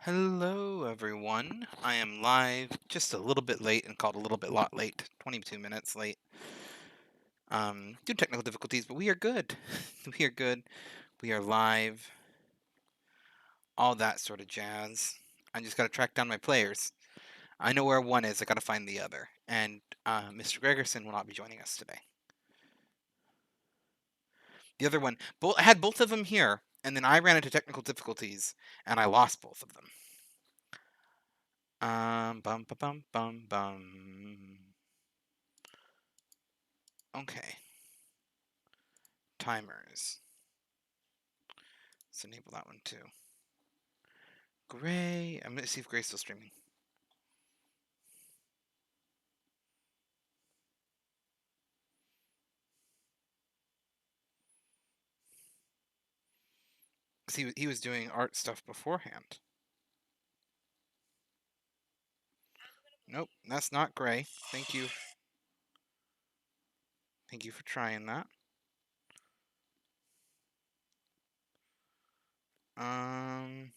Hello, everyone. I am live, just a little bit late and called a little bit lot late, 22 minutes late. Due to technical difficulties, but we are good. We are good. We are live. All that sort of jazz. I just got to track down my players. I know where one is. I got to find the other. And Mr. Gregerson will not be joining us today. The other one, I had both of them here, and then I ran into technical difficulties, and I lost both of them. Bum, ba, bum, bum, bum. Okay. Timers. Let's enable that one too. Gray. I'm gonna see if Gray's still streaming. Cause he was doing art stuff beforehand. Nope, that's not Gray. Thank you. Thank you for trying that. Um.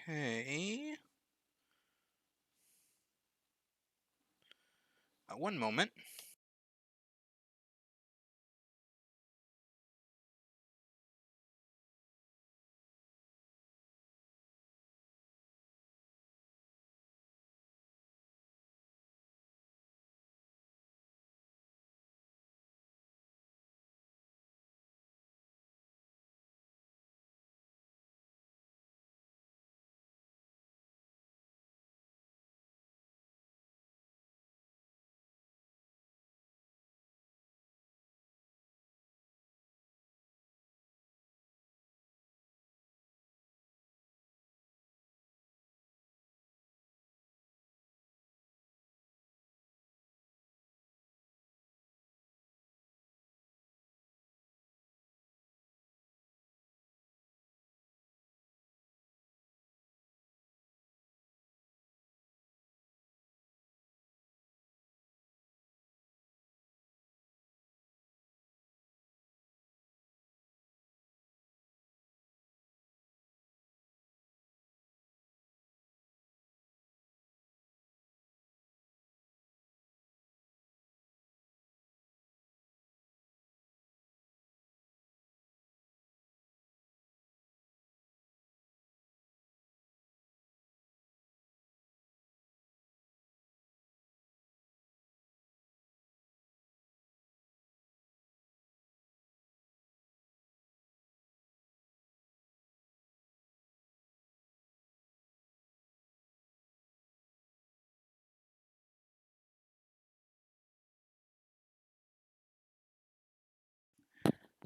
Okay. One moment.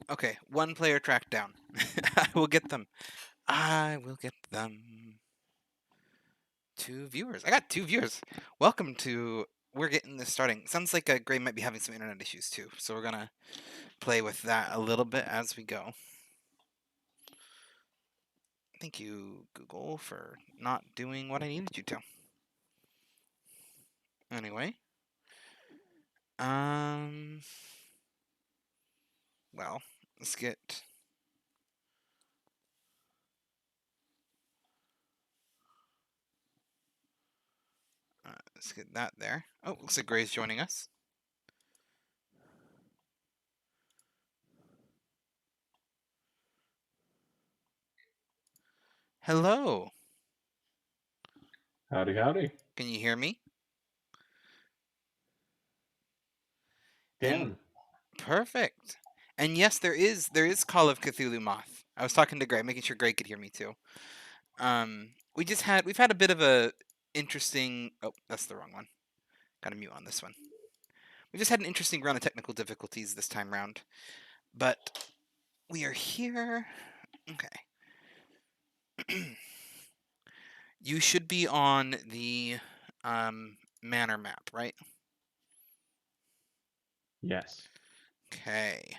Okay, one player tracked down. I will get them. I will get them. 2 viewers. I got 2 viewers. Welcome to. We're getting this starting. Sounds like Gray might be having some internet issues too, so we're gonna play with that a little bit as we go. Thank you, Google, for not doing what I needed you to. Anyway. Well, let's get... let's get that there. Oh, looks like Gray's joining us. Hello. Howdy, howdy. Can you hear me? And Can. perfect. And yes, there is Call of Cthulhu Moth. I was talking to Gray, making sure Gray could hear me too. We've had a bit of a interesting. Oh, that's the wrong one. Got to mute on this one. We just had an interesting round of technical difficulties this time round, but we are here. Okay. You should be on the Manor map, right? Yes. Okay.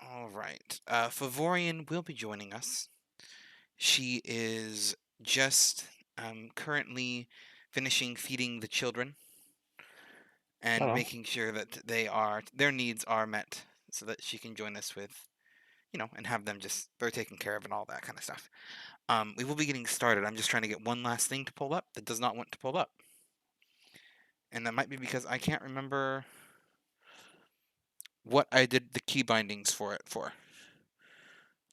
All right. Favorian will be joining us. She is just currently finishing feeding the children and Oh, making sure that their needs are met so that she can join us with, and have them just they're taken care of and all that kind of stuff. We will be getting started. I'm just trying to get one last thing to pull up that does not want to pull up. And that might be because I can't remember what I did the key bindings for it for.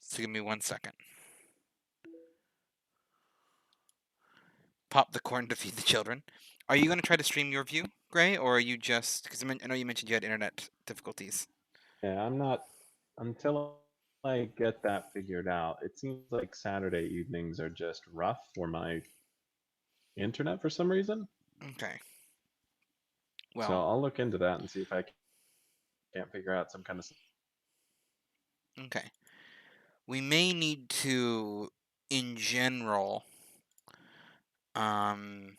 So give me 1 second. Pop the corn to feed the children. Are you going to try to stream your view, Gray, or are you just because I know you mentioned you had internet difficulties? yeah, I'm not until I get that figured out. It seems like Saturday evenings are just rough for my internet for some reason. Okay. So Well, I'll look into that and see if I can't figure out some kind of. okay. We may need to, in general, um,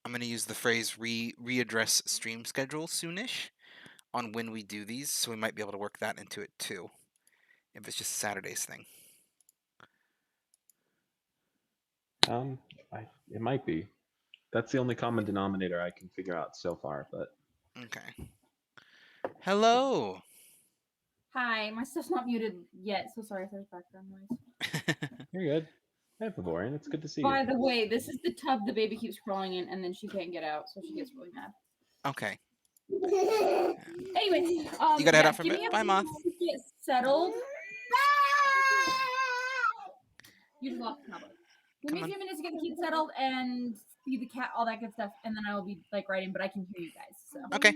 I'm going to use the phrase readdress stream schedule soonish on when we do these, so we might be able to work that into it too, if it's just a Saturdays thing. Um, it might be. That's the only common denominator I can figure out so far. But Okay. Hello. Hi, my stuff's not muted yet, so sorry if there's background noise. you're good. Hey, Vivorian, it's good to see you. By the way, this is the tub the baby keeps crawling in, and then she can't get out, so she gets really mad. Okay. Anyway, You gotta head yeah, out for a give bit. me a Bye, Moth. minute to get settled. You just lost the tablet. Give me Come a on. few minutes to get the kids settled and feed the cat, all that good stuff, and then I will be like writing, but I can hear you guys. So Okay.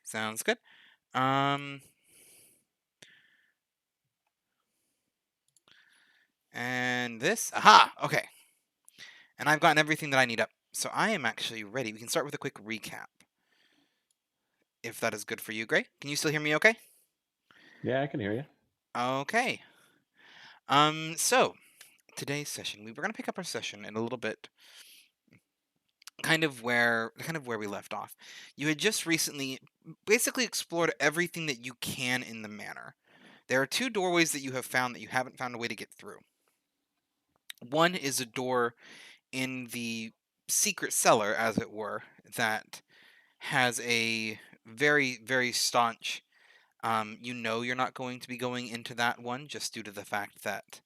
Sounds good. Um, and this. Aha! Okay. And I've gotten everything that I need up. So I am actually ready. We can start with a quick recap. If that is good for you, Gray. Can you still hear me okay? Yeah, I can hear you. Okay. So today's session, we were gonna pick up our session in a little bit kind of where we left off. You had just recently basically explored everything that you can in the manor. There are two doorways that you have found that you haven't found a way to get through. One is a door in the secret cellar, as it were, that has a very, very staunch. You're not going to be going into that one just due to the fact that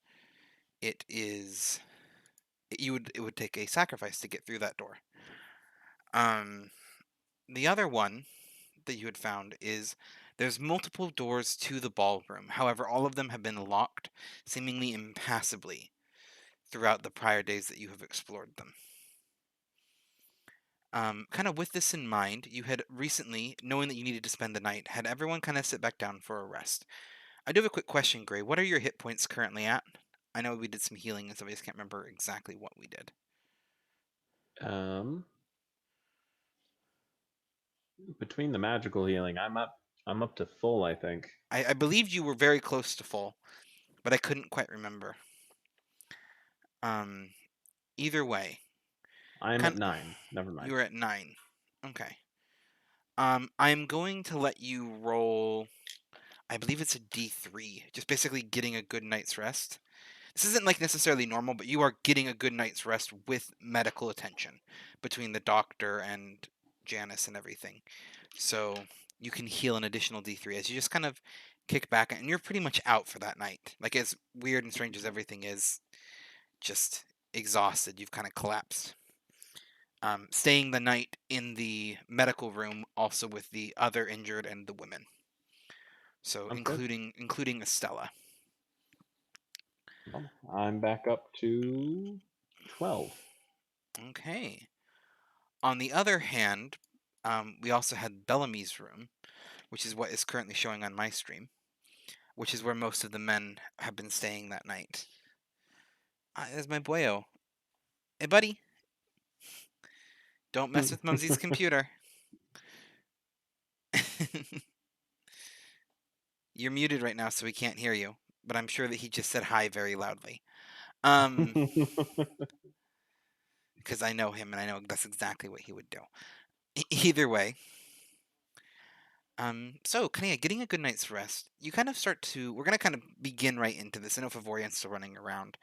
it is. It would take a sacrifice to get through that door. Um, the other one that you had found is there's multiple doors to the ballroom. However, all of them have been locked, seemingly impassably, throughout the prior days that you have explored them. Kind of with this in mind, you had recently, knowing that you needed to spend the night, had everyone kind of sit back down for a rest. I do have a quick question, Gray. What are your hit points currently at? I know we did some healing and stuff. I just can't remember exactly what we did. Um, between the magical healing, I'm up to full, I think. I believed you were very close to full, but I couldn't quite remember. Um, Either way, I'm at kind 9. Never you mind. were at 9. Okay. I'm going to let you roll. I believe it's a D3, just basically getting a good night's rest. This isn't like necessarily normal, but you are getting a good night's rest with medical attention between the doctor and Janice and everything. So you can heal an additional D3 as you just kind of kick back, and you're pretty much out for that night. Like, as weird and strange as everything is, just exhausted. You've kind of collapsed. Staying the night in the medical room, also with the other injured and the women. So Sounds good. including Estella. Well, I'm back up to 12. Okay. On the other hand, we also had Bellamy's room, which is what is currently showing on my stream, which is where most of the men have been staying that night. There's my boyo. Hey, buddy, don't mess with Mumsy's computer. You're muted right now, so we can't hear you, but I'm sure that he just said hi very loudly. Because I know him and I know that's exactly what he would do. Either way, so kind of getting a good night's rest. You kind of start to. We're gonna kind of begin right into this. I know Favorian's still running around,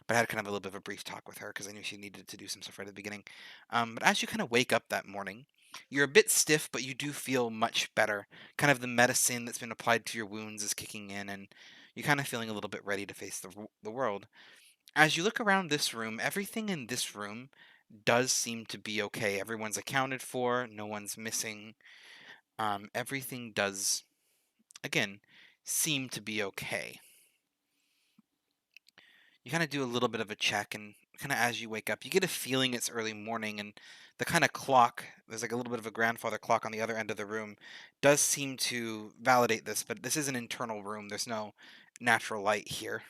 but I had kind of a little bit of a brief talk with her because I knew she needed to do some stuff right at the beginning. But as you kind of wake up that morning, you're a bit stiff, but you do feel much better. Kind of the medicine that's been applied to your wounds is kicking in, and you're kind of feeling a little bit ready to face the world. As you look around this room, everything in this room does seem to be okay. Everyone's accounted for, no one's missing. Everything does, again, seem to be okay. You kind of do a little bit of a check, and kind of as you wake up, you get a feeling it's early morning, and the kind of clock, there's like a little bit of a grandfather clock on the other end of the room, does seem to validate this, but this is an internal room. There's no natural light here.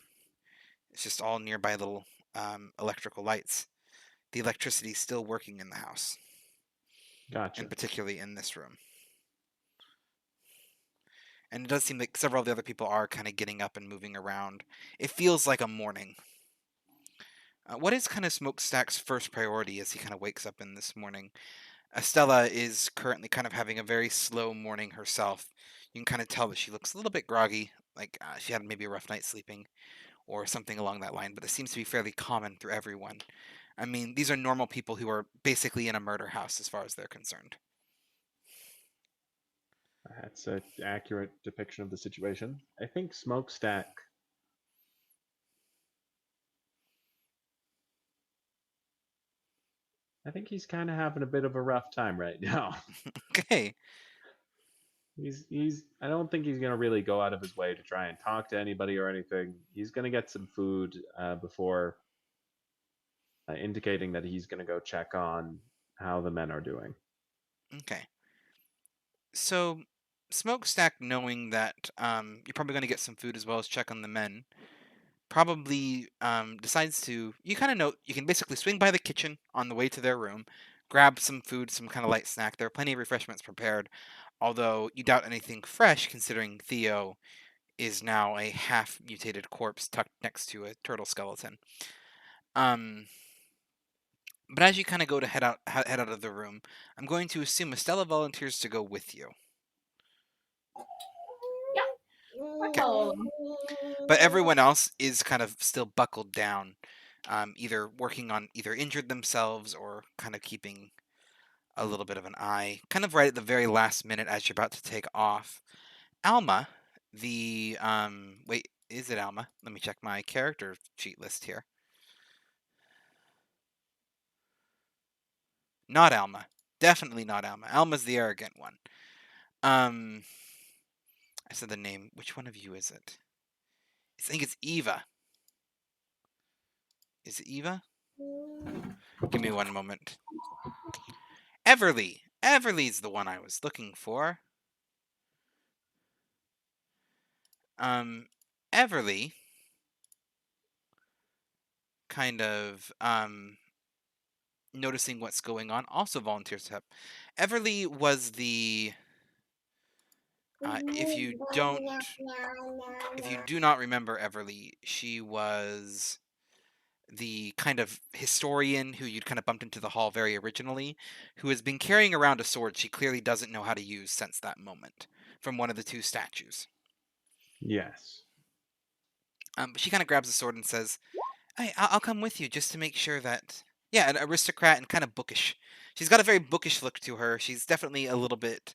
It's just all nearby little electrical lights. The electricity's still working in the house, and Gotcha. particularly in this room. And it does seem like several of the other people are kind of getting up and moving around. It feels like a morning. What is kind of Smokestack's first priority as he kind of wakes up in this morning? Estella is currently kind of having a very slow morning herself. You can kind of tell that she looks a little bit groggy, like she had maybe a rough night sleeping or something along that line, but it seems to be fairly common through everyone. I mean, these are normal people who are basically in a murder house as far as they're concerned. That's an accurate depiction of the situation. I think Smokestack. I think he's kind of having a bit of a rough time right now. Okay. He's. I don't think he's gonna really go out of his way to try and talk to anybody or anything. He's gonna get some food before indicating that he's gonna go check on how the men are doing. Okay. So, Smokestack, knowing that you're probably going to get some food as well as check on the men, probably decides to. You kind of know you can basically swing by the kitchen on the way to their room, grab some food, some kind of light snack. There are plenty of refreshments prepared, although you doubt anything fresh, considering Theo is now a half mutated corpse tucked next to a turtle skeleton. Um, but as you kind of go to head out of the room, I'm going to assume Estella volunteers to go with you. Okay. Oh, But everyone else is kind of still buckled down, either working on either injured themselves or kind of keeping a little bit of an eye. Kind of right at the very last minute as you're about to take off, Alma, the wait, is it Alma? Let me check my character sheet list here. Not Alma. Definitely not Alma. Alma's the arrogant one. Um, I said the name. Which one of you is it? I think it's Eva. Is it Eva? Give me one moment. Everly. Everly's the one I was looking for. Um, Everly kind of noticing what's going on also volunteers to help. Everly was the if you don't if you do not remember Everly, she was the kind of historian who you'd kind of bumped into the hall very originally, who has been carrying around a sword she clearly doesn't know how to use since that moment from one of the two statues. Yes. But she kind of grabs the sword and says, I'll come with you just to make sure that. Yeah, an aristocrat and kind of bookish. She's got a very bookish look to her. She's definitely a little bit,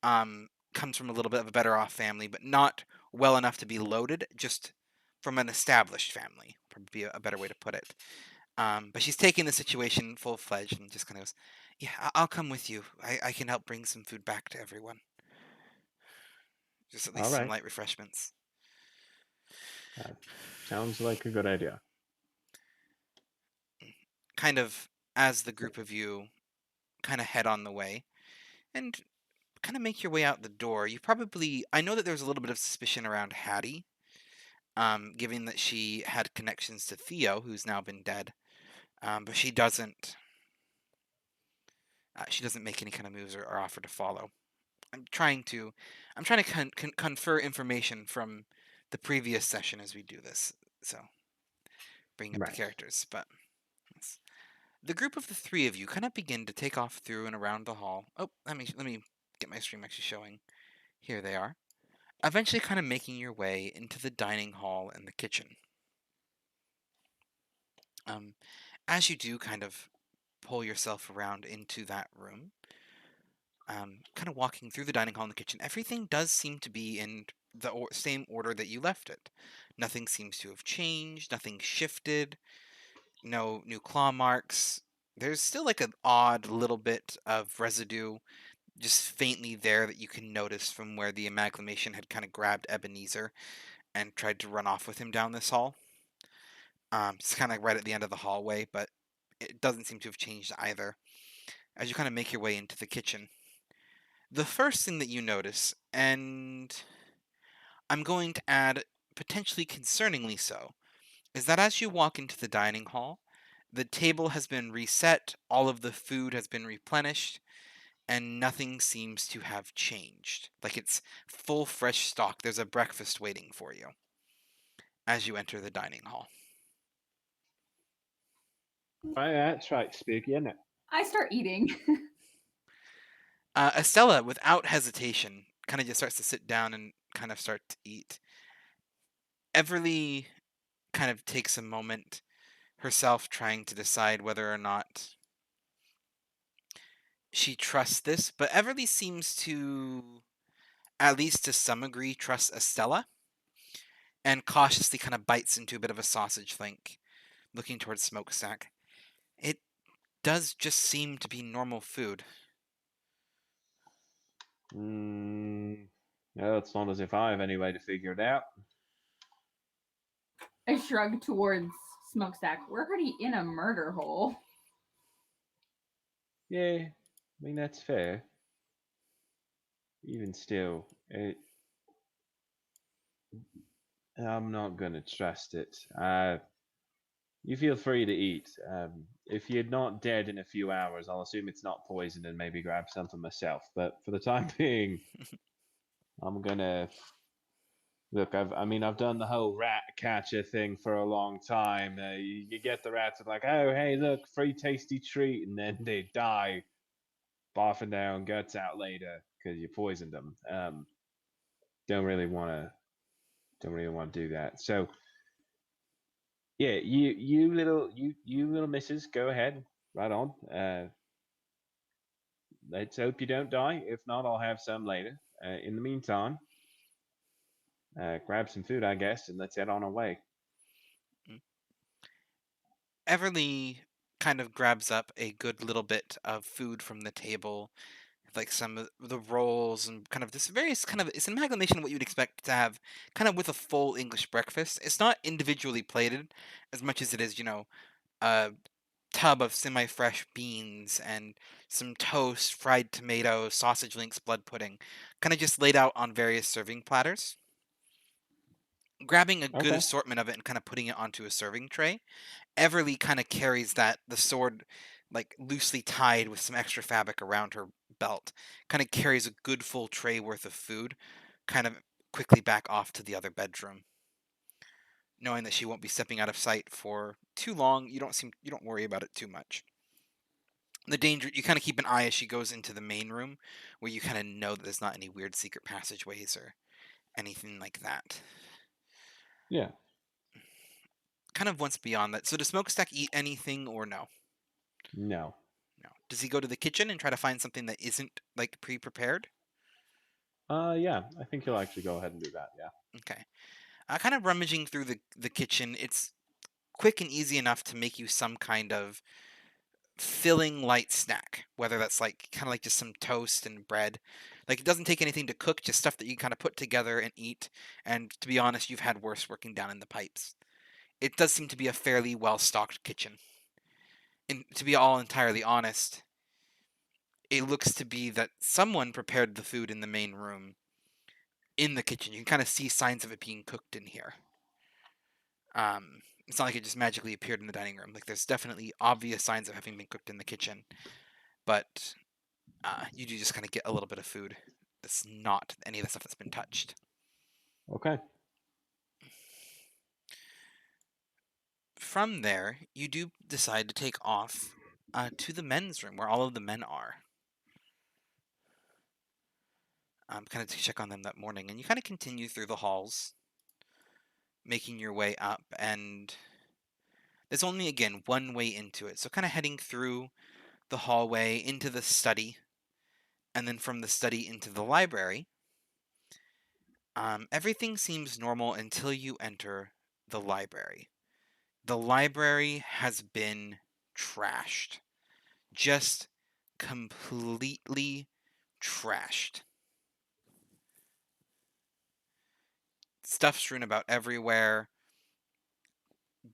comes from a little bit of a better off family, but not well enough to be loaded, just from an established family. Probably be a better way to put it. But she's taking the situation full fledged and just kind of goes, yeah, I'll come with you. I can help bring some food back to everyone. Just at All least some right. light refreshments. That sounds like a good idea. Kind of as the group of you kind of head on the way and kind of make your way out the door, you probably. I know that there's a little bit of suspicion around Hattie, given that she had connections to Theo, who's now been dead. But she doesn't. She doesn't make any kind of moves or offer to follow. I'm trying to. I'm trying to confer information from the previous session as we do this. So bring up the Right. characters, but The group of the three of you kind of begin to take off through and around the hall. Oh, let me get my stream actually showing. Here they are. Eventually kind of making your way into the dining hall and the kitchen. As you do kind of pull yourself around into that room, kind of walking through the dining hall and the kitchen, everything does seem to be in the same order that you left it. Nothing seems to have changed, nothing shifted, no new claw marks. There's still like an odd little bit of residue just faintly there that you can notice from where the amalgamation had kind of grabbed Ebenezer and tried to run off with him down this hall. It's kind of right at the end of the hallway, but it doesn't seem to have changed either. As you kind of make your way into the kitchen, the first thing that you notice, and I'm going to add potentially concerningly so, is that as you walk into the dining hall, the table has been reset, all of the food has been replenished, and nothing seems to have changed. Like it's full fresh stock. There's a breakfast waiting for you as you enter the dining hall. Right, that's right, spooky, isn't it? I start eating. Estella, without hesitation, kind of just starts to sit down and kind of start to eat. Everly kind of takes a moment herself trying to decide whether or not she trusts this, but Everly seems to, at least to some degree, trust Estella and cautiously kind of bites into a bit of a sausage link, looking towards Smokestack. It does just seem to be normal food. No, it's not as if I have any way to figure it out. I shrug towards Smokestack. We're already in a murder hole. Yeah, I mean, that's fair. Even still, I'm not gonna trust it. You feel free to eat. If you're not dead in a few hours, I'll assume it's not poisoned and maybe grab something myself. But for the time being, I'm gonna look. I've done the whole rat catcher thing for a long time. You get the rats and like, oh hey, look, free tasty treat, and then they die, barfing down guts out later because you poisoned them. Don't really want to do that. So yeah, you little missus, go ahead, right on. Let's hope you don't die. If not, I'll have some later. In the meantime, grab some food, I guess, and let's head on our way. Mm. Everly kind of grabs up a good little bit of food from the table, like some of the rolls and kind of this various kind of it's an amalgamation of what you'd expect to have kind of with a full English breakfast. It's not individually plated as much as it is, a tub of semi-fresh beans and some toast, fried tomatoes, sausage links, blood pudding, kind of just laid out on various serving platters. Grabbing a good Okay. assortment of it and kind of putting it onto a serving tray, Everly kind of carries the sword like loosely tied with some extra fabric around her belt. Kind of carries a good full tray worth of food, kind of quickly back off to the other bedroom, knowing that she won't be stepping out of sight for too long. You don't worry about it too much. The danger, you kind of keep an eye as she goes into the main room, where you kind of know that there's not any weird secret passageways or anything like that. Yeah. Kind of once beyond that. So does Smokestack eat anything or no? No. No. Does he go to the kitchen and try to find something that isn't like pre-prepared? Yeah, I think he'll actually go ahead and do that. Yeah. Okay. Kind of rummaging through the kitchen, it's quick and easy enough to make you some kind of filling light snack, whether that's like kind of like just some toast and bread. Like it doesn't take anything to cook, just stuff that you kind of put together and eat. And to be honest, you've had worse working down in the pipes. It does seem to be a fairly well-stocked kitchen. And to be all entirely honest, it looks to be that someone prepared the food in the main room in the kitchen. You can kind of see signs of it being cooked in here. It's not like it just magically appeared in the dining room. Like there's definitely obvious signs of having been cooked in the kitchen, but you do just kind of get a little bit of food that's not any of the stuff that's been touched. Okay. From there, you do decide to take off to the men's room where all of the men are. Kind of to check on them that morning, and you kind of continue through the halls, making your way up, and there's only again one way into it. So kind of heading through the hallway into the study, and then from the study into the library. Everything seems normal until you enter the library. The library has been trashed. Just completely trashed. Stuff strewn about everywhere,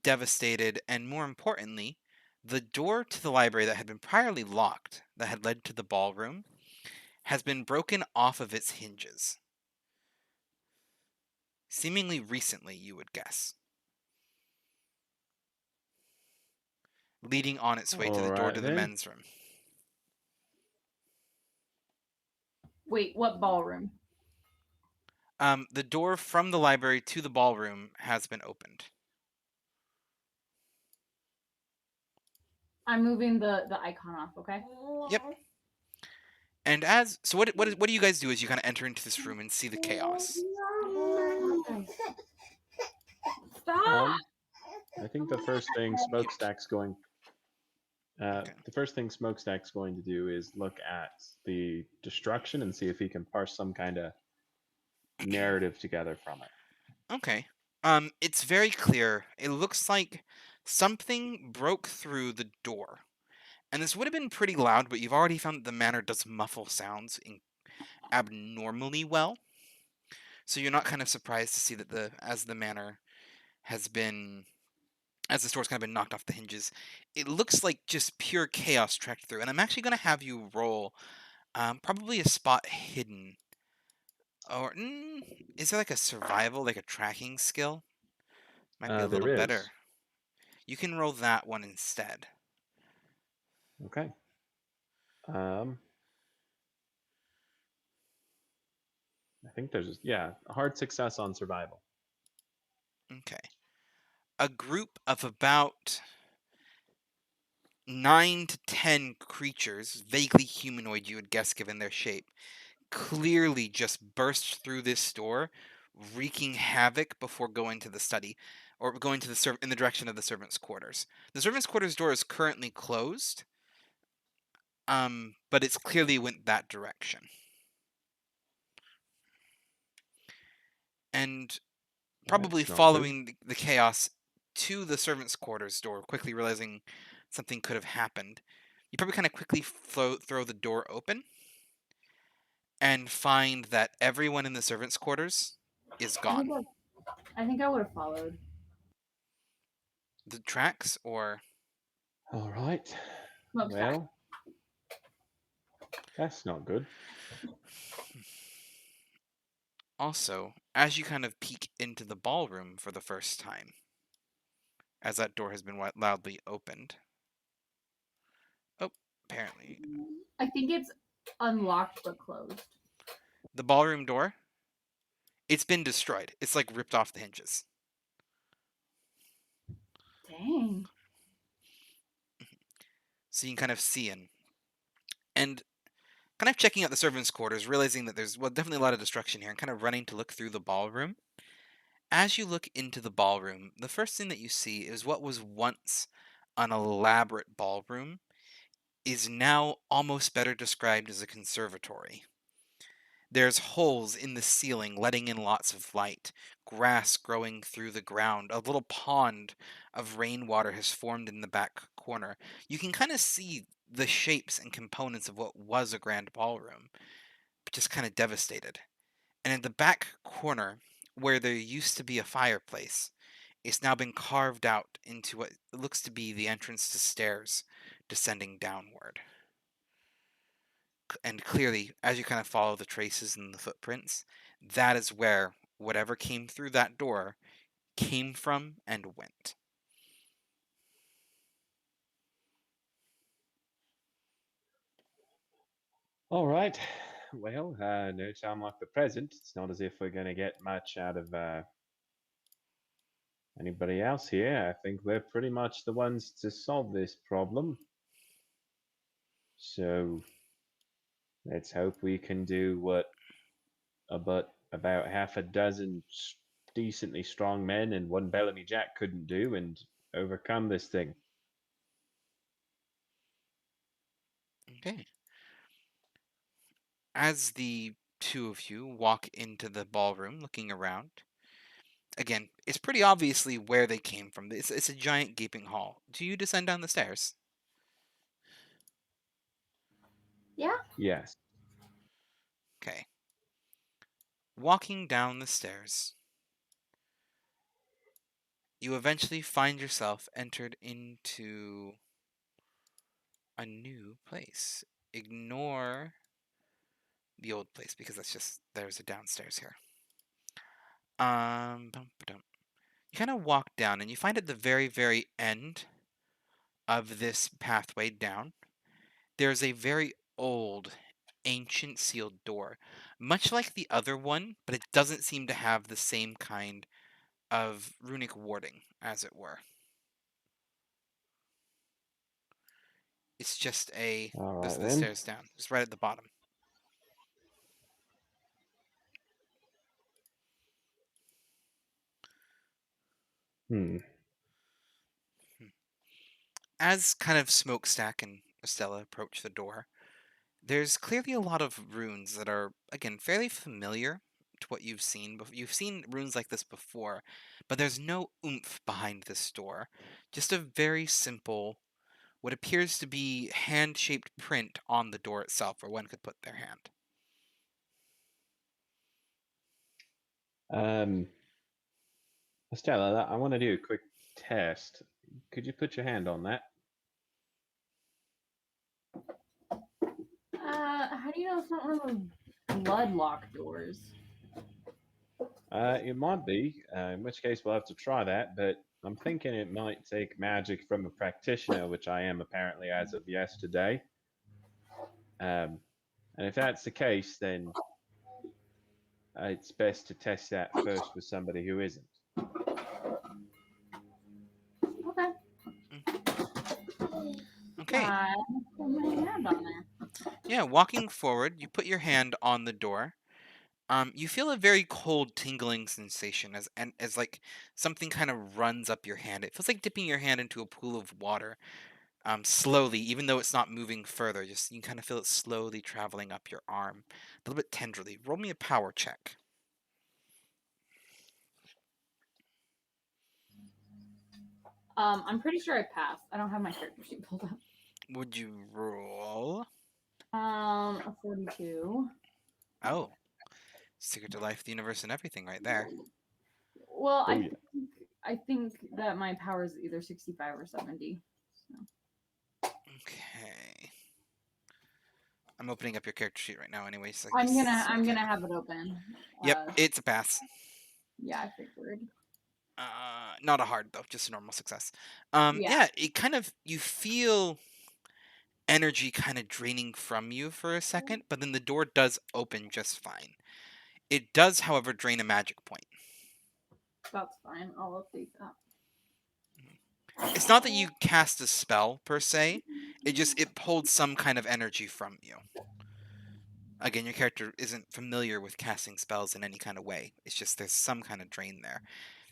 devastated, and more importantly, the door to the library that had been priorly locked, that had led to the ballroom, has been broken off of its hinges. Seemingly recently, you would guess. Leading on its way to All the door right to the then. men's room. Wait, what ballroom? The door from the library to the ballroom has been opened. I'm moving the icon off, okay? Yep. And what do you guys do as you kind of enter into this room and see the chaos? Stop! I think the first thing Smokestack's going Okay. the first thing Smokestack's going to do is look at the destruction and see if he can parse some kind of narrative together from it. Okay. It's very clear. It looks like something broke through the door. And this would have been pretty loud, but you've already found that the manor does muffle sounds abnormally well. So you're not kind of surprised to see that as the manor has been as the store's kind of been knocked off the hinges, it looks like just pure chaos tracked through. And I'm actually going to have you roll probably a spot hidden. Or is there like a survival, like a tracking skill? Might be a little There is. better. You can roll that one instead. Okay. I think there's a hard success on survival. Okay. A group of about 9 to 10 creatures, vaguely humanoid you would guess given their shape, clearly just burst through this door, wreaking havoc before going to the study, or going to in the direction of the servants' quarters. The servants' quarters door is currently closed, but it's clearly went that direction. And probably That's not good. following the chaos to the servants' quarters door, quickly realizing something could have happened, you probably kind of quickly throw the door open and find that everyone in the servants' quarters is gone. I think I would have followed. The tracks, or All right. Smokestack. Well, that's not good. also, as you kind of peek into the ballroom for the first time, as that door has been loudly opened. Oh, apparently. I think it's unlocked but closed. The ballroom door, it's been destroyed. It's like ripped off the hinges. Dang. So you can kind of see in. And kind of checking out the servants' quarters, realizing that there's definitely a lot of destruction here, and kind of running to look through the ballroom. As you look into the ballroom, the first thing that you see is what was once an elaborate ballroom is now almost better described as a conservatory. There's holes in the ceiling letting in lots of light, grass growing through the ground, a little pond of rainwater has formed in the back corner. You can kind of see the shapes and components of what was a grand ballroom, but just kind of devastated. And in the back corner, where there used to be a fireplace, it's now been carved out into what looks to be the entrance to stairs descending downward. And clearly, as you kind of follow the traces and the footprints, that is where whatever came through that door came from and went. All right. Well, no time like the present. It's not as if we're going to get much out of anybody else here. I think we're pretty much the ones to solve this problem. So let's hope we can do what about half a dozen decently strong men and one Bellamy Jack couldn't do and overcome this thing. Okay. As the two of you walk into the ballroom, looking around, again, it's pretty obviously where they came from. It's a giant gaping hall. Do you descend down the stairs? Yeah. Yes. Okay. Walking down the stairs, you eventually find yourself entered into a new place. Ignore the old place because there's a downstairs here. Bum-ba-dum. You kind of walk down and you find at the very, very end of this pathway down, there's a very old, ancient sealed door, much like the other one, but it doesn't seem to have the same kind of runic warding, as it were. It's just All this right the then. stairs down, just right at the bottom. Hmm. Hmm. As kind of Smokestack and Estella approach the door, there's clearly a lot of runes that are, again, fairly familiar to what you've seen. You've seen runes like this before, but there's no oomph behind this door. Just a very simple, what appears to be hand-shaped print on the door itself, where one could put their hand. Um, Estella, I want to do a quick test. Could you put your hand on that? How do you know it's not one of those blood lock doors? It might be, in which case we'll have to try that, but I'm thinking it might take magic from a practitioner, which I am apparently as of yesterday. Um, and if that's the case, then it's best to test that first with somebody who isn't. Okay. Okay, Put my hand on there. yeah, walking forward, you put your hand on the door. You feel a very cold, tingling sensation as like something kind of runs up your hand. It feels like dipping your hand into a pool of water, slowly, even though it's not moving further. Just you kind of feel it slowly traveling up your arm, a little bit tenderly. Roll me a power check. I'm pretty sure I passed. I don't have my character sheet pulled up. Would you roll? A 42. Oh, secret to life, the universe, and everything, right there. Well, Oh, yeah. I think that my power is either 65 or 70. So. Okay. I'm opening up your character sheet right now, anyway, so I'm just a gonna second. have it open. Yep, it's a pass. Yeah, I figured. Not a hard though, just a normal success. Yeah. Yeah, it kind of you feel energy kind of draining from you for a second, but then the door does open just fine. It does, however, drain a magic point. That's fine. I'll update that. It's not that you cast a spell per se. It pulled some kind of energy from you. Again, your character isn't familiar with casting spells in any kind of way. It's just there's some kind of drain there.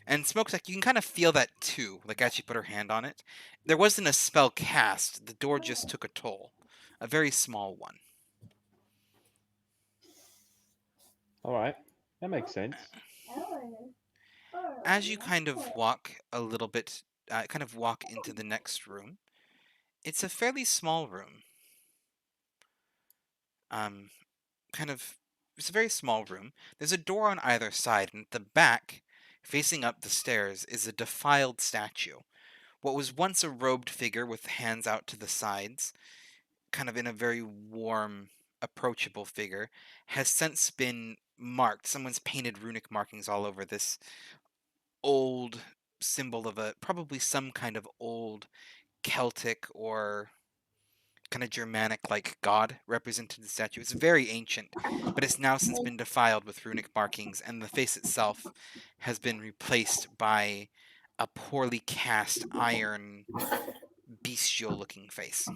And Smokestack, you can kind of feel that too. Like as she put her hand on it, there wasn't a spell cast. The door just took a toll, a very small one. All right. That makes sense. As you kind of walk a little bit, kind of walk into the next room, it's a fairly small room. Um, kind of, it's a very small room. There's a door on either side, and at the back, facing up the stairs, is a defiled statue. What was once a robed figure with hands out to the sides, kind of in a very warm, approachable figure, has since been marked. Someone's painted runic markings all over this old symbol of probably some kind of old Celtic or kind of Germanic like god represented in the statue. It's very ancient, but it's now since been defiled with runic markings, and the face itself has been replaced by a poorly cast iron bestial looking face.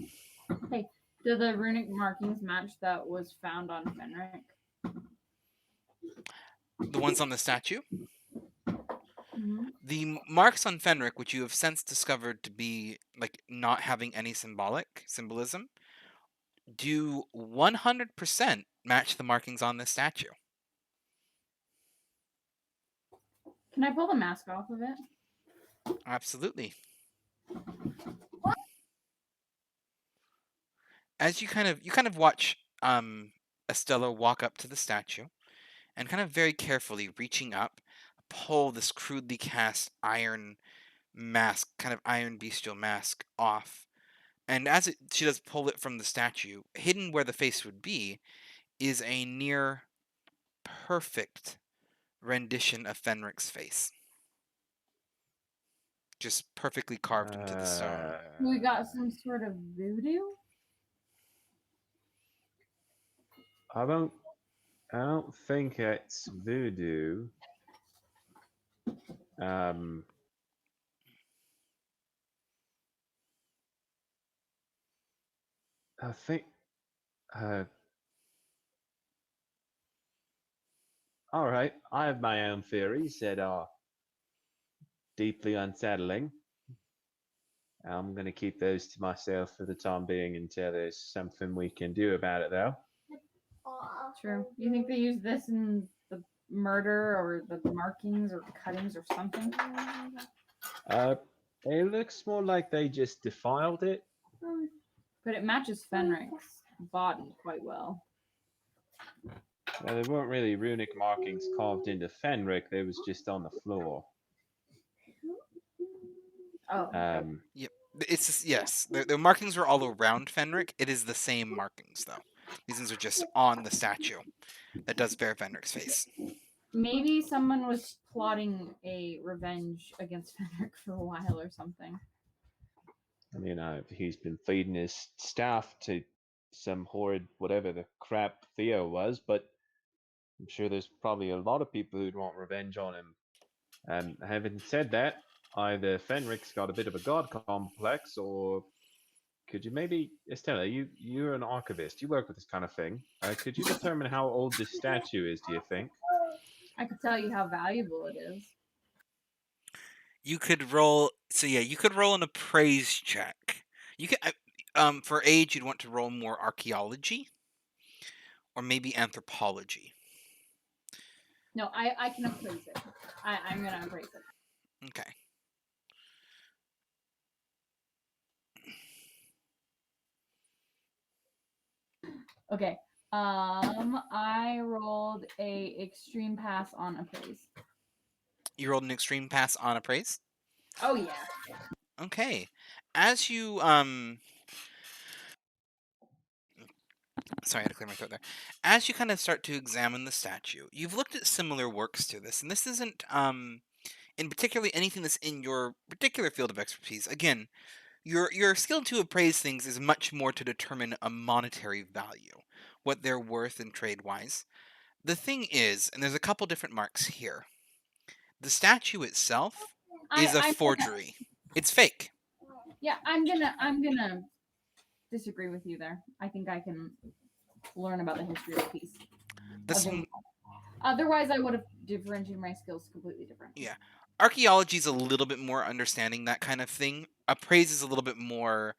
Hey, Do the runic markings match that was found on Fenric? The ones on the statue? Mm-hmm. The marks on Fenric, which you have since discovered to be like not having any symbolism, do 100% match the markings on this statue. Can I pull the mask off of it? Absolutely. As you kind of watch Estella walk up to the statue and kind of very carefully reaching up, pull this crudely cast iron mask, kind of iron bestial mask off. And she does pull it from the statue, hidden where the face would be, is a near perfect rendition of Fenric's face. Just perfectly carved into the stone. We got some sort of voodoo? I don't think it's voodoo. Um, I think. All right, I have my own theories that are deeply unsettling. I'm going to keep those to myself for the time being until there's something we can do about it, though. True. You think they used this in the murder or the markings or cuttings or something? It looks more like they just defiled it. But it matches Fenric's body quite well. There weren't really runic markings carved into Fenric, they was just on the floor. Oh. Yep. Yes. The markings were all around Fenric. It is the same markings, though. These ones are just on the statue that does bear Fenric's face. Maybe someone was plotting a revenge against Fenric for a while or something. I mean, he's been feeding his staff to some horrid whatever the crap Theo was, but I'm sure there's probably a lot of people who'd want revenge on him. And having said that, either Fenric's got a bit of a god complex, or could you maybe, Estella, you're an archivist, you work with this kind of thing. Could you determine how old this statue is, do you think? I could tell you how valuable it is. You could roll. So yeah, you could roll an appraise check. You could, for age, you'd want to roll more archaeology, or maybe anthropology. No, I can appraise it. I'm gonna appraise it. Okay. Okay. I rolled a extreme pass on appraise. You rolled an extreme pass on appraise. Oh yeah. Okay. As you sorry, I had to clear my throat there. As you kind of start to examine the statue, you've looked at similar works to this, and this isn't in particularly anything that's in your particular field of expertise. Again, your skill to appraise things is much more to determine a monetary value, what they're worth in trade wise. The thing is, and there's a couple different marks here. The statue itself is a forgery. It's fake. Yeah, I'm gonna disagree with you there. I think I can learn about the history of the piece. This Okay. Otherwise, I would have differentiated my skills completely different. Yeah. Archaeology is a little bit more understanding that kind of thing. Appraise is a little bit more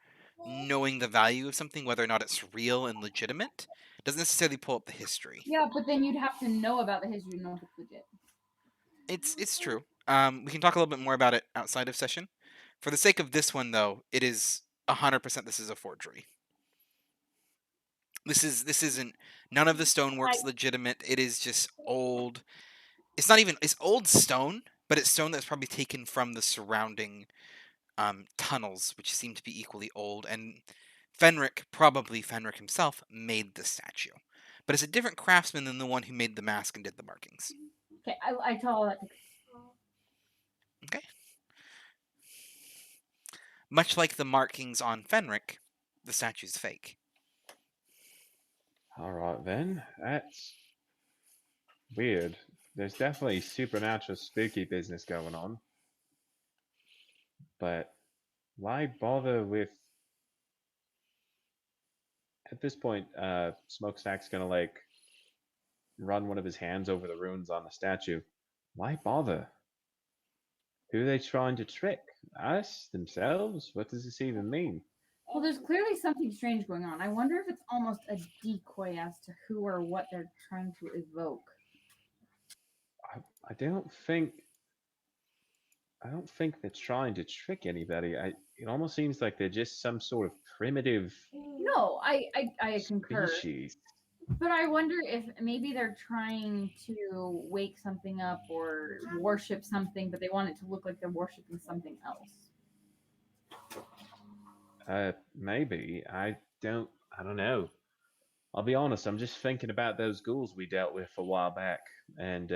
knowing the value of something, whether or not it's real and legitimate. Doesn't necessarily pull up the history. Yeah, but then you'd have to know about the history to know if it's legit. It's true. We can talk a little bit more about it outside of session. For the sake of this one, though, it is 100%. This is a forgery. This isn't. None of the stonework's legitimate. It is just old. It's not even. It's old stone, but it's stone that's probably taken from the surrounding tunnels, which seem to be equally old. And probably Fenric himself, made the statue, but it's a different craftsman than the one who made the mask and did the markings. Okay, I tell all that to. Okay. Much like the markings on Fenric, the statue's fake. All right, then. That's weird. There's definitely supernatural spooky business going on. But why bother with At this point, Smokestack's gonna like run one of his hands over the runes on the statue. Why bother? Who are they trying to trick? Us? Themselves? What does this even mean? Well, there's clearly something strange going on. I wonder if it's almost a decoy as to who or what they're trying to evoke. I don't think they're trying to trick anybody. It almost seems like they're just some sort of primitive No, I concur. species. But I wonder if maybe they're trying to wake something up or worship something, but they want it to look like they're worshiping something else. Maybe. I don't know. I'll be honest, I'm just thinking about those ghouls we dealt with a while back. And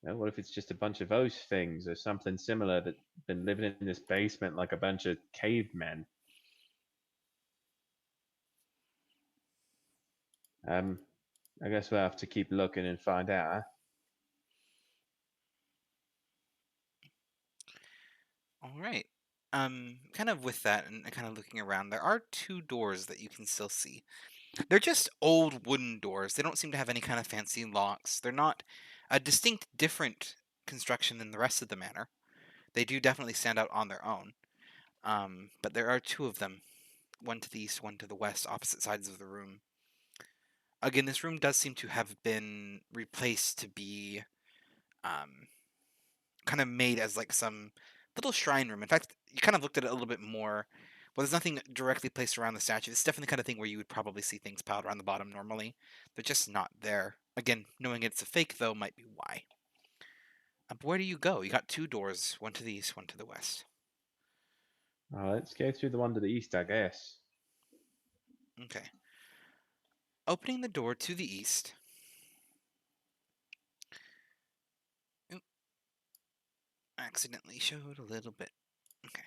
what if it's just a bunch of those things or something similar that been living in this basement like a bunch of cavemen? Um, I guess we'll have to keep looking and find out, huh? All right. Kind of with that and kind of looking around, there are two doors that you can still see. They're just old wooden doors. They don't seem to have any kind of fancy locks. They're not a distinct different construction than the rest of the manor. They do definitely stand out on their own. But there are two of them, one to the east, one to the west, opposite sides of the room. Again, this room does seem to have been replaced to be um, kind of made as like some little shrine room. In fact, you kind of looked at it a little bit more. Well, there's nothing directly placed around the statue. It's definitely the kind of thing where you would probably see things piled around the bottom normally. They're just not there. Again, knowing it's a fake, though, might be why. But where do you go? You got two doors, one to the east, one to the west. Let's go through the one to the east, I guess. Okay. Opening the door to the east. Oop, accidentally showed a little bit. Okay.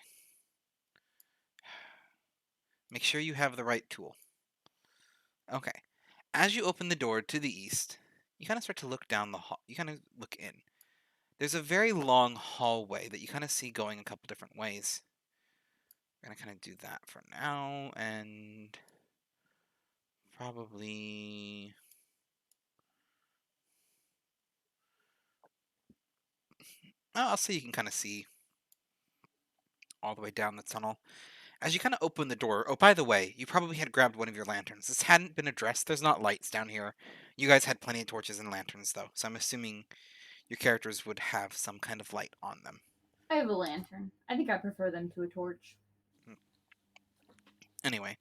Make sure you have the right tool. Okay. As you open the door to the east, you kind of start to look down the hall. You kind of look in. There's a very long hallway that you kind of see going a couple different ways. We're going to kind of do that for now, and probably... I'll say you can kind of see all the way down the tunnel. As you kind of open the door, oh, by the way, you probably had grabbed one of your lanterns. This hadn't been addressed. There's not lights down here. You guys had plenty of torches and lanterns, though, so I'm assuming your characters would have some kind of light on them. I have a lantern. I think I prefer them to a torch. Anyway,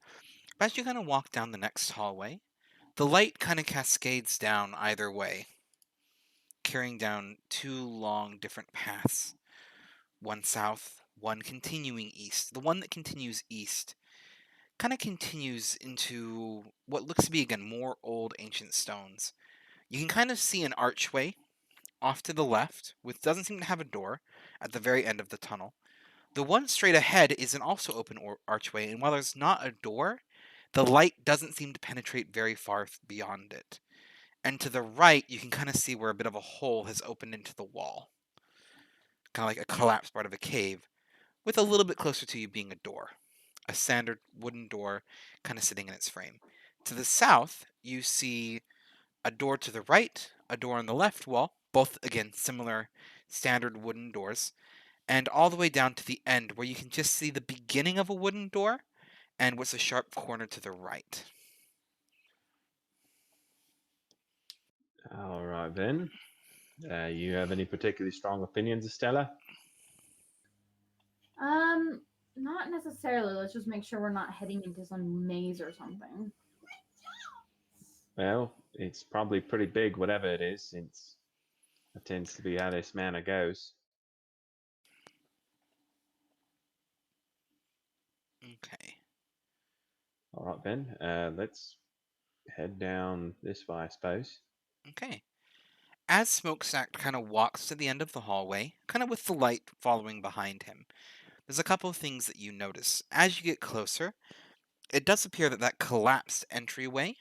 as you kind of walk down the next hallway, the light kind of cascades down either way, carrying down two long different paths. One south, one continuing east. The one that continues east kind of continues into what looks to be, again, more old ancient stones. You can kind of see an archway off to the left, which doesn't seem to have a door, at the very end of the tunnel. The one straight ahead is an also open archway, and while there's not a door, the light doesn't seem to penetrate very far beyond it. And to the right, you can kind of see where a bit of a hole has opened into the wall. Kind of like a collapsed part of a cave, with a little bit closer to you being a door. A standard wooden door kind of sitting in its frame. To the south, you see a door to the right, a door on the left wall, both, again, similar standard wooden doors, and all the way down to the end where you can just see the beginning of a wooden door and what's a sharp corner to the right. All right, then. You have any particularly strong opinions, Estella? Not necessarily. Let's just make sure we're not heading into some maze or something. Well, it's probably pretty big, whatever it is, since it tends to be how this manor goes. Okay. All right, then. Let's head down this way, I suppose. Okay. As Smokestack kind of walks to the end of the hallway, kind of with the light following behind him, there's a couple of things that you notice. As you get closer, it does appear that that collapsed entryway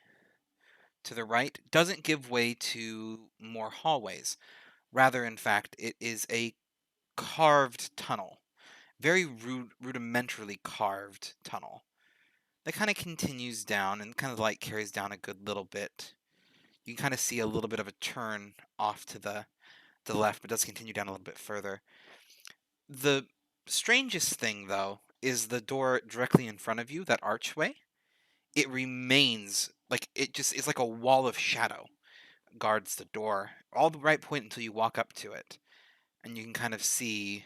to the right doesn't give way to more hallways. Rather, in fact, it is a carved tunnel. Very rudimentarily carved tunnel. that kind of continues down, and kind of the light carries down a good little bit. You can kind of see a little bit of a turn off to the left, but does continue down a little bit further. The strangest thing, though, is the door directly in front of you, that archway. It remains like it just is like a wall of shadow guards the door all the right point until you walk up to it, and you can kind of see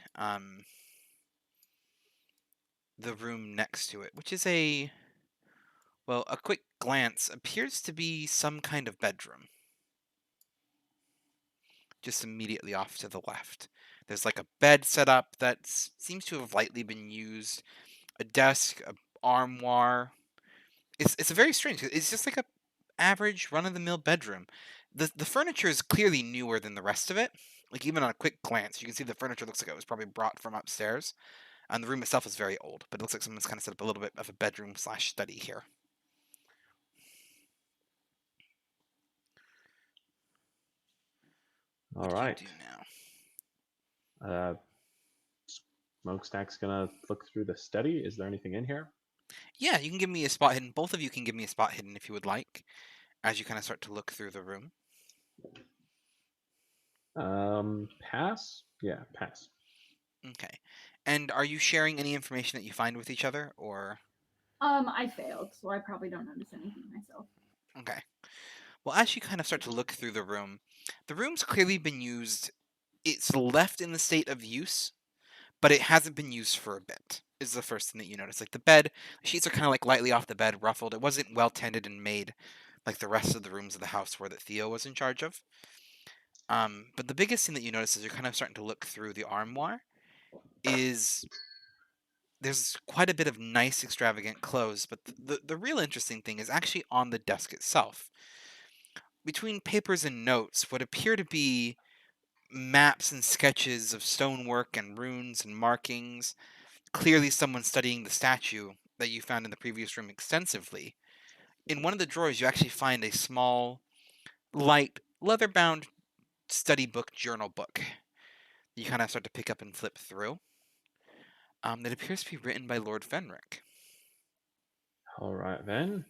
the room next to it, which is a quick glance appears to be some kind of bedroom, just immediately off to the left. There's like a bed set up that seems to have lightly been used, a desk, a armoire. It's a very strange. It's just like a average run of the mill bedroom. The furniture is clearly newer than the rest of it. Like even on a quick glance, you can see the furniture looks like it was probably brought from upstairs. And the room itself is very old, but it looks like someone's kind of set up a little bit of a bedroom slash study here. What All do you right. do now? Uh, Smokestack's gonna look through the study. Is there anything in here? Yeah, you can give me a spot hidden. Both of you can give me a spot hidden if you would like, as you kind of start to look through the room. Pass. Yeah, pass. Okay. And are you sharing any information that you find with each other, or? I failed, so I probably don't notice anything myself. Okay. Well, as you kind of start to look through the room's clearly been used. It's left in the state of use, but it hasn't been used for a bit. Is the first thing that you notice. Like the bed, the sheets are kind of like lightly off the bed, ruffled. It wasn't well tended and made like the rest of the rooms of the house where that Theo was in charge of. But the biggest thing that you notice as you're kind of starting to look through the armoire is there's quite a bit of nice, extravagant clothes, but the real interesting thing is actually on the desk itself. Between papers and notes, what appear to be maps and sketches of stonework and runes and markings. Clearly, someone studying the statue that you found in the previous room extensively. In one of the drawers, you actually find a small, light, leather bound study book journal book. You kind of start to pick up and flip through. That appears to be written by Lord Fenric. All right then.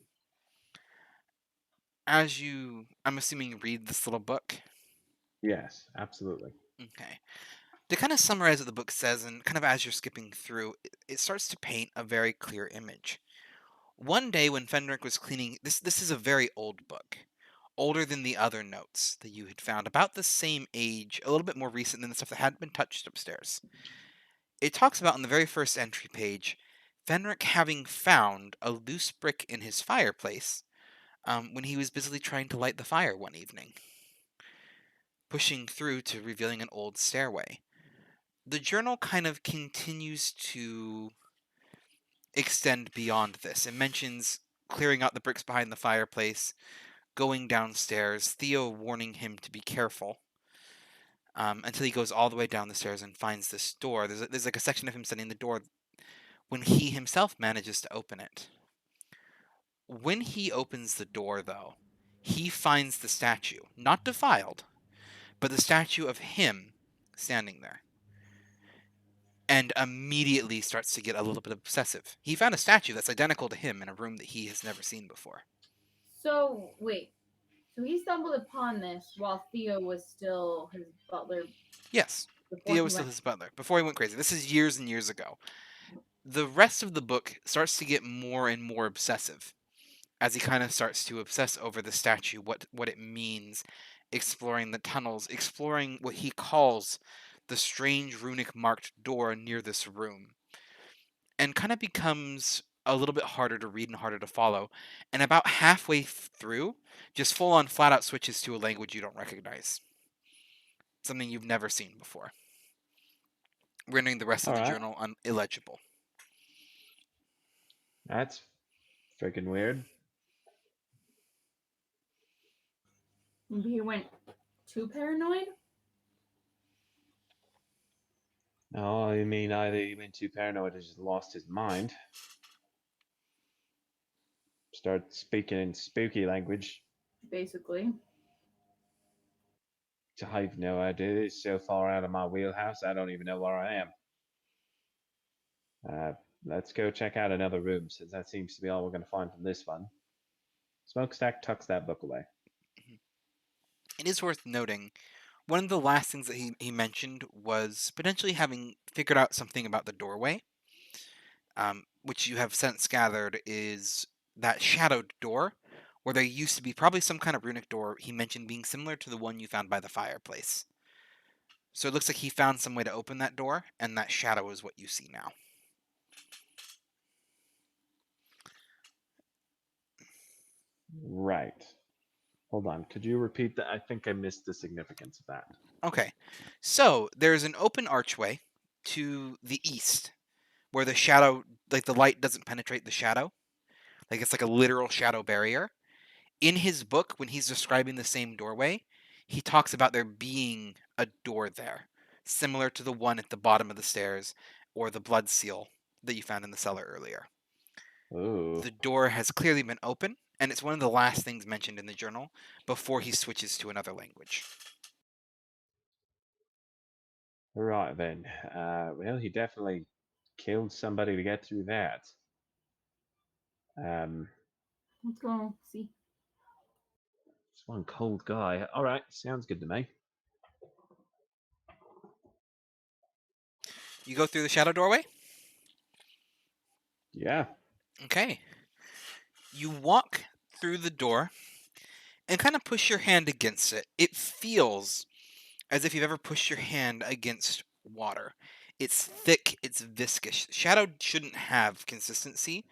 As you, I'm assuming, read this little book. Yes, absolutely. Okay. To kind of summarize what the book says, and kind of as you're skipping through, it starts to paint a very clear image. One day when Fenric was cleaning, this is a very old book, older than the other notes that you had found, about the same age, a little bit more recent than the stuff that hadn't been touched upstairs. It talks about on the very first entry page, Fenric having found a loose brick in his fireplace when he was busily trying to light the fire one evening, pushing through to revealing an old stairway. The journal kind of continues to extend beyond this. It mentions clearing out the bricks behind the fireplace, going downstairs, Theo warning him to be careful, until he goes all the way down the stairs and finds this door. There's like a section of him studying the door when he himself manages to open it. When he opens the door, though, he finds the statue, not defiled, but the statue of him standing there, and immediately starts to get a little bit obsessive. He found a statue that's identical to him in a room that he has never seen before. So wait, so he stumbled upon this while Theo was still his butler Yes, before Theo he was still went. his butler before he went crazy. This is years and years ago. The rest of the book starts to get more and more obsessive as he kind of starts to obsess over the statue, what it means, exploring the tunnels, exploring what he calls the strange runic marked door near this room, and kind of becomes a little bit harder to read and harder to follow. And about halfway through, just full on flat out switches to a language you don't recognize, something you've never seen before, rendering the rest of All the right. journal illegible. That's freaking weird. Maybe he went too paranoid. Oh, you mean either he went too paranoid or just lost his mind? Start speaking in spooky language. Basically. I've no idea. It's so far out of my wheelhouse, I don't even know where I am. Uh, Let's go check out another room, since that seems to be all we're going to find from this one. Smokestack tucks that book away. It is worth noting, one of the last things that he mentioned was potentially having figured out something about the doorway, which you have since gathered is that shadowed door, where there used to be probably some kind of runic door he mentioned being similar to the one you found by the fireplace. So it looks like he found some way to open that door, and that shadow is what you see now. Right. Hold on. Could you repeat that? I think I missed the significance of that. Okay, so there's an open archway to the east where the shadow, like the light doesn't penetrate the shadow. Like it's like a literal shadow barrier. In his book, when he's describing the same doorway, he talks about there being a door there, similar to the one at the bottom of the stairs or the blood seal that you found in the cellar earlier. Ooh. The door has clearly been open, and it's one of the last things mentioned in the journal before he switches to another language. Right then. Well, he definitely killed somebody to get through that. Um, Let's go see. just one cold guy. All right, sounds good to me. You go through the shadow doorway? Yeah. Okay. You walk through the door and kind of push your hand against it. It feels as if you've ever pushed your hand against water. It's thick, it's viscous. Shadow shouldn't have consistency,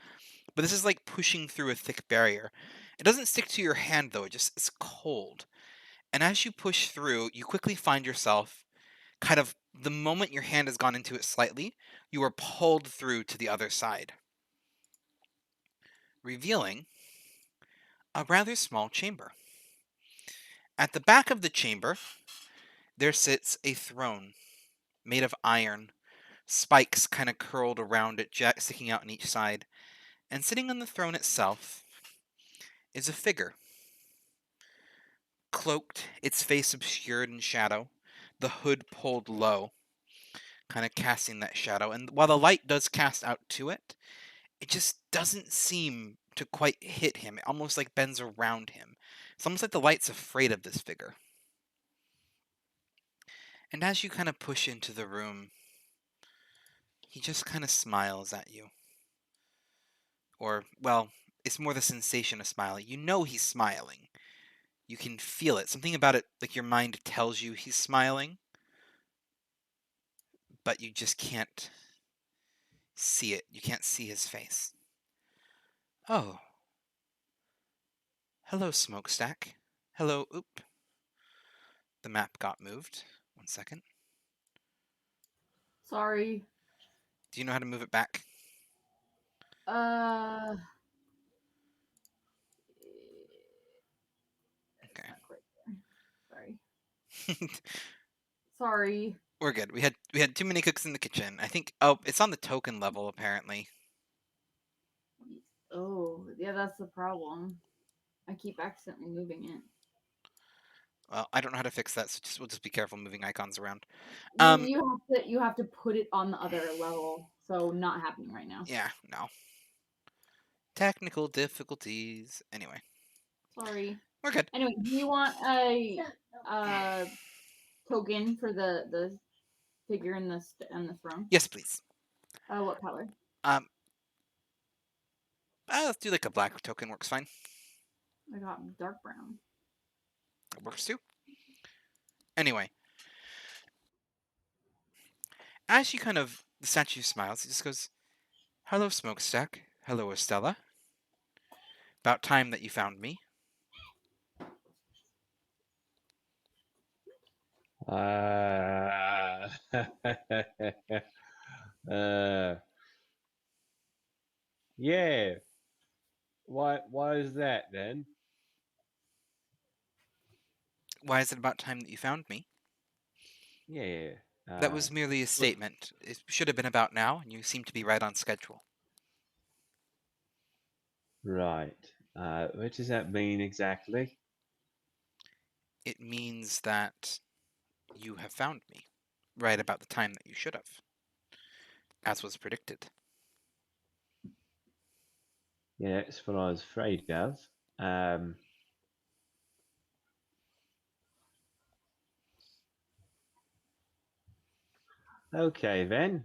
but this is like pushing through a thick barrier. It doesn't stick to your hand though, it's cold. And as you push through, you quickly find yourself kind of the moment your hand has gone into it slightly, you are pulled through to the other side, revealing a rather small chamber. At the back of the chamber, there sits a throne made of iron, spikes kind of curled around it, sticking out on each side. And sitting on the throne itself is a figure, cloaked, its face obscured in shadow, the hood pulled low, kind of casting that shadow. And while the light does cast out to it, it just doesn't seem to quite hit him. It almost like bends around him. It's almost like the light's afraid of this figure. And as you kind of push into the room, he just kind of smiles at you. Or, well, it's more the sensation of smiling. You know he's smiling. You can feel it. Something about it, like your mind tells you he's smiling, but you just can't see it. You can't see his face. Oh, hello, Smokestack. Hello, oop. The map got moved. 1 second. Sorry. Do you know how to move it back? Uh, it's Okay. not quite there. Sorry. Sorry. We're good. We had too many cooks in the kitchen. I think. Oh, it's on the token level apparently. Oh, yeah, that's the problem. I keep accidentally moving it. Well, I don't know how to fix that, so we'll just be careful moving icons around. You have to put it on the other level, so not happening right now. Yeah, no. Technical difficulties. Anyway, Sorry. we're good. Anyway, do you want a token for the figure in the throne? Yes, please. What color? Um, let's do like a black token. Works fine. I got dark brown. It works too. Anyway, as you kind of the statue smiles, he just goes, "Hello, Smokestack. Hello, Estella. About time that you found me." Uh, uh, yeah. Why is that then? Why is it about time that you found me? Yeah. That was merely a Look, statement. It should have been about now, and you seem to be right on schedule. right. What does that mean exactly? It means that you have found me, right about the time that you should have, as was predicted. Yeah, that's what I was afraid of. Um, okay then.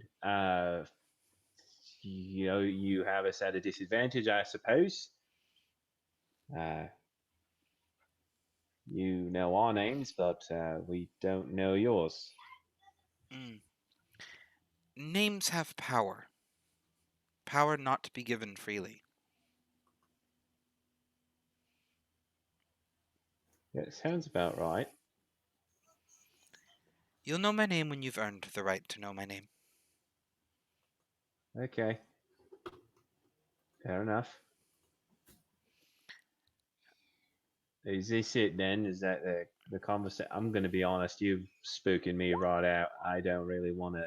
You have us at a disadvantage, I suppose. Uh, you know our names, but we don't know yours. Mm. Names have power. Power not to be given freely. That sounds about right. You'll know my name when you've earned the right to know my name. Okay, fair enough. Is this it then? Is that the conversation? I'm going to be honest. You've spoken me right out. I don't really want to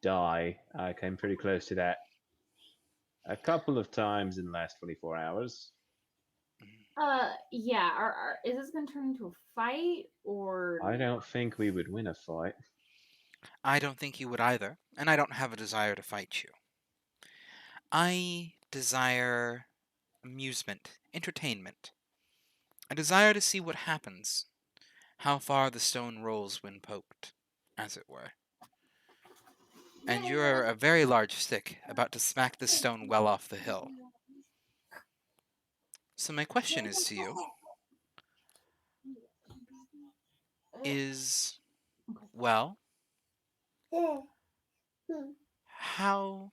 die. I came pretty close to that a couple of times in the last 24 hours. Mm. Yeah. Is this gonna turn into a fight or? I don't think we would win a fight. I don't think you would either, and I don't have a desire to fight you. I desire amusement, entertainment. I desire to see what happens, how far the stone rolls when poked, as it were. And you're a very large stick, about to smack this stone well off the hill. So my question is to you is, well, how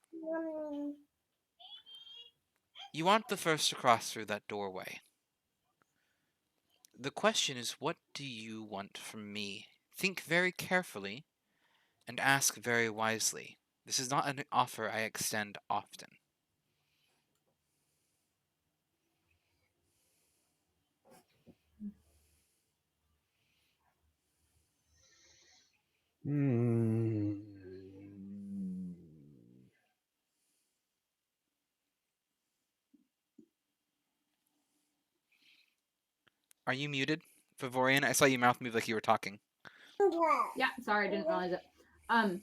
you aren't the first to cross through that doorway. The question is, what do you want from me? Think very carefully and ask very wisely. This is not an offer I extend often. Hmm. Are you muted, Favorian? I saw your mouth move like you were talking. Yeah. Sorry, I didn't realize it.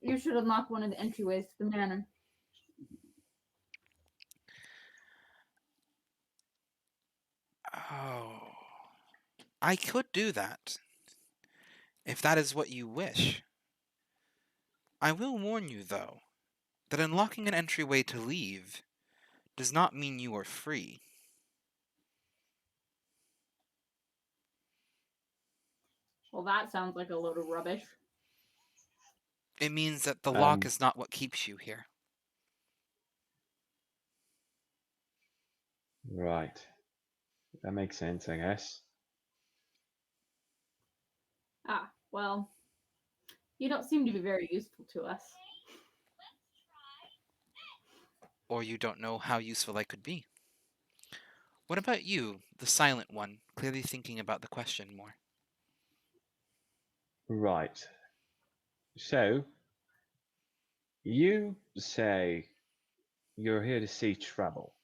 You should unlock one of the entryways to the manor. Oh. I could do that, if that is what you wish. I will warn you, though, that unlocking an entryway to leave does not mean you are free. Well, that sounds like a load of rubbish. It means that the lock Um, is not what keeps you here. right. That makes sense, I guess. Ah, well, you don't seem to be very useful to us. Or you don't know how useful I could be. What about you, the silent one, clearly thinking about the question more? Right. So, you say you're here to see trouble.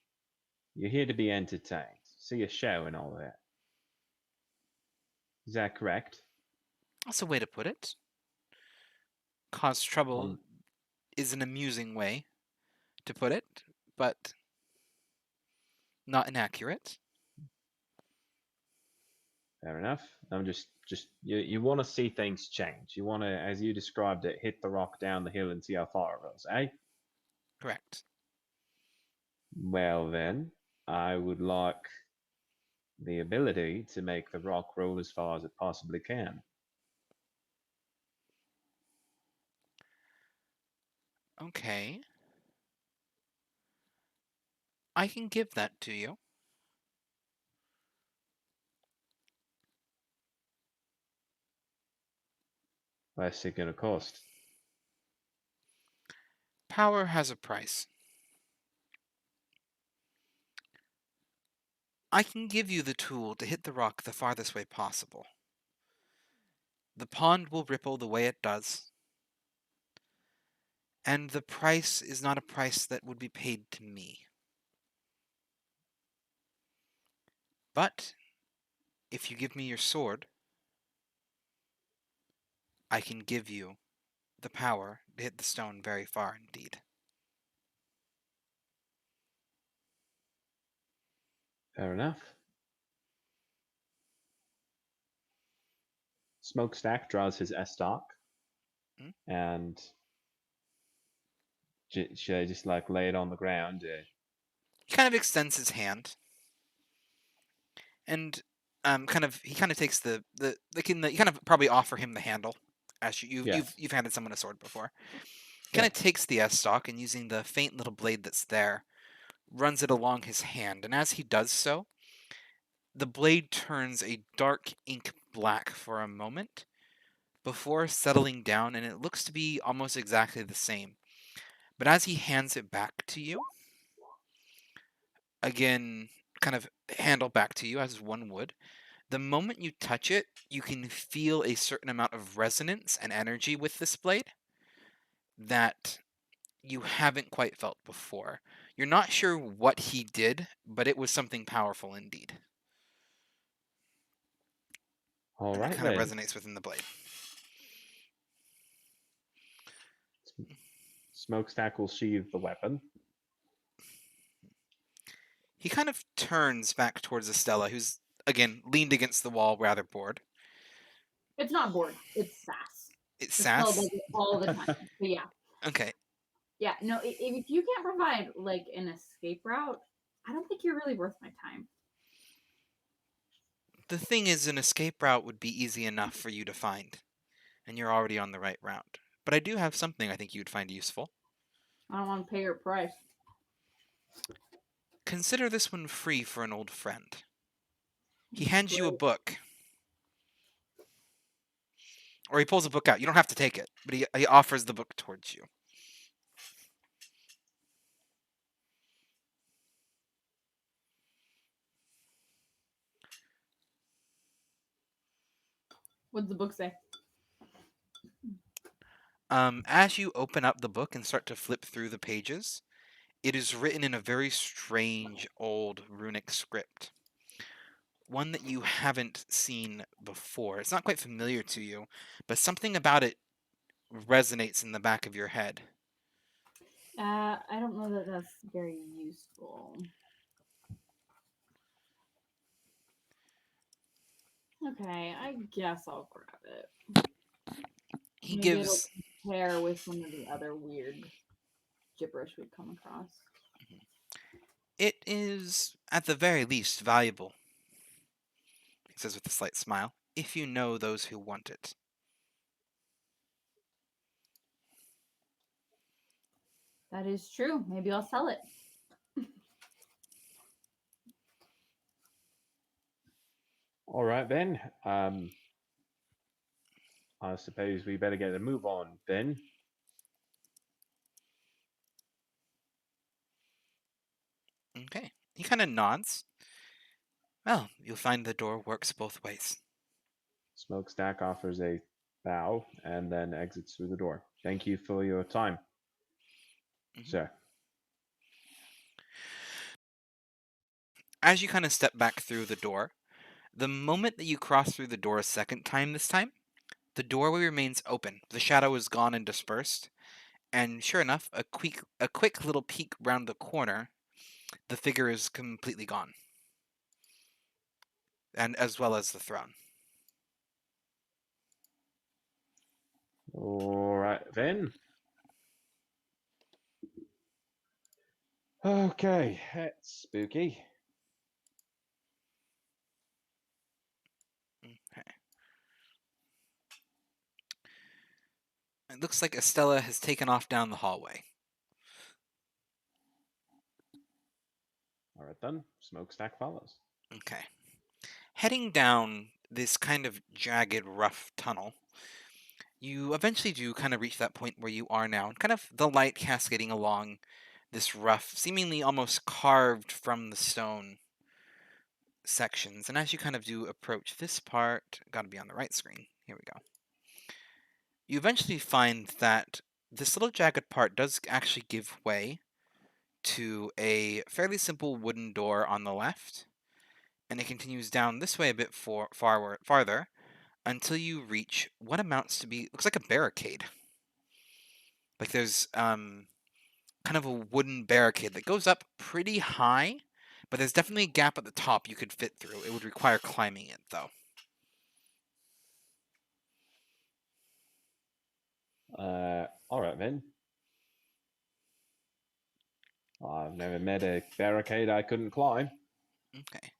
You're here to be entertained, see a show and all that. Is that correct? That's a way to put it. Cause trouble Um, is an amusing way to put it, but not inaccurate. Fair enough. I'm just you want to see things change. You want to, as you described it, hit the rock down the hill and see how far it goes, eh? Correct. Well then, I would like the ability to make the rock roll as far as it possibly can. Okay. I can give that to you. What's it gonna cost? Power has a price. I can give you the tool to hit the rock the farthest way possible. The pond will ripple the way it does, and the price is not a price that would be paid to me. But if you give me your sword, I can give you the power to hit the stone very far indeed. Fair enough. Smokestack draws his S-Stock, Hmm? and should I just like lay it on the ground? He kind of extends his hand, and he kind of takes you kind of probably offer him the handle, as Yes. you've handed someone a sword before. Kind Yeah. of takes the S stock and using the faint little blade that's there, runs it along his hand, and as he does so, the blade turns a dark ink black for a moment before settling down, and it looks to be almost exactly the same. But as he hands it back to you, again, kind of handle back to you as one would, the moment you touch it, you can feel a certain amount of resonance and energy with this blade that you haven't quite felt before. You're not sure what he did, but it was something powerful indeed. All And it right kind of then. resonates within the blade. Smokestack will sheathe the weapon. He kind of turns back towards Estella, who's, again, leaned against the wall, rather bored. It's not bored. It's sass. It's Estelle sass. does it all the time. But yeah. Okay. Yeah. No, if you can't provide like an escape route, I don't think you're really worth my time. The thing is, an escape route would be easy enough for you to find, and you're already on the right route. But I do have something I think you'd find useful. I don't want to pay your price. Consider this one free for an old friend. He hands you a Great. book, or he pulls a book out. You don't have to take it, but he offers the book towards you. What does the book say? As you open up the book and start to flip through the pages, it is written in a very strange old runic script. One that you haven't seen before. It's not quite familiar to you, but something about it resonates in the back of your head. I don't know that that's very useful. Okay, I guess I'll grab it. He Maybe it'll gives. compare with some of the other weird gibberish we've come across. It is, at the very least, valuable, he says with a slight smile, if you know those who want it. That is true. Maybe I'll sell it. All right then. I suppose we better get a move on then. Okay. He kind of nods. Well, you'll find the door works both ways. Smokestack offers a bow and then exits through the door. Thank you for your time, Mhm. sir. As you kind of step back through the door, the moment that you cross through the door a second time this time, the doorway remains open. The shadow is gone and dispersed, and sure enough, a quick little peek round the corner, the figure is completely gone, and as well as the throne. All right then. Okay, that's spooky. Okay. It looks like Estella has taken off down the hallway. All right then. Smokestack follows. Okay. Heading down this kind of jagged, rough tunnel, you eventually do kind of reach that point where you are now, and kind of the light cascading along this rough, seemingly almost carved from the stone sections. And as you kind of do approach this part, got to be on the right screen. Here we go. You eventually find that this little jagged part does actually give way to a fairly simple wooden door on the left, and it continues down this way a bit farther until you reach what amounts to be looks like a barricade. Like there's kind of a wooden barricade that goes up pretty high, But there's definitely a gap at the top you could fit through. It would require climbing it, though. All right then. I've never met a barricade I couldn't climb. Okay.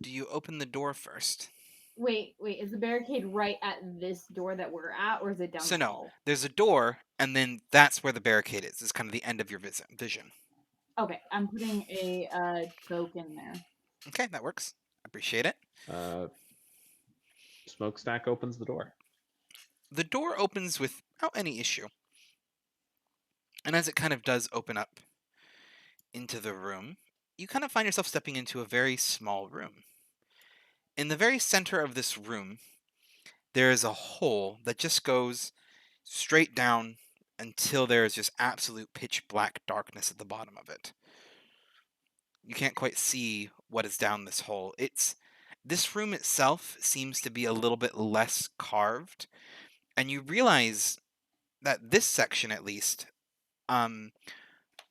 Do you open the door first? Wait, is the barricade right at this door that we're at, or is it down So the no, hall? there's a door, and then that's where the barricade is. It's kind of the end of your vision. Okay, I'm putting a token there. Okay, that works. Appreciate it. Uh, Smokestack opens the door. The door opens without any issue. And as it kind of does open up into the room, you kind of find yourself stepping into a very small room. In the very center of this room, there is a hole that just goes straight down until there is just absolute pitch black darkness at the bottom of it. You can't quite see what is down this hole. This room itself seems to be a little bit less carved, and you realize that this section at least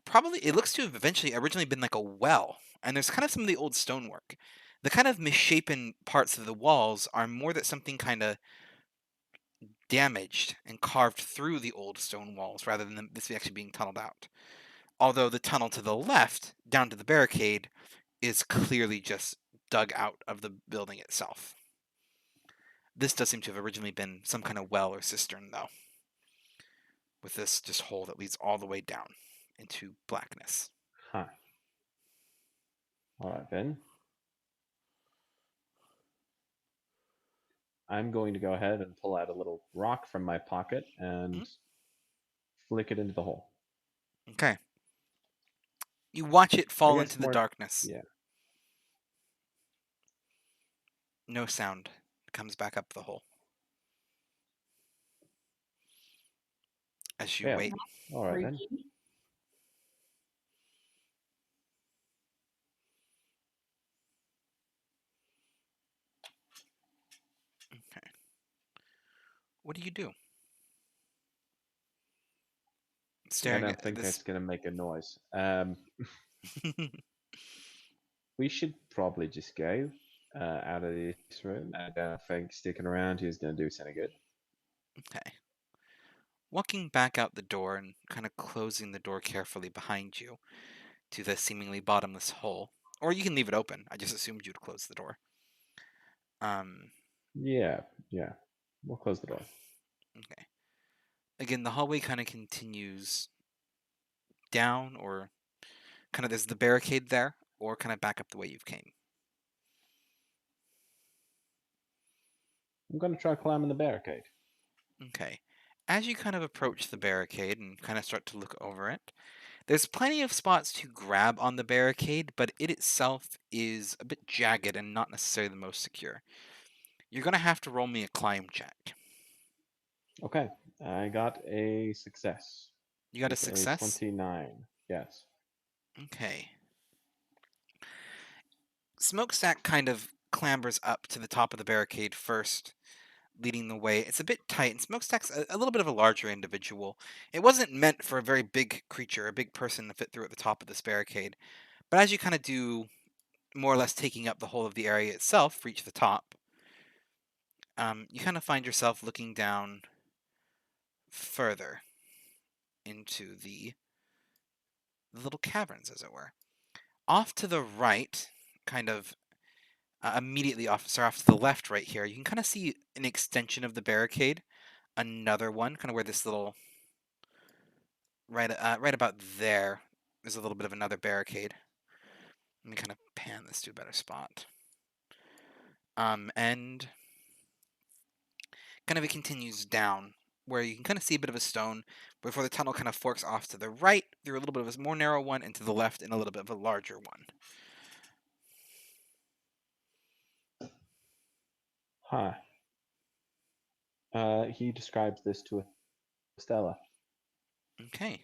probably it looks to have eventually originally been like a well, and there's kind of some of the old stonework. The kind of misshapen parts of the walls are more that something kind of damaged and carved through the old stone walls rather than this actually being tunneled out. Although the tunnel to the left, down to the barricade, is clearly just dug out of the building itself. This does seem to have originally been some kind of well or cistern, though, with this just hole that leads all the way down into blackness. Huh. All right then. I'm going to go ahead and pull out a little rock from my pocket and Mhm. flick it into the hole. Okay. You watch it I fall guess into the more. darkness. Yeah. No sound comes back up the hole. As you Yeah. wait. All right then. Freaky. Okay. What do you do? I Staring don't at think this. it's gonna make a noise. We should probably just go out of this room. I don't think sticking around here is gonna do us any good. Okay. Walking back out the door and kind of closing the door carefully behind you to the seemingly bottomless hole. Or you can leave it open. I just assumed you'd close the door. Um, Yeah. Yeah. We'll close the door. okay. Again, the hallway kind of continues down, or kind of there's the barricade there, or kind of back up the way you've came. I'm gonna try climbing the barricade. Okay. As you kind of approach the barricade and kind of start to look over it, there's plenty of spots to grab on the barricade, but it itself is a bit jagged and not necessarily the most secure. You're going to have to roll me a climb check. Okay. I got a success You got a with a success? 29. Yes. Okay. Smokestack kind of clambers up to the top of the barricade first, leading the way. It's a bit tight, and Smokestack's a little bit of a larger individual. It wasn't meant for a very big creature, a big person to fit through at the top of this barricade. But as you kind of do, more or less taking up the whole of the area itself, reach the top, you kind of find yourself looking down further into the little caverns, as it were. Off to the right, kind of immediately off, sorry, off to the left right here, you can kind of see an extension of the barricade. Another one, kind of where this little, right about there, there's a little bit of another barricade. Let me kind of pan this to a better spot. And kind of it continues down, where you can kind of see a bit of a stone before the tunnel kind of forks off to the right through a little bit of a more narrow one, and to the left in a little bit of a larger one. Huh. He describes this to Estella. Okay.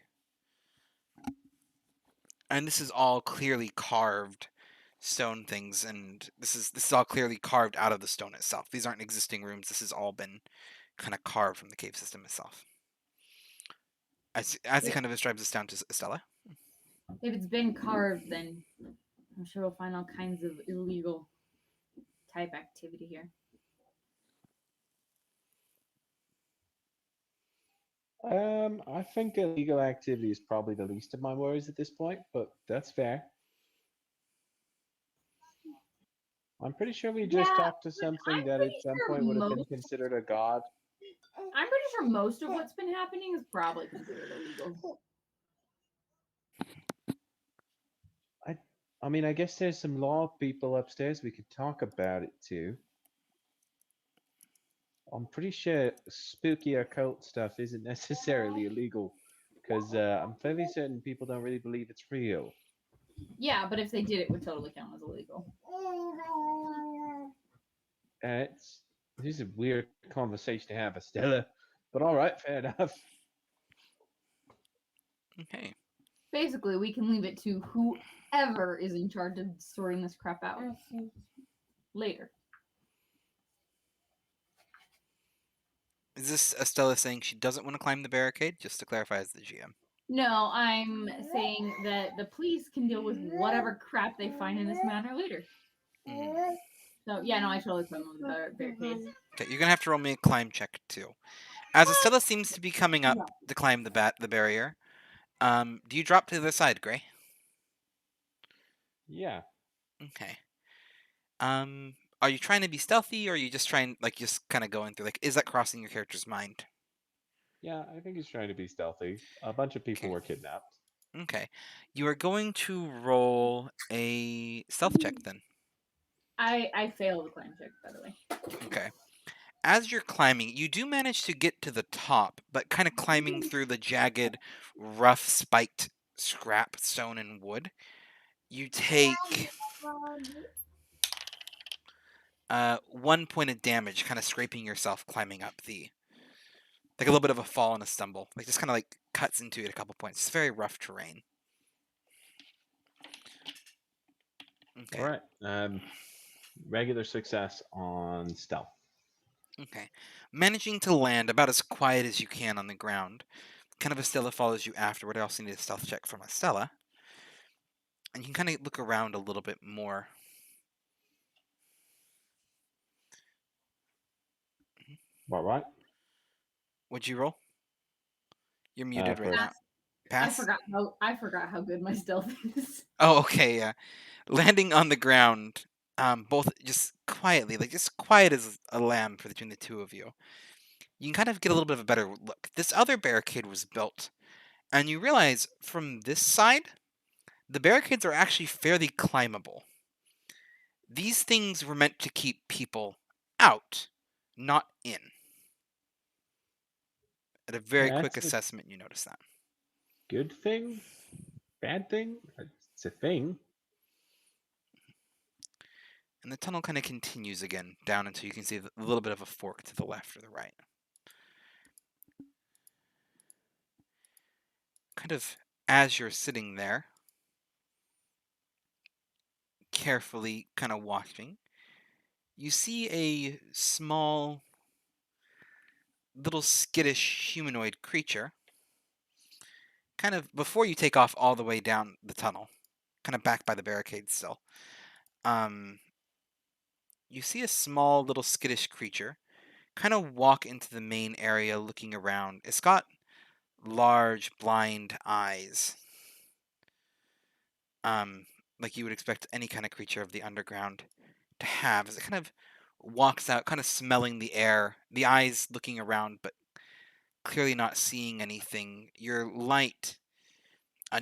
And this is all clearly carved stone things, and this is all clearly carved out of the stone itself. These aren't existing rooms. This has all been kind of carved from the cave system itself. As he kind of describes this down to Estella. If it's been carved, then I'm sure we'll find all kinds of illegal type activity here. I think illegal activity is probably the least of my worries at this point, but that's fair. I'm pretty sure we just Yeah, talked to but something I'm that pretty at some sure point would have been considered a god. most of what's been happening is probably considered illegal. I, I mean, I guess there's some law people upstairs we could talk about it too. I'm pretty sure spooky occult stuff isn't necessarily illegal, because I'm fairly certain people don't really believe it's real. Yeah, but if they did, it would totally count as illegal. It's this is a weird conversation to have, Estella. But all right, fair enough. Okay. Basically, we can leave it to whoever is in charge of sorting this crap out later. Is this Estella saying she doesn't want to climb the barricade? Just to clarify as the GM. No, I'm saying that the police can deal with whatever crap they find in this manor later. Mm. So yeah, no, I totally climb over the barricades. Okay, you're gonna have to roll me a climb check too. As Estella seems to be coming up to climb the barrier, do you drop to the other side, Gray? Yeah, Okay. Are you trying to be stealthy, or are you just trying, like, just kind of going through? Like, is that crossing your character's mind? yeah. I think he's trying to be stealthy. A bunch of people Okay. were kidnapped. Okay. You are going to roll a stealth check then. I fail the climb check, by the way. Okay. As you're climbing, you do manage to get to the top, but kind of climbing through the jagged, rough, spiked scrap, stone, and wood. You take 1 point of damage, kind of scraping yourself climbing up like a little bit of a fall and a stumble. Like just kind of like cuts into it a couple points. It's very rough terrain. All Okay. right. Regular success on stealth. Okay. Managing to land about as quiet as you can on the ground. Kind of Estella follows you afterward. I also need a stealth check from Estella. And you can kind of look around a little bit more. What? Would you roll? You're Uh, muted right for now. Pass? I forgot how good my stealth is. Oh, okay, yeah. Landing on the ground, both just quietly, like just quiet as a lamb for between the two of you. You can kind of get a little bit of a better look. This other barricade was built, and you realize from this side, the barricades are actually fairly climbable. These things were meant to keep people out, not in. At a very quick that's a assessment, you notice that. good thing, bad thing. It's a thing. And the tunnel kind of continues again down until you can see a little bit of a fork to the left or the right. Kind of as you're sitting there, carefully kind of watching, you see a small, little skittish humanoid creature, kind of before you take off all the way down the tunnel, kind of back by the barricades still. Um, you see a small, little skittish creature kind of walk into the main area looking around. It's got large, blind eyes, um, like you would expect any kind of creature of the underground to have, as it kind of walks out, kind of smelling the air, the eyes looking around, but clearly not seeing anything. Your light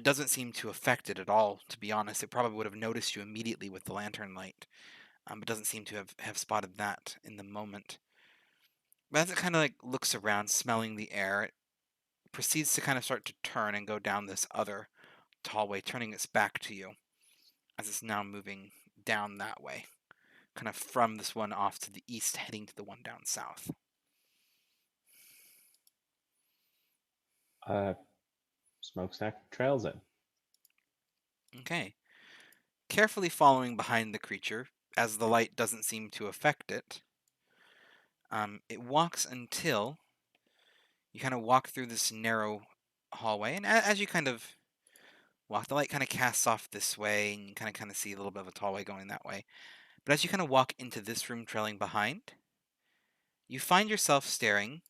doesn't seem to affect it at all, to be honest. It probably would have noticed you immediately with the lantern light, but doesn't seem to have spotted that in the moment. But as it kind of like looks around, smelling the air, it proceeds to kind of start to turn and go down this other hallway, turning its back to you as it's now moving down that way, kind of from this one off to the east, heading to the one down south. Uh, Smokestack trails in. Okay. Carefully following behind the creature, as the light doesn't seem to affect it, it walks until you kind of walk through this narrow hallway, and as you kind of walk. The light kind of casts off this way, and you kind of see a little bit of a tall way going that way. But as you kind of walk into this room trailing behind, you find yourself staring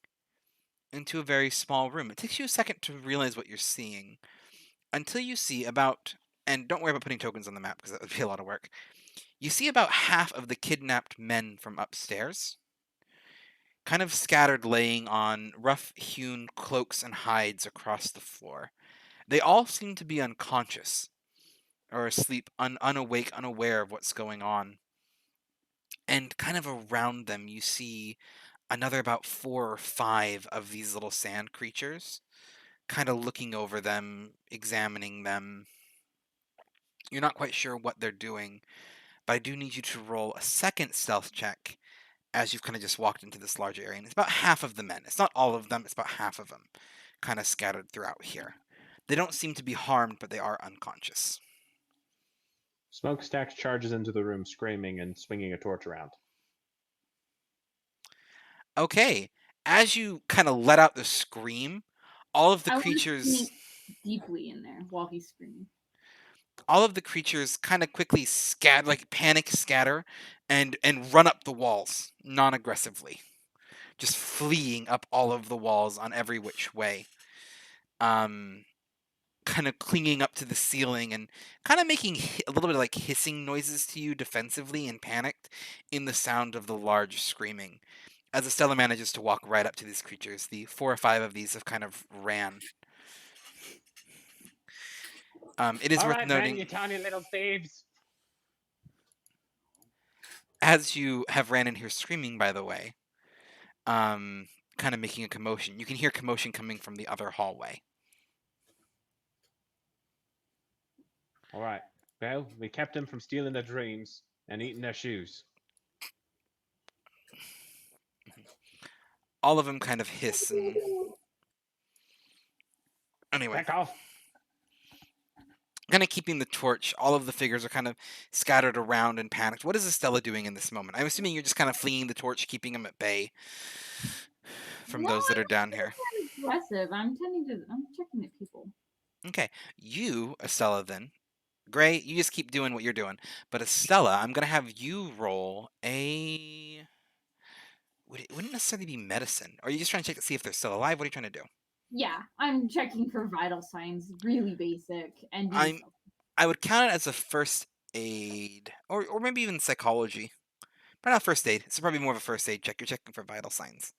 into a very small room. It takes you a second to realize what you're seeing until you see about, and don't worry about putting tokens on the map because that would be a lot of work. You see about half of the kidnapped men from upstairs, kind of scattered, laying on rough hewn cloaks and hides across the floor. They all seem to be unconscious or asleep, unawake, unaware of what's going on. And kind of around them, you see another about 4 or 5 of these little sand creatures, kind of looking over them, examining them. You're not quite sure what they're doing, but I do need you to roll a second stealth check as you've kind of just walked into this larger area. And it's about half of the men. It's not all of them, it's about half of them, kind of scattered throughout here. They don't seem to be harmed, but they are unconscious. Smokestack charges into the room, screaming and swinging a torch around. Okay, as you kind of let out the scream, all of the I want to creatures, sneak deeply in there while he's screaming. kind of quickly scatter, like panic scatter, and run up the walls non-aggressively, just fleeing up all of the walls on every which way. Kind of clinging up to the ceiling and kind of making a little bit of like hissing noises to you defensively and panicked in the sound of the large screaming. As Estella manages to walk right up to these creatures, the 4 or 5 of these have kind of ran. It is All worth right, Ben, noting, you tiny little thieves. as you have ran in here screaming, by the way, kind of making a commotion. You can hear commotion coming from the other hallway. All right. Well, we kept them from stealing their dreams and eating their shoes. All of them kind of hiss and anyway, Back off. kind of keeping the torch. All of the figures are kind of scattered around and panicked. What is Estella doing in this moment? I'm assuming you're just kind of fleeing the torch, keeping them at bay from No, those that I'm are down here. aggressive. I'm checking at people. Okay, you, Estella, then. Gray, you just keep doing what you're doing. But Estella, I'm gonna have you roll a. It wouldn't necessarily be medicine. Or are you just trying to check to see if they're still alive? What are you trying to do? Yeah, I'm checking for vital signs, really basic, and being I'm. I would count it as a first aid, or maybe even psychology. But not first aid. It's probably more of a first aid check. You're checking for vital signs.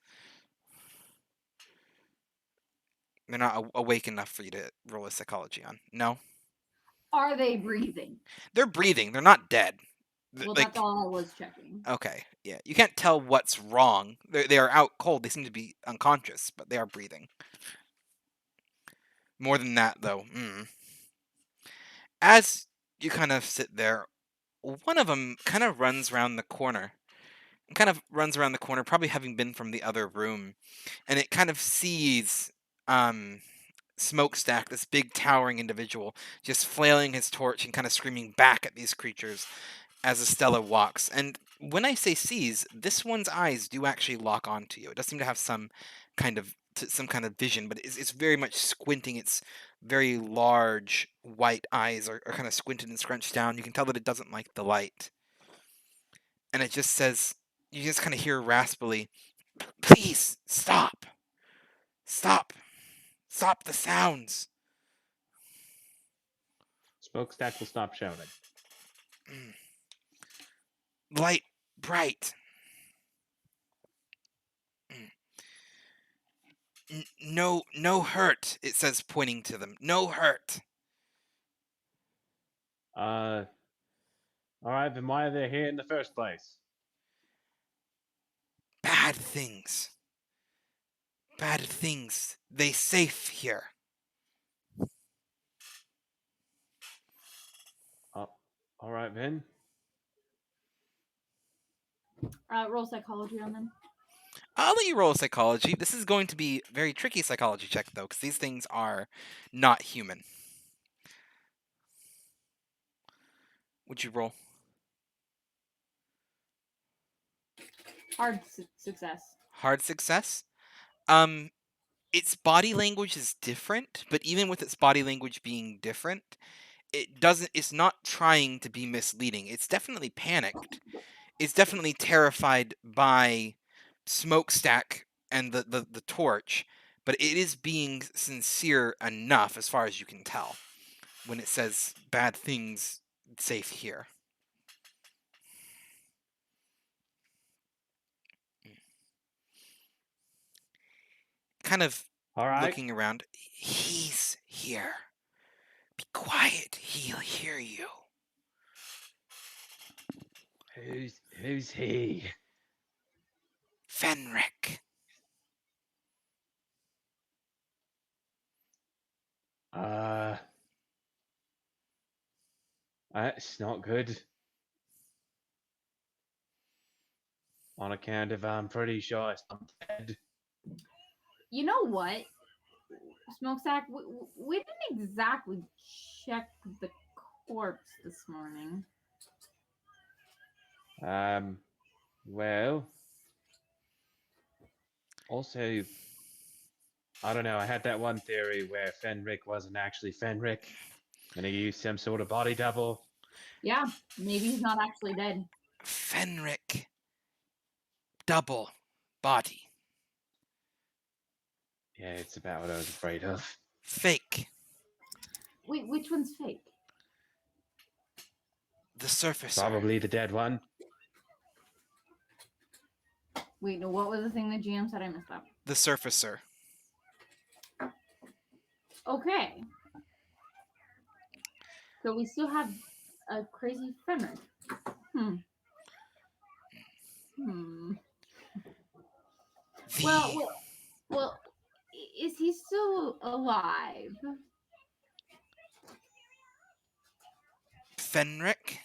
They're not awake enough for you to roll a psychology on. No, Are they breathing? they're breathing. They're not dead. Well, Like, that's all I was checking. okay, yeah, you can't tell what's wrong. They are out cold. They seem to be unconscious, but they are breathing. More than that, though. As you kind of sit there, one of them kind of runs around the corner. Probably having been from the other room, and it kind of sees Smokestack, this big towering individual, just flailing his torch and kind of screaming back at these creatures as Estella walks. And when I say sees, this one's eyes do actually lock onto you. It does seem to have some kind of vision, but it's very much squinting. Its very large white eyes are kind of squinted and scrunched down. You can tell that it doesn't like the light. And it just says, you just kind of hear raspily, "Please stop! Stop! Stop the sounds!" Smokestack will stop shouting. Light bright. No hurt, it says, pointing to them. No hurt. All right, then why are they here in the first place? Bad things. Bad things. They safe here. Oh, all right, then. Roll psychology on them. I'll let you roll a psychology. This is going to be a very tricky psychology check, though, because these things are not human. Would you roll? Hard success. Hard success? Um, its body language is different, but even with its body language being different, it's not trying to be misleading. It's definitely panicked. It's definitely terrified by Smokestack and the torch, but it is being sincere enough as far as you can tell when it says bad things safe here. Kind of All right. looking around. He's here. Be quiet. He'll hear you. Who's he? Fenric. Uh, that's not good. On account of I'm pretty sure I'm dead. You know what, Smokestack? We didn't exactly check the corpse this morning. Well, also, I don't know. I had that one theory where Fenric wasn't actually Fenric, and he used some sort of body double. Yeah, maybe he's not actually dead. Fenric. Double body. Yeah, it's about what I was afraid of. Fake. Wait, which one's fake? The surfacer. Probably the dead one. Wait, no, what was the thing the GM said? I missed that. The surfacer. Okay. So we still have a crazy Fenric. Hmm. The Well, is he still alive? Fenric?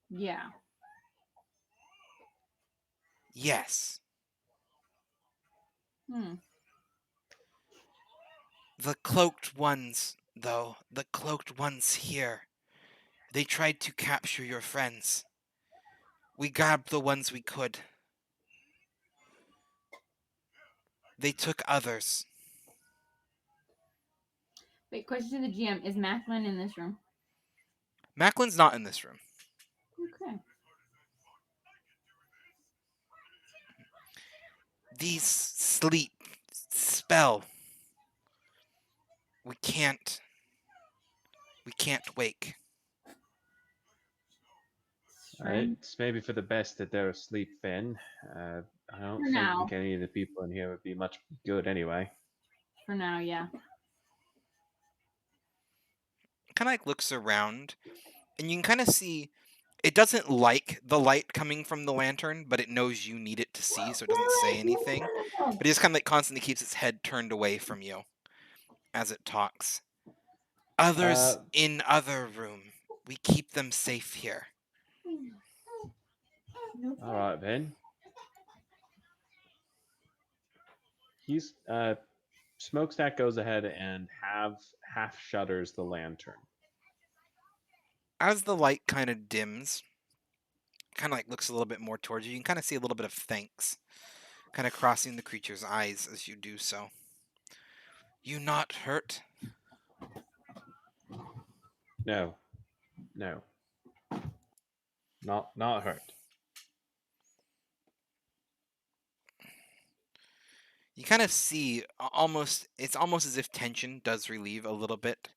Yeah. Yes. The cloaked ones, though, the cloaked ones here. They tried to capture your friends. We grabbed the ones we could. They took others. Wait, question to the GM. Is Macklin in this room? Macklin's not in this room. Okay. These sleep spell. We can't wake. It's maybe for the best that they're asleep, Finn. I don't For now. think any of the people in here would be much good anyway. For now, yeah. Kind of like looks around, and you can kind of see it doesn't like the light coming from the lantern, but it knows you need it to see, so it doesn't say anything. But it just kind of like constantly keeps its head turned away from you as it talks. Others in other room. We keep them safe here. All right, then. He's Smokestack goes ahead and half shutters the lantern. As the light kind of dims, kind of like looks a little bit more towards you, you can kind of see a little bit of thanks kind of crossing the creature's eyes as you do so. You not hurt? No. Not hurt. You kind of see it's almost as if tension does relieve a little bit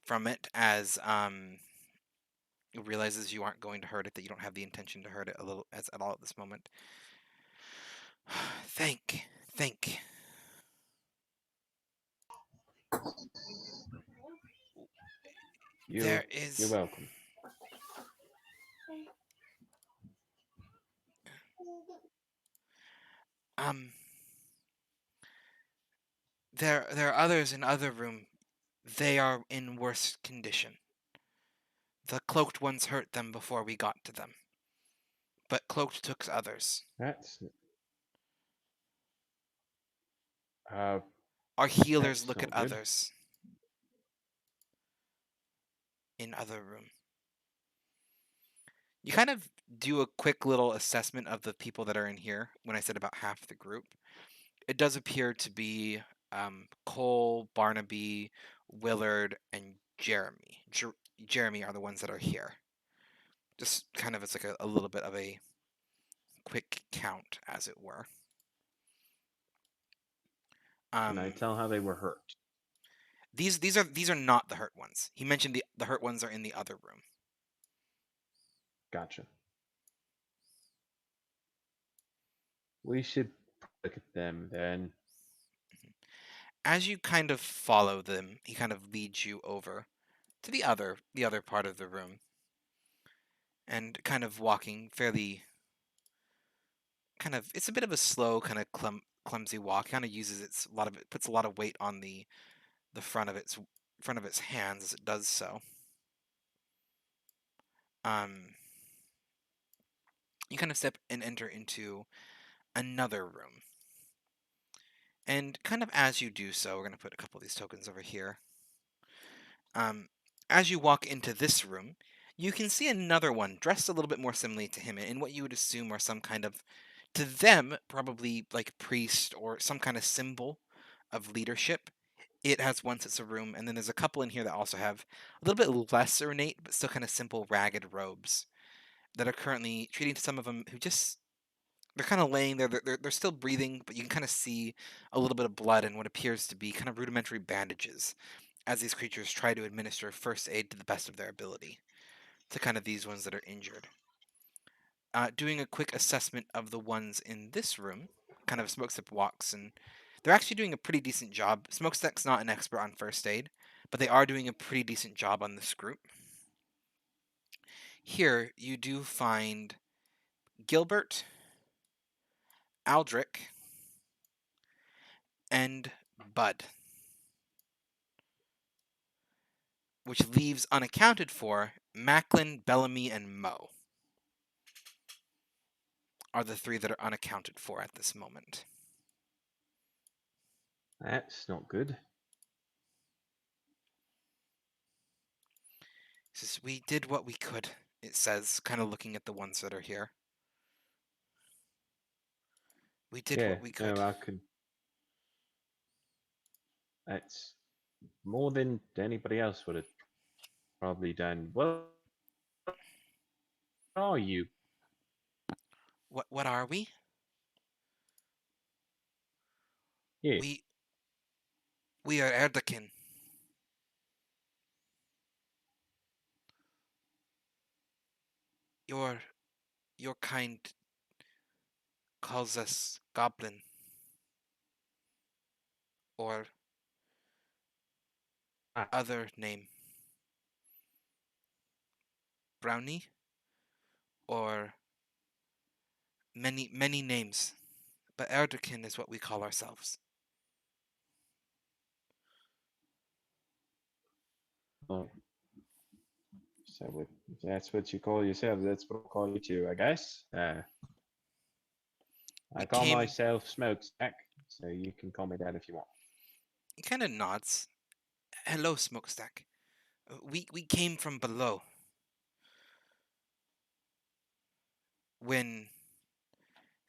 from it as it realizes you aren't going to hurt it, that you don't have the intention to hurt it at all at this moment. Think. You're There welcome. are others in other room. They are in worse condition. The cloaked ones hurt them before we got to them. But cloaked took others. That's Our healers that's look at not good. others in other room. You kind of do a quick little assessment of the people that are in here when I said about half the group. It does appear to be Cole, Barnaby, Willard, and Jeremy. Jeremy are the ones that are here. Just kind of it's like a little bit of a quick count, as it were. Can I tell how they were hurt? These are not the hurt ones. He mentioned the hurt ones are in the other room. Gotcha. We should look at them then. As you kind of follow them, he kind of leads you over to the other part of the room, and kind of walking fairly kind of it's a bit of a slow kind of clumsy walk. Kind of uses it puts a lot of weight on the front of its hands as it does so. You kind of step and enter into another room. And kind of as you do so, we're going to put a couple of these tokens over here. As you walk into this room, you can see another one dressed a little bit more similarly to him in what you would assume are some kind of, to them, probably like priest or some kind of symbol of leadership. It has one sets of room, and then there's a couple in here that also have a little bit less ornate, but still kind of simple, ragged robes that are currently treating some of them who just they're kind of laying there. They're still breathing, but you can kind of see a little bit of blood and what appears to be kind of rudimentary bandages as these creatures try to administer first aid to the best of their ability to kind of these ones that are injured. Doing a quick assessment of the ones in this room, kind of Smokestack walks, and they're actually doing a pretty decent job. Smokestack's not an expert on first aid, but they are doing a pretty decent job on this group. Here, you do find Gilbert, Aldrich, and Bud, which leaves unaccounted for Macklin, Bellamy, and Moe are the three that are unaccounted for at this moment. That's not good. He says, "We did what we could," it says, kind of looking at the ones that are here. We did what we could. No, I can. That's more than anybody else would have probably done. Well, are you? What are we? Yeah. We are Erdogan. Your kind calls us goblin or Ah, other name. Brownie or many names. But Erdogan is what we call ourselves. oh. So if that's what you call yourself, that's what I'll call you too, I guess. We I call came myself Smokestack, so you can call me that if you want. He kind of nods. Hello, Smokestack. We came from below. When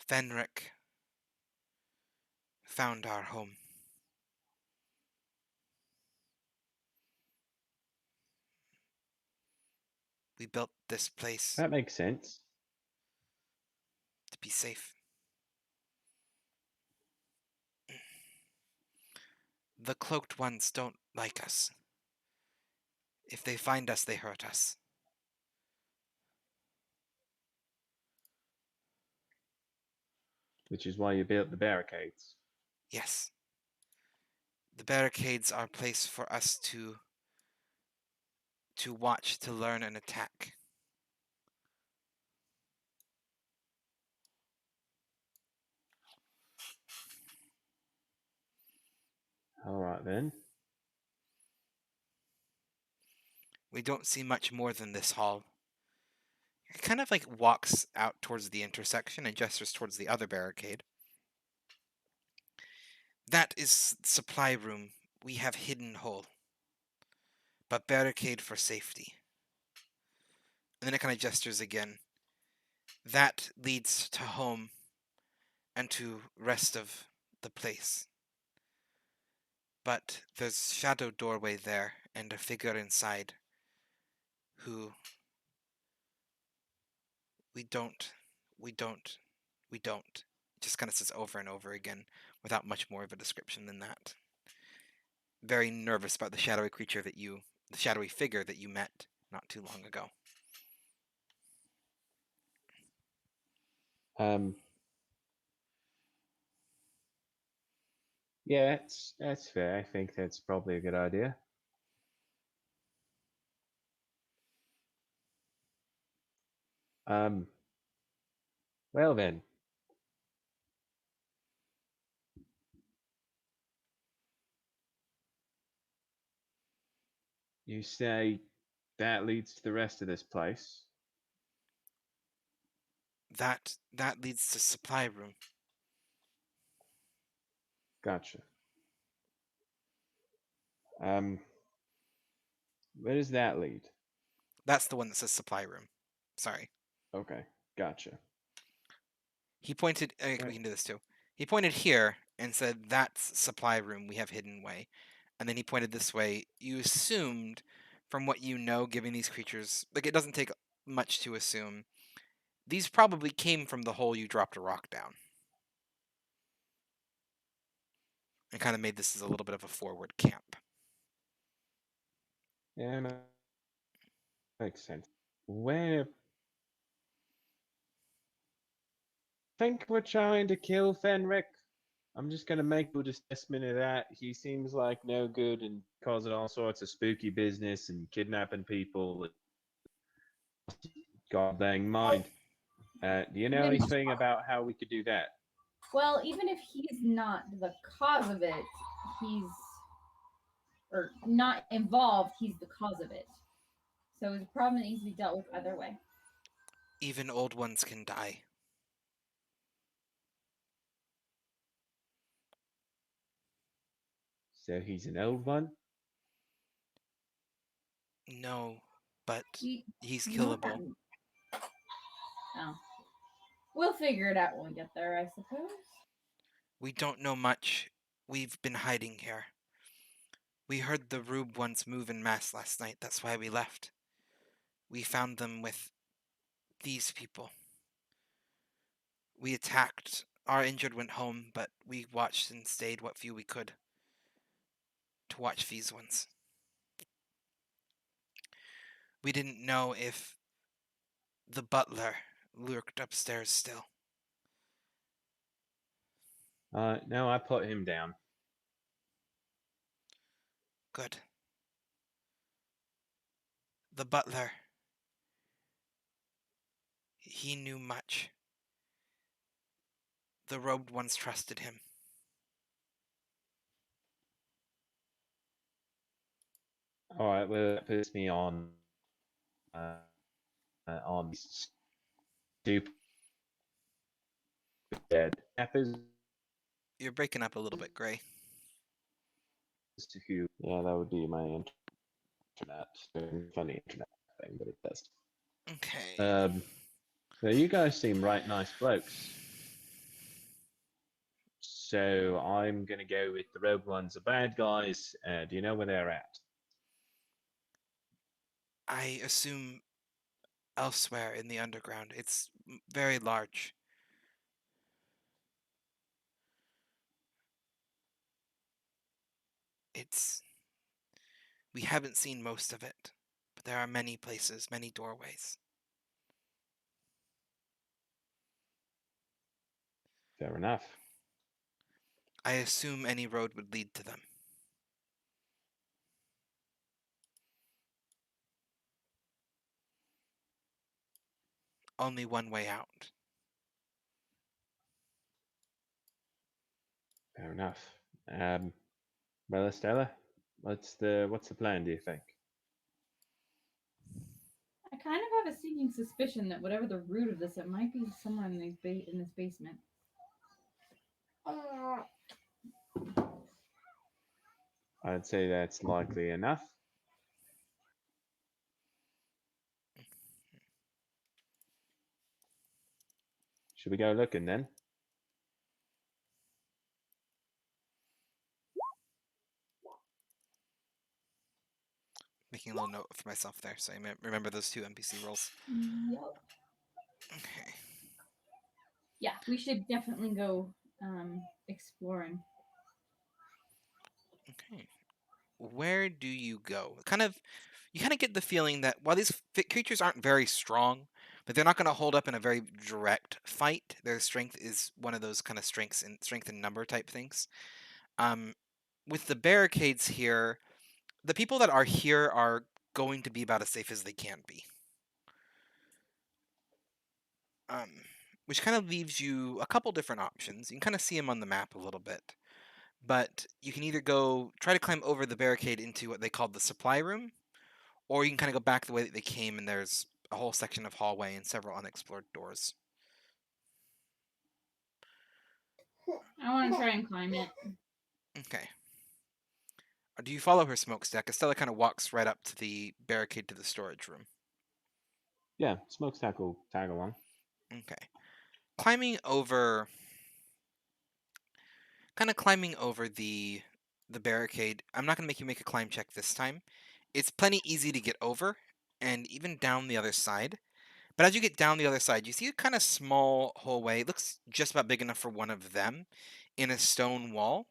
Fenric found our home. We built this place That makes sense. to be safe. The cloaked ones don't like us. If they find us, they hurt us. Which is why you built the barricades. Yes. The barricades are a place for us to watch, to learn, and attack. All right then. We don't see much more than this hall. It kind of like walks out towards the intersection and gestures towards the other barricade. That is supply room. We have hidden hole, but barricade for safety. And then it kind of gestures again. That leads to home and to rest of the place. but there's shadow doorway there and a figure inside who we don't, we don't, we don't. It just kind of says over and over again without much more of a description than that. Very nervous about the shadowy creature the shadowy figure that you met not too long ago. Um, yeah, that's fair. I think that's probably a good idea. Um, well then, you say that leads to the rest of this place. That leads to supply room. Gotcha. Um, where does that lead? That's the one that says supply room. Sorry. Okay, gotcha. He pointed. Right. We can do this too. He pointed here and said, "That's supply room. We have hidden way." And then he pointed this way. You assumed, from what you know, giving these creatures, like it doesn't take much to assume, these probably came from the hole you dropped a rock down, and kind of made this as a little bit of a forward camp. Yeah, makes sense. Where think we're trying to kill Fenric? I'm just gonna make a good assessment of that. He seems like no good and causing all sorts of spooky business and kidnapping people. God dang mind. Do you know Even anything about how we could do that? well, even if he's not the cause of it, he's or not involved, he's the cause of it. So it's a problem that needs to be dealt with either way. Even old ones can die. So he's an old one? No, but You, he's you know what that killable. means? Oh. We'll figure it out when we get there, I suppose. We don't know much. We've been hiding here. We heard the Rube ones move in mass last night. That's why we left. We found them with these people. We attacked. Our injured went home, but we watched and stayed what few we could to watch these ones. We didn't know if the butler lurked upstairs still. No, I put him down. Good. The butler, he knew much. The robed ones trusted him. All right, well, that puts me on stupid dead. You're breaking up a little bit, Gray. Who? Yeah, that would be my internet. Funny internet thing, but it does. Okay. So you guys seem right nice blokes. So I'm gonna go with the rogue ones are bad guys. Do you know where they're at? I assume elsewhere in the underground. It's very large. It's. We haven't seen most of it, but there are many places, many doorways. Fair enough. I assume any road would lead to them. Only one way out. Fair enough. Well, Estella, what's the plan? Do you think? I kind of have a sneaking suspicion that whatever the root of this, it might be somewhere in in this basement. I'd say that's likely enough. Should we go looking then? little note for myself there, so I remember those 2 NPC roles. Yep. Okay. Yeah, we should definitely go exploring. Okay. Where do you go? You kind of get the feeling that while these creatures aren't very strong, but they're not going to hold up in a very direct fight. Their strength is one of those kind of strength in number type things. Um, with the barricades here, the people that are here are going to be about as safe as they can be. Um, which kind of leaves you a couple different options. You can kind of see them on the map a little bit, but you can either go try to climb over the barricade into what they call the supply room, or you can kind of go back the way that they came, and there's a whole section of hallway and several unexplored doors. I want to try and climb it. Okay. Do you follow her smokestack? Estella kind of walks right up to the barricade to the storage room. Yeah, smokestack will tag along. Okay. Climbing over, kind of climbing over the barricade. I'm not going to make you make a climb check this time. It's plenty easy to get over, and even down the other side. But as you get down the other side, you see a kind of small hallway. It looks just about big enough for one of them in a stone wall,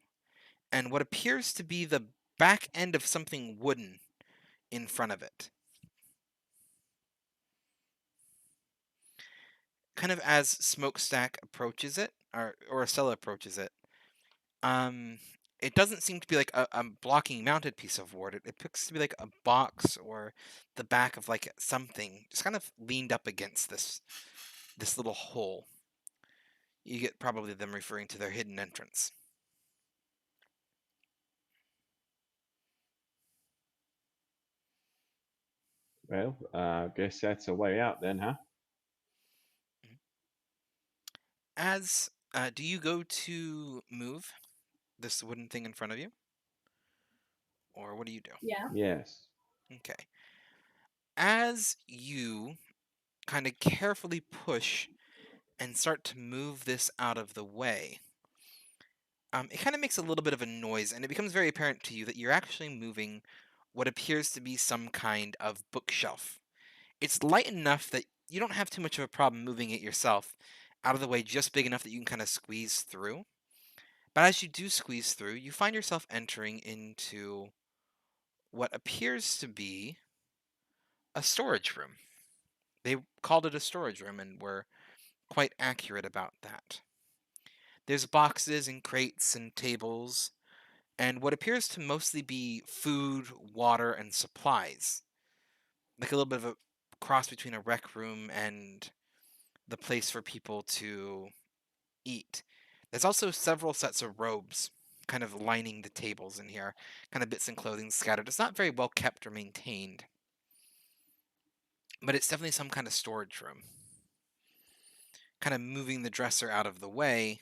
and what appears to be the back end of something wooden in front of it. Kind of as Smokestack approaches it, or Estella approaches it, um, it doesn't seem to be like a blocking mounted piece of wood. It looks to be like a box or the back of like something, just kind of leaned up against this little hole. You get probably them referring to their hidden entrance. Well, I guess that's a way out then, huh? As do you go to move this wooden thing in front of you, or what do you do? Yeah. Yes. Okay. As you kind of carefully push and start to move this out of the way, it kind of makes a little bit of a noise, and it becomes very apparent to you that you're actually moving what appears to be some kind of bookshelf. It's light enough that you don't have too much of a problem moving it yourself out of the way, just big enough that you can kind of squeeze through. But as you do squeeze through, you find yourself entering into what appears to be a storage room. They called it a storage room and were quite accurate about that. There's boxes and crates and tables, and what appears to mostly be food, water, and supplies. Like a little bit of a cross between a rec room and the place for people to eat. There's also several sets of robes kind of lining the tables in here, kind of bits and clothing scattered. It's not very well kept or maintained, but it's definitely some kind of storage room. Kind of moving the dresser out of the way,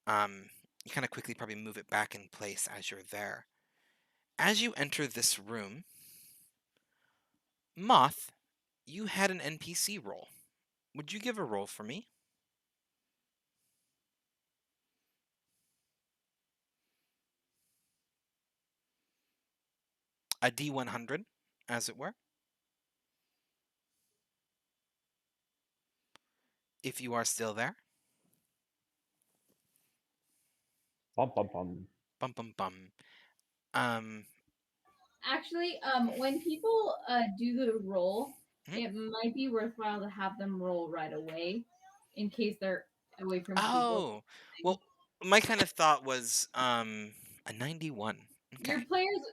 you kind of quickly probably move it back in place as you're there. As you enter this room, Moth, you had an NPC roll. Would you give a roll for me? A D100, as it were. If you are still there. Bum bum bum. Bum bum bum. Um, Actually, when people do the roll, mhm. it might be worthwhile to have them roll right away, in case they're away from people. Oh, well, my kind of thought was a 91. Okay.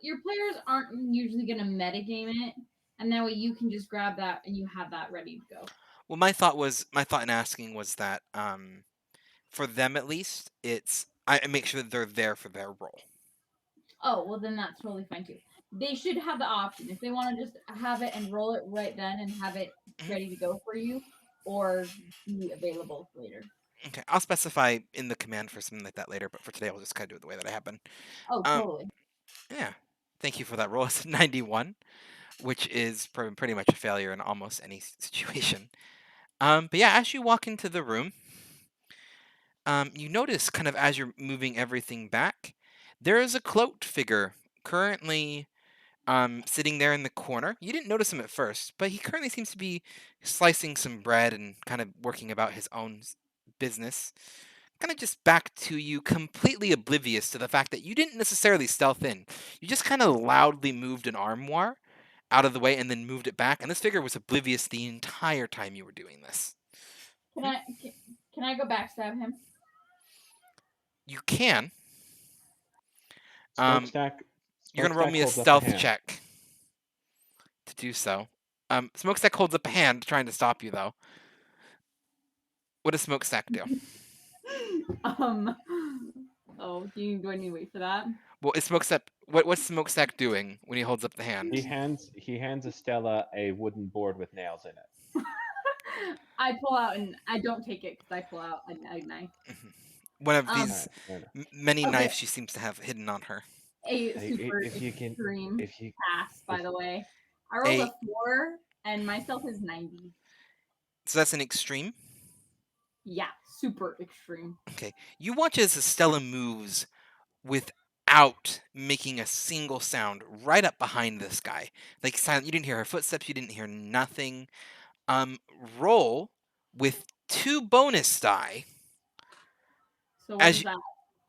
Your players aren't usually gonna metagame it, and that way you can just grab that and you have that ready to go. Well, my thought in asking was that for them at least, I make sure that they're there for their role. Oh, well then that's totally fine too. They should have the option if they want to just have it and roll it right then and have it Mhm. ready to go for you, or be available later. Okay, I'll specify in the command for something like that later, but for today I'll just kind of do it the way that I happen. Oh, Um, totally. yeah. Thank you for that roll. It's a 91, which is pretty much a failure in almost any situation. But yeah, as you walk into the room, you notice kind of as you're moving everything back, there is a cloaked figure currently sitting there in the corner. You didn't notice him at first, but he currently seems to be slicing some bread and kind of working about his own business. Kind of just back to you, completely oblivious to the fact that you didn't necessarily stealth in. You just kind of loudly moved an armoire out of the way and then moved it back, and this figure was oblivious the entire time you were doing this. Can I go backstab him? You can. You're gonna roll Smokestack me a holds up a stealth hand. check to do so. Smokestack holds up a hand, trying to stop you, though. What does Smokestack do? Oh, do I need to wait for that? Well, is Smokestack what's Smokestack doing when he holds up the hand? He hands Estella a wooden board with nails in it. I pull out and I don't take it because I pull out a knife. One of Um, these Alright, many okay. knives she seems to have hidden on her. A Hey, super if you can- extreme if you pass, by if- the way. I rolled a 4 and my stealth is 90. So that's an extreme. Yeah, super extreme. Okay. You watch as Estella moves without making a single sound right up behind this guy. Like silent. You didn't hear her footsteps. You didn't hear nothing. Roll with 2 bonus die. So what As is that?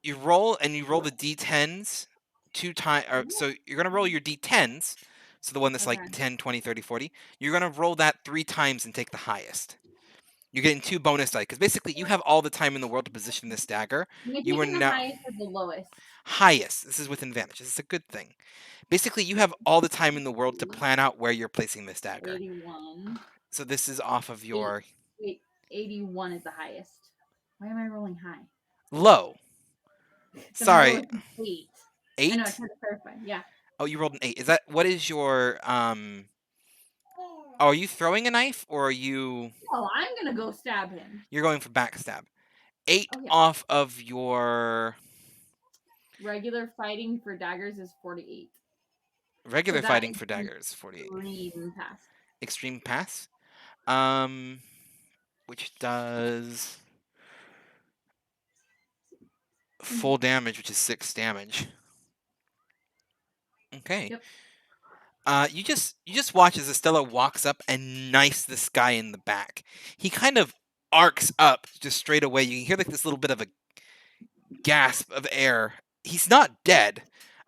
you roll and you roll the d10s 2 times. So you're gonna roll your d10s. So the one that's like Okay. 10, 20, 30, 40. You're gonna roll that 3 times and take the highest. You're getting 2 bonus die because basically you have all the time in the world to position this dagger. Am I You are taking the now highest or the lowest? highest. This is with advantage. This is a good thing. Basically, you have all the time in the world to plan out where you're placing this dagger. 81. So this is off of your Wait, 81 is the highest. Why am I rolling high? low. Then I Sorry, rolled an 8. 8. I know, I tried to clarify. Yeah. Oh, you rolled an 8. Is that what is your Oh, are you throwing a knife or are you? Oh, I'm gonna go stab him. You're going for backstab. 8 Oh, yeah. off of your Regular fighting for daggers is 48. regular that fighting is for daggers. 48. Extreme pass. Extreme pass. Which does full damage, which is 6 damage. Okay. Yep. You just watch as Estella walks up and knifes this guy in the back. He kind of arcs up just straight away. You can hear like this little bit of a gasp of air. He's not dead.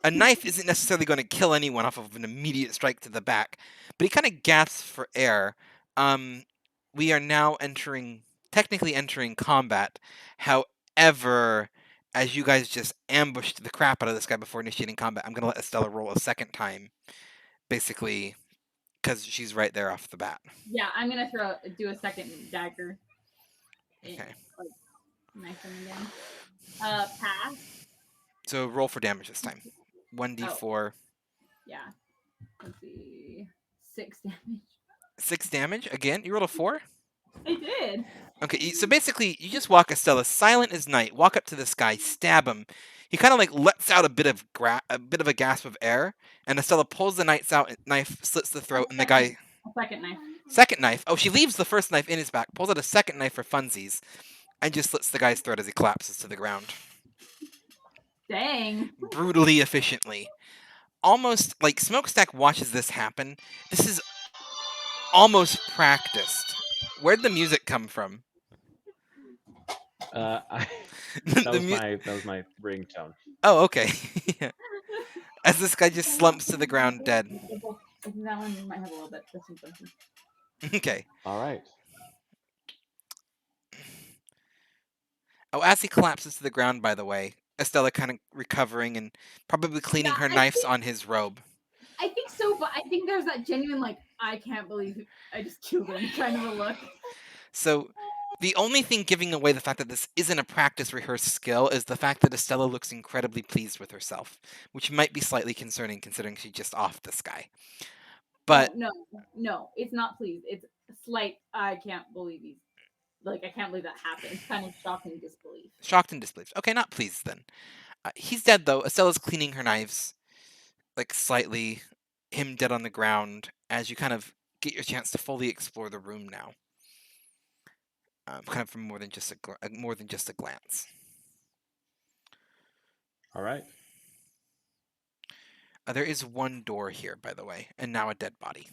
A knife isn't necessarily going to kill anyone off of an immediate strike to the back, but he kind of gasps for air. We are now technically entering combat. However, as you guys just ambushed the crap out of this guy before initiating combat, I'm going to let Estella roll a second time, basically, because she's right there off the bat. Yeah, I'm gonna do a second dagger. Okay. Like, knife him again. Pass. So roll for damage this time. 1d4. Yeah. Let's see. 6 damage. 6 damage again. You rolled a 4. I did. Okay, so basically, you just walk Estella, silent as night, walk up to this guy, stab him. He kind of like lets out a bit of a gasp of air, and Estella pulls the knife, slits the throat, and the guy. A second knife. Second knife. Oh, she leaves the first knife in his back, pulls out a second knife for funsies, and just slits the guy's throat as he collapses to the ground. Dang. Brutally efficiently. Almost like Smokestack watches this happen. This is almost practiced. Where'd the music come from? That was my ringtone. Oh, okay. Yeah. As this guy just slumps to the ground dead. That one might have a little bit. This one's Okay. All right. Oh, as he collapses to the ground, by the way, Estella kind of recovering and probably cleaning her knives on his robe. I think so, but I think there's that genuine, like, I can't believe I just killed him kind of a look. So, the only thing giving away the fact that this isn't a practice rehearsed skill is the fact that Estella looks incredibly pleased with herself, which might be slightly concerning considering she just offed this guy. But no, it's not pleased. It's slight. I can't believe I can't believe that happened. It's kind of shocking disbelief. Shocked and disbelieved. Okay, not pleased then. He's dead though. Estella's cleaning her knives, like slightly. Him dead on the ground as you kind of get your chance to fully explore the room now. Kind of from more than just a glance. All right. There is one door here, by the way, and now a dead body.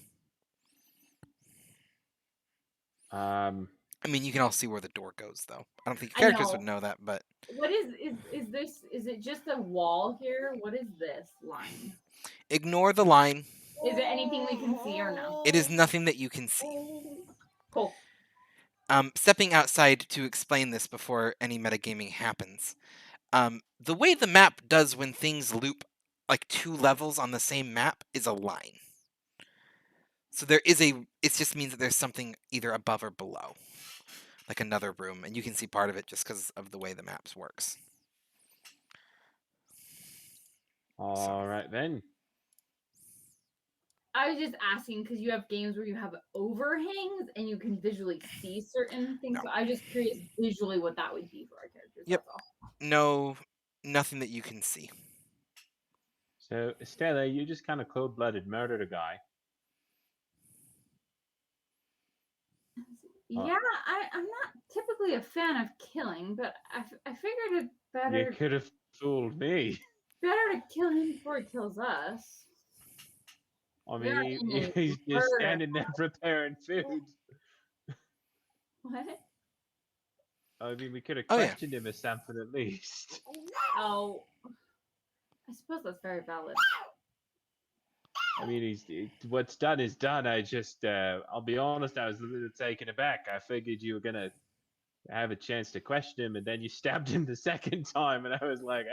Um, I mean, you can all see where the door goes, though. I don't think I characters know. would know that, but What is this? Is it just a wall here? What is this line? ignore the line. Is it anything we can see or no? It is nothing that you can see. Cool. Stepping outside to explain this before any metagaming happens. The way the map does when things loop like 2 levels on the same map is a line. So there is it just means that there's something either above or below, like another room, and you can see part of it just because of the way the maps works. all right then. I was just asking because you have games where you have overhangs and you can visually see certain things. No. So I was just curious visually what that would be for our characters. Yep. That's all. No, nothing that you can see. So, Stella, you just kind of cold-blooded murdered a guy. Yeah, I'm not typically a fan of killing, but I figured it better You could have fooled me. to kill him before he kills us. I We are mean, in a he's just murder standing there preparing food. What? I mean, we could have Oh, yeah. questioned him or something at least. Oh, I suppose that's very valid. I mean, what's done is done. I just, I'll be honest, I was a little taken aback. I figured you were gonna have a chance to question him, and then you stabbed him the second time, and I was like,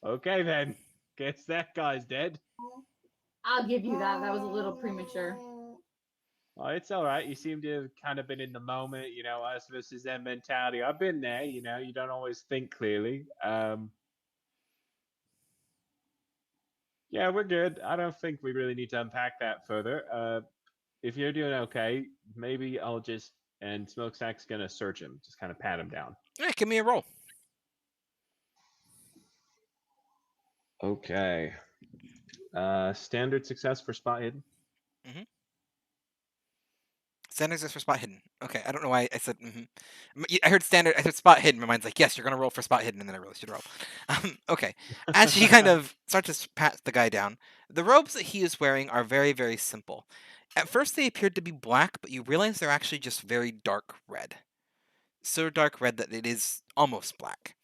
okay then, guess that guy's dead. I'll give you that. That was a little premature. Oh, it's all right. You seem to have kind of been in the moment, us versus them mentality. I've been there, you don't always think clearly. Yeah, we're good. I don't think we really need to unpack that further. If you're doing okay, maybe I'll just, and Smokestack's gonna search him, just kind of pat him down. Yeah, give me a roll. Okay. Standard success for spot hidden. Standard is for spot hidden. Okay, I don't know why I said. I heard standard. I heard spot hidden. My mind's like, yes, you're gonna roll for spot hidden, and then I realized you'd roll. Okay, as he kind of starts to pat the guy down, the robes that he is wearing are very, very simple. At first, they appeared to be black, but you realize they're actually just very dark red. So dark red that it is almost black.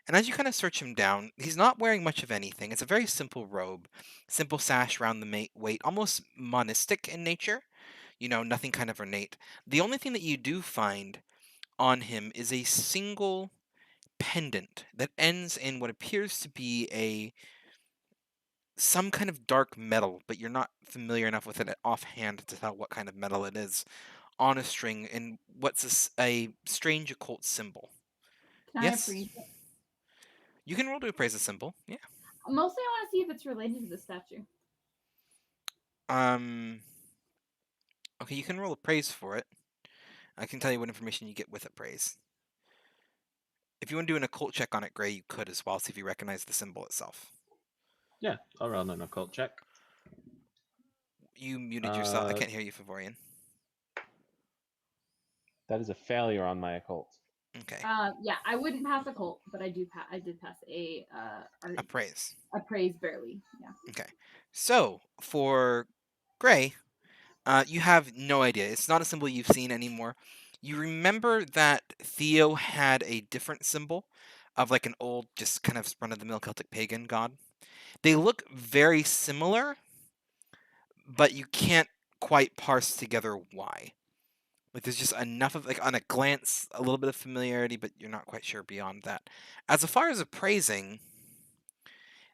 And as you kind of search him down, he's not wearing much of anything. It's a very simple robe, simple sash around the waist, almost monistic in nature. Nothing kind of ornate. The only thing that you do find on him is a single pendant that ends in what appears to be some kind of dark metal, but you're not familiar enough with it offhand to tell what kind of metal it is, on a string in what's a strange occult symbol. Can Yes? I appraise it? You can roll to appraise a symbol, yeah. Mostly, I want to see if it's related to the statue. Okay, you can roll appraise for it. I can tell you what information you get with appraise. If you want to do an occult check on it, Gray, you could as well, see if you recognize the symbol itself. Yeah, I'll roll an occult check. You muted yourself. I can't hear you, Favorian. That is a failure on my occult. Okay. Yeah, I wouldn't pass occult, but I did pass a appraise. Appraise barely. Yeah. Okay. So for Gray, you have no idea. It's not a symbol you've seen anymore. You remember that Theo had a different symbol of like an old, just kind of run-of-the-mill Celtic pagan god. They look very similar, but you can't quite parse together why. Like there's just enough of, like on a glance, a little bit of familiarity, but you're not quite sure beyond that. As far as appraising,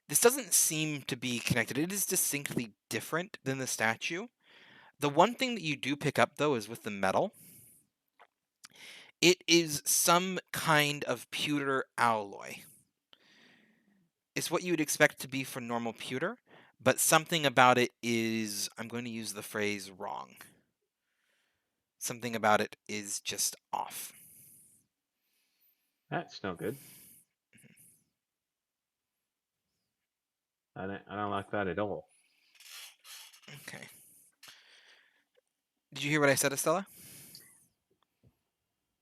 this doesn't seem to be connected. It is distinctly different than the statue. The one thing that you do pick up, though, is with the metal. It is some kind of pewter alloy. It's what you would expect to be for normal pewter, but something about it is, I'm going to use the phrase wrong. Something about it is just off. That's no good. I don't like that at all. Okay. Did you hear what I said, Estella?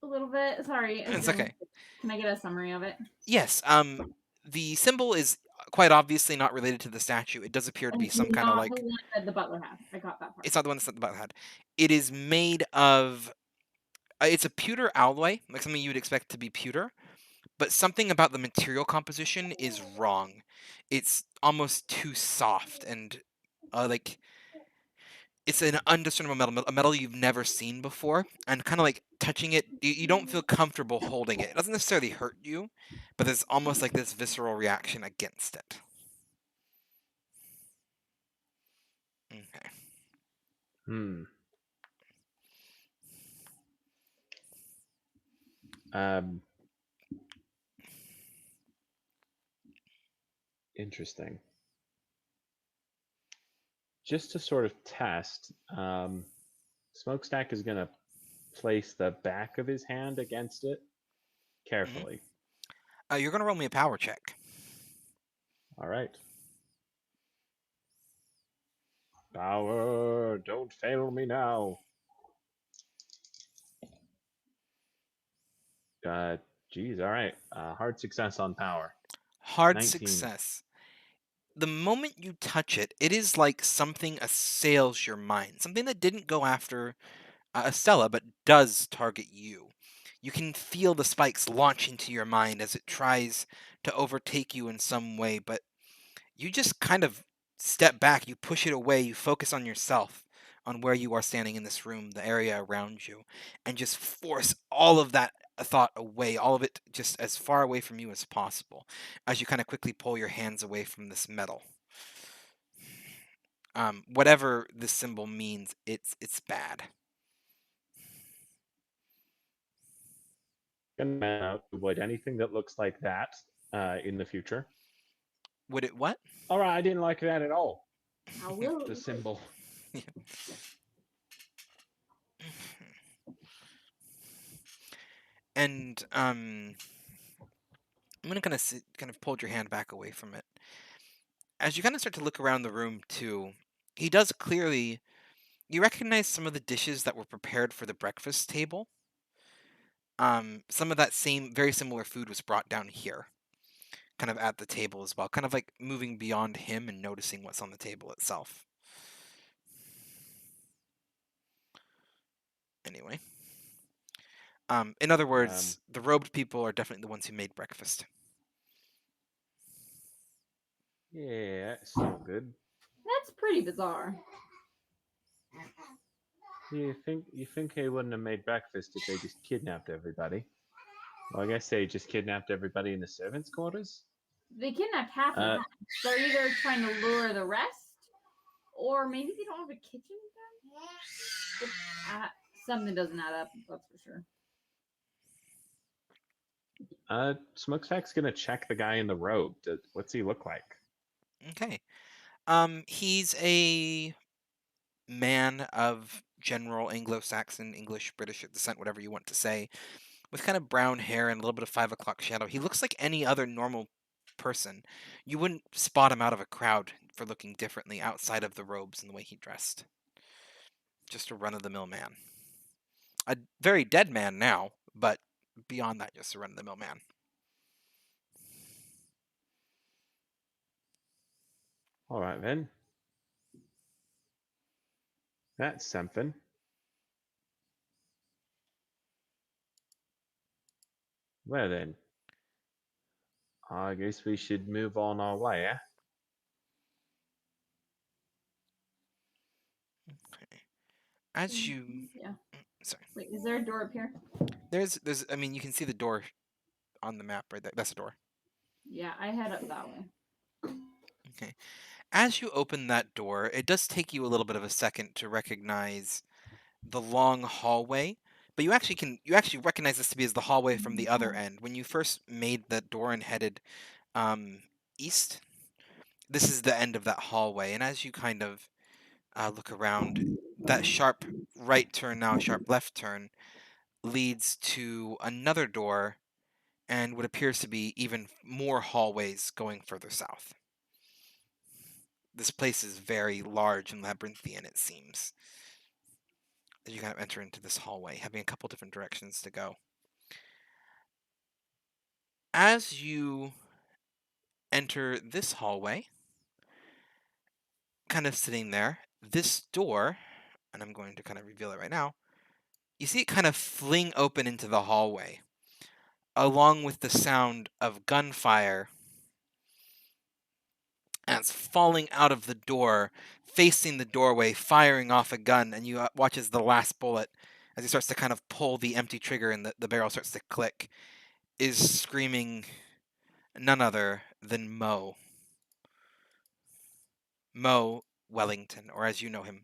A little bit. Sorry. It's okay. Can I get a summary of it? Yes. The symbol is quite obviously not related to the statue. It does appear to be And some kind of not the like one that the butler had. I got that part. it's not the one that's at the bottom head. It is made of it's a pewter alloy, like something you would expect to be pewter, but something about the material composition is wrong. It's almost too soft and like it's an undiscernible metal, a metal you've never seen before, and kind of like touching it, you don't feel comfortable holding it. It doesn't necessarily hurt you, but there's almost like this visceral reaction against it. Okay. Hmm. Um. Interesting. Just to sort of test, Smokestack is going to place the back of his hand against it Mhm. carefully. You're gonna roll me a power check. All right. Power, don't fail me now. Geez, all right. Hard success on power. Hard 19. success. The moment you touch it, it is like something assails your mind. Something that didn't go after Estella, but does target you. You can feel the spikes launch into your mind as it tries to overtake you in some way, but you just kind of step back, you push it away, you focus on yourself, on where you are standing in this room, the area around you, and just force all of that thought away, all of it just as far away from you as possible, as you kind of quickly pull your hands away from this metal. Whatever this symbol means, it's bad. Gonna avoid anything that looks like that in the future. Would it what? All right, I didn't like that at all. I will. The symbol. And I'm gonna kind of pull your hand back away from it. As you kind of start to look around the room too, he does clearly. You recognize some of the dishes that were prepared for the breakfast table. Some of that same, very similar food was brought down here, kind of at the table as well, kind of like moving beyond him and noticing what's on the table itself. Anyway, in other words, the robed people are definitely the ones who made breakfast. Yeah, that's no good. That's pretty bizarre. You think they wouldn't have made breakfast if they just kidnapped everybody? Well, I guess they just kidnapped everybody in the servants' quarters. They kidnapped half of Uh, them. They're either trying to lure the rest, or maybe they don't have a kitchen with them. Something doesn't add up, that's for sure. Smokestack's gonna check the guy in the robe. What's he look like? Okay. He's a man of general Anglo-Saxon, English, British descent, whatever you want to say, with kind of brown hair and a little bit of 5 o'clock shadow. He looks like any other normal person. You wouldn't spot him out of a crowd for looking differently outside of the robes and the way he dressed. Just a run-of-the-mill man. A very dead man now, but beyond that, just a run-of-the-mill man. All right then. That's something. Well then, I guess we should move on our way, eh? Okay. As you, Yeah. sorry, Wait, is there a door up here? there's, I mean, you can see the door on the map right there. That's a door. Yeah, I head up that way. Okay. As you open that door, it does take you a little bit of a second to recognize the long hallway, but you actually recognize this to be as the hallway from the other end. When you first made that door and headed um, east, this is the end of that hallway. And as you kind of look around, that sharp right turn now, sharp left turn, leads to another door and what appears to be even more hallways going further south. This place is very large and labyrinthian, it seems, as you kind of enter into this hallway, having a couple different directions to go. As you enter this hallway, kind of sitting there. This door, and I'm going to kind of reveal it right now, you see it kind of fling open into the hallway, along with the sound of gunfire as falling out of the door, facing the doorway, firing off a gun, and you watch as the last bullet, as he starts to kind of pull the empty trigger and the barrel starts to click, is screaming none other than Mo. Mo Wellington, or as you know him,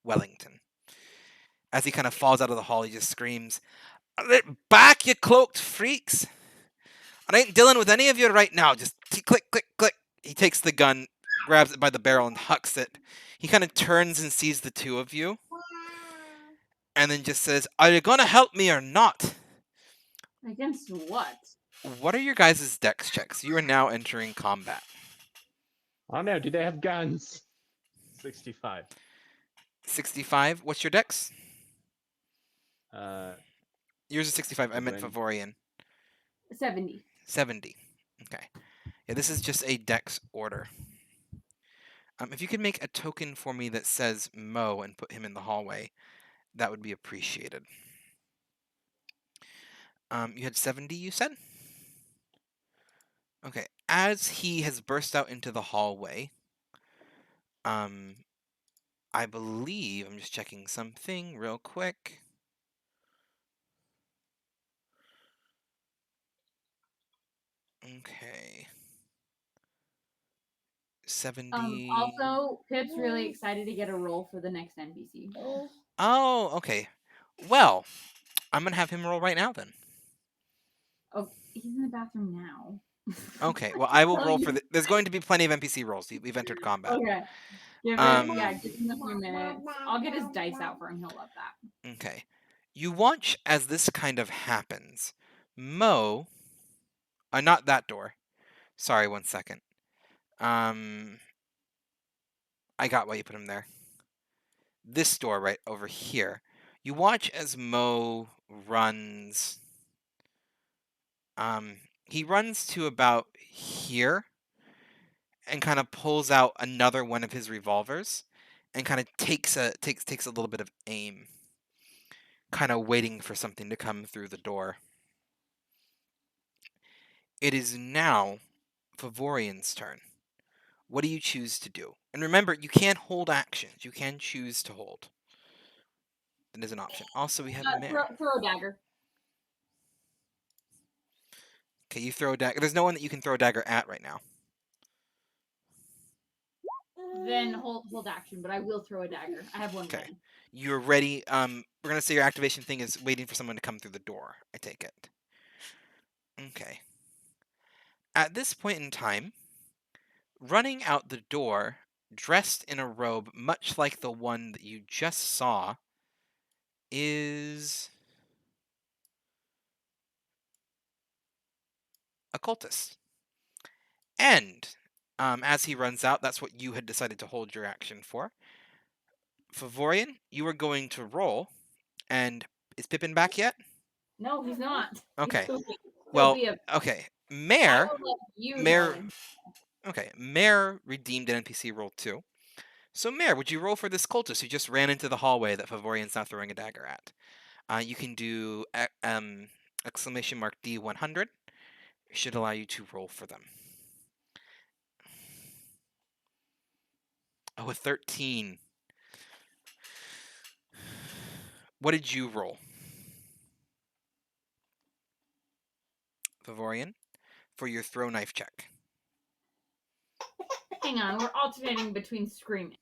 Wellington. As he kind of falls out of the hall, he just screams, "Back, you cloaked freaks! I ain't dealing with any of you right now. Just click, click, click." He takes the gun, grabs it by the barrel, and hucks it. He kind of turns and sees the two of you, and then just says, "Are you going to help me or not?" Against what? What are your guys' dex checks? You are now entering combat. Oh no, do they have guns? 65. 65. What's your dex? Uh, Yours is 65. I meant Favorin. Favorian. 70. 70. Okay. Yeah, this is just a dex order. If you could make a token for me that says Mo and put him in the hallway, that would be appreciated. You had 70, you said? Okay. As he has burst out into the hallway, I believe, I'm just checking something real quick. Okay. 70. Also, Pip's really excited to get a roll for the next NPC. Oh, okay. Well, I'm going to have him roll right now then. Oh, he's in the bathroom now. Okay, well, I will Tell roll you. for the. There's going to be plenty of NPC rolls. We've entered combat. Okay. Give Um, him a few minutes. I'll get his dice out for him. He'll love that. Okay. You watch as this kind of happens. Mo. Not that door. Sorry, 1 second. I got why you put him there. This door right over here. You watch as Mo runs. He runs to about here and kind of pulls out another one of his revolvers and kind of takes a little bit of aim, kind of waiting for something to come through the door. It is now Favorian's turn. What do you choose to do? And remember, you can't hold actions. You can choose to hold. That is an option. Also, we have Mare. Throw a dagger. Okay, you throw a dagger. There's no one that you can throw a dagger at right now. Then hold action, but I will throw a dagger. I have one Okay. ready. You're ready. We're gonna say your activation thing is waiting for someone to come through the door. I take it. Okay. At this point in time, running out the door, dressed in a robe much like the one that you just saw, is a cultist. And as he runs out, that's what you had decided to hold your action for. Favorian, you are going to roll. And is Pippin back yet? No, he's not. Okay. He'll Well, be a. okay. I Mare. will let you Mare. know when- Okay. Mare redeemed an NPC roll too. So, Mare, would you roll for this cultist who just ran into the hallway that Favorian's now throwing a dagger at? You can do exclamation mark D100. It should allow you to roll for them. Oh, a 13. What did you roll? Favorian, for your throw knife check. Hang on, we're alternating between screaming.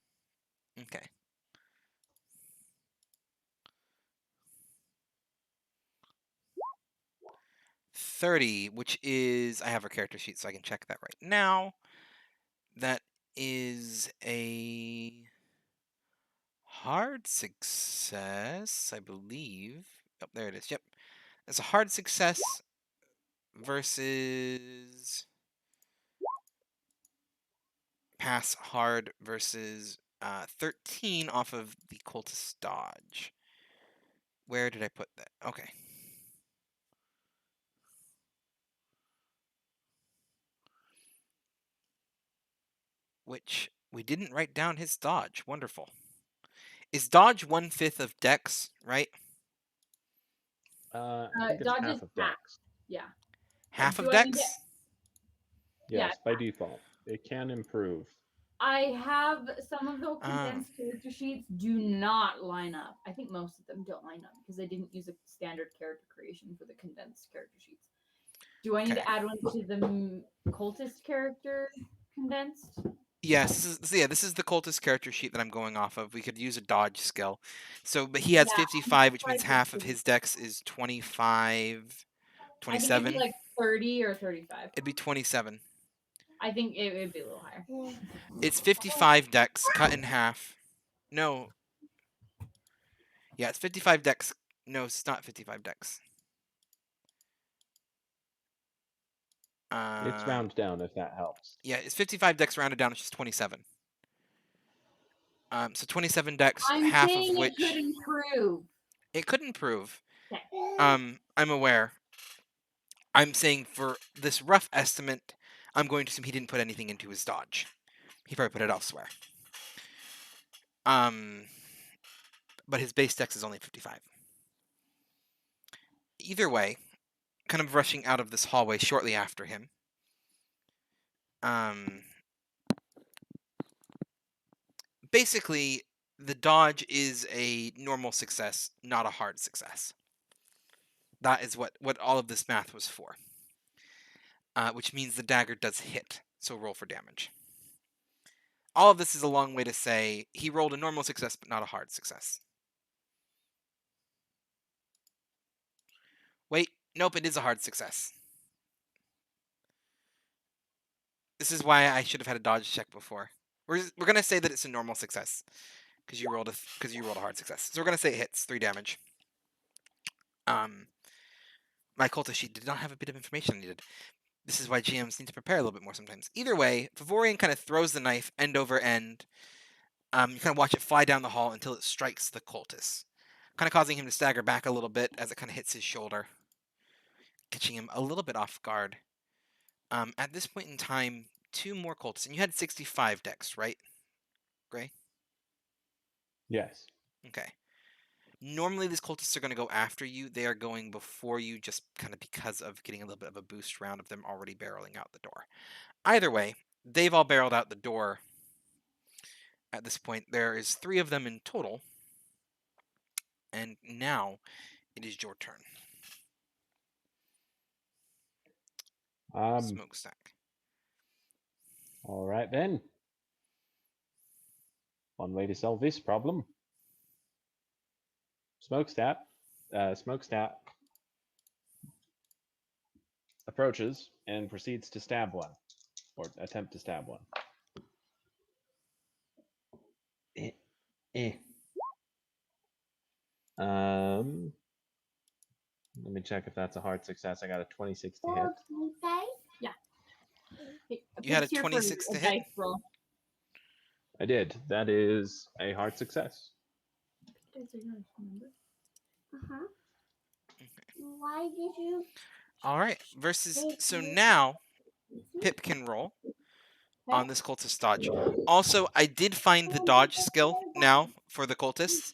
Okay. $30, which is, I have her character sheet, so I can check that right now. That is a hard success, I believe. Oh, there it is. Yep. It's a hard success versus pass hard versus 13 off of the cultist dodge. Where did I put that? Okay. which we didn't write down his dodge. Wonderful. Is dodge 1/5 of dex, right? I think it's Dodge half is of half. dex. Yeah. Half of Do I need to? dex? Yeah, Yes, by default. It can improve. I have some of the Oh. condensed character sheets do not line up. I think most of them don't line up because I didn't use a standard character creation for the condensed character sheets. Do I need Okay. to add one to the cultist character condensed? Yes, this is the cultist character sheet that I'm going off of. We could use a dodge skill. So, but he has Yeah, 55, which means 55 half of is- his dex is 25, I think it'd 27. be like 30 or 35. It'd be 27. I think it would be a little higher. It's 55 dex cut in half. No. Yeah, it's 55 dex. No, it's not 55 dex. It's round down if that helps. Yeah, it's 55 dex rounded down, which is 27. So 27 dex, I'm half saying of which it could improve. it could improve. Okay. I'm aware. I'm saying for this rough estimate, I'm going to assume he didn't put anything into his dodge. He probably put it elsewhere. But his base dex is only 55. Either way, kind of rushing out of this hallway shortly after him. Basically, the dodge is a normal success, not a hard success. That is what all of this math was for. Which means the dagger does hit, so roll for damage. All of this is a long way to say he rolled a normal success, but not a hard success. Wait, nope, it is a hard success. This is why I should have had a dodge check before. We're gonna say that it's a normal success because you rolled a hard success. So we're gonna say it hits 3 damage. My cultist sheet did not have a bit of information I needed. This is why GMs need to prepare a little bit more sometimes. Either way, Favorian kind of throws the knife end over end. You kind of watch it fly down the hall until it strikes the cultist, kind of causing him to stagger back a little bit as it kind of hits his shoulder, catching him a little bit off guard. At this point in time, 2 more cultists, and you had 65 dex, right, Gray? Yes. Okay. Normally, these cultists are going to go after you. They are going before you just kind of because of getting a little bit of a boost round of them already barreling out the door. Either way, they've all barreled out the door at this point. There is 3 of them in total. And now it is your turn. Smokestack. All right then. One way to solve this problem. Smokestack approaches and proceeds to stab one, or attempt to stab one. Let me check if that's a hard success. I got a 26 to hit. Yeah. You had a 26 to hit? Roll. I did. That is a hard success. Why did you? All right. So now Pip can roll on this cultist dodge. Also, I did find the dodge skill now for the cultists.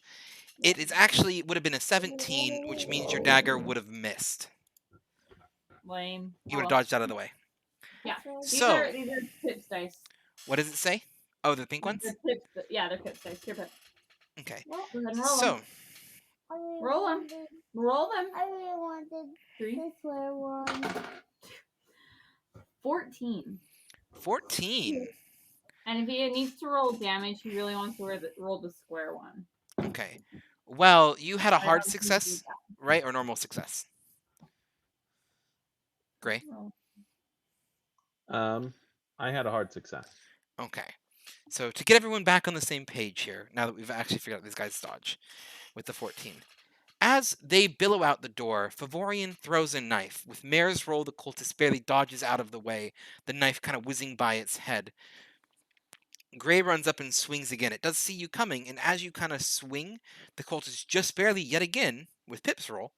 It is actually would have been a 17, which means your dagger would have missed. Lame. You would have dodged out of the way. Yeah. So These are Pip's dice. what does it say? Oh, the pink ones? They're Pip's dice. Here, Pip. Okay. Go ahead and roll So them. Roll them. Roll them. I really wanted 3. the square one. 14. 14. And if he needs to roll damage, he really wants to roll the square one. Okay. Well, you had a hard success, right? Or normal success? Gray? I had a hard success. Okay. So to get everyone back on the same page here, now that we've actually figured out this guy's dodge with the 14. As they billow out the door, Favorian throws a knife. With Mare's roll, the cultist barely dodges out of the way, the knife kind of whizzing by its head. Gray runs up and swings again. It does see you coming, and as you kind of swing, the cultist just barely, yet again, with Pip's roll,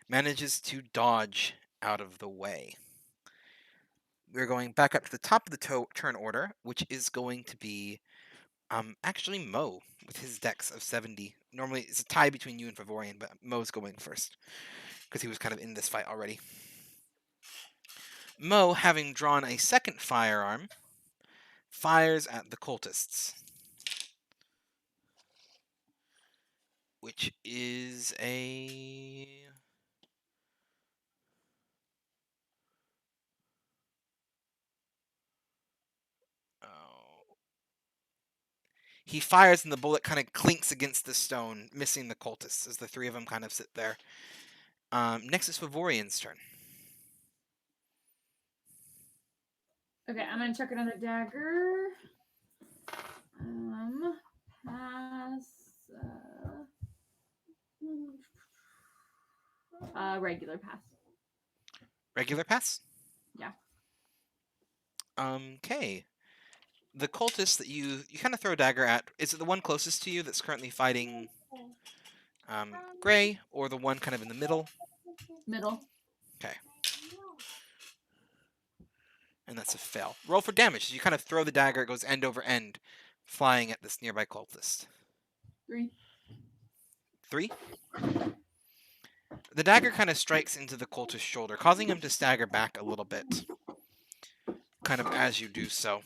manages to dodge out of the way. We're going back up to the top of the turn order, which is going to be actually Mo with his dex of 70. Normally it's a tie between you and Favorian, but Mo's going first because he was kind of in this fight already. Mo, having drawn a second firearm, fires at the cultists, which is a... Oh. He fires and the bullet kind of clinks against the stone, missing the cultists as the three of them kind of sit there. Next is Favorian's turn. Okay, I'm gonna chuck another dagger. Pass. Regular pass. Regular pass? Yeah. Okay. The cultist that you kind of throw a dagger at, is it the one closest to you that's currently fighting Gray, or the one kind of in the middle? Middle. Okay. And that's a fail. Roll for damage. As you kind of throw the dagger, it goes end over end, flying at this nearby cultist. 3. 3. The dagger kind of strikes into the cultist's shoulder, causing him to stagger back a little bit, kind of as you do so.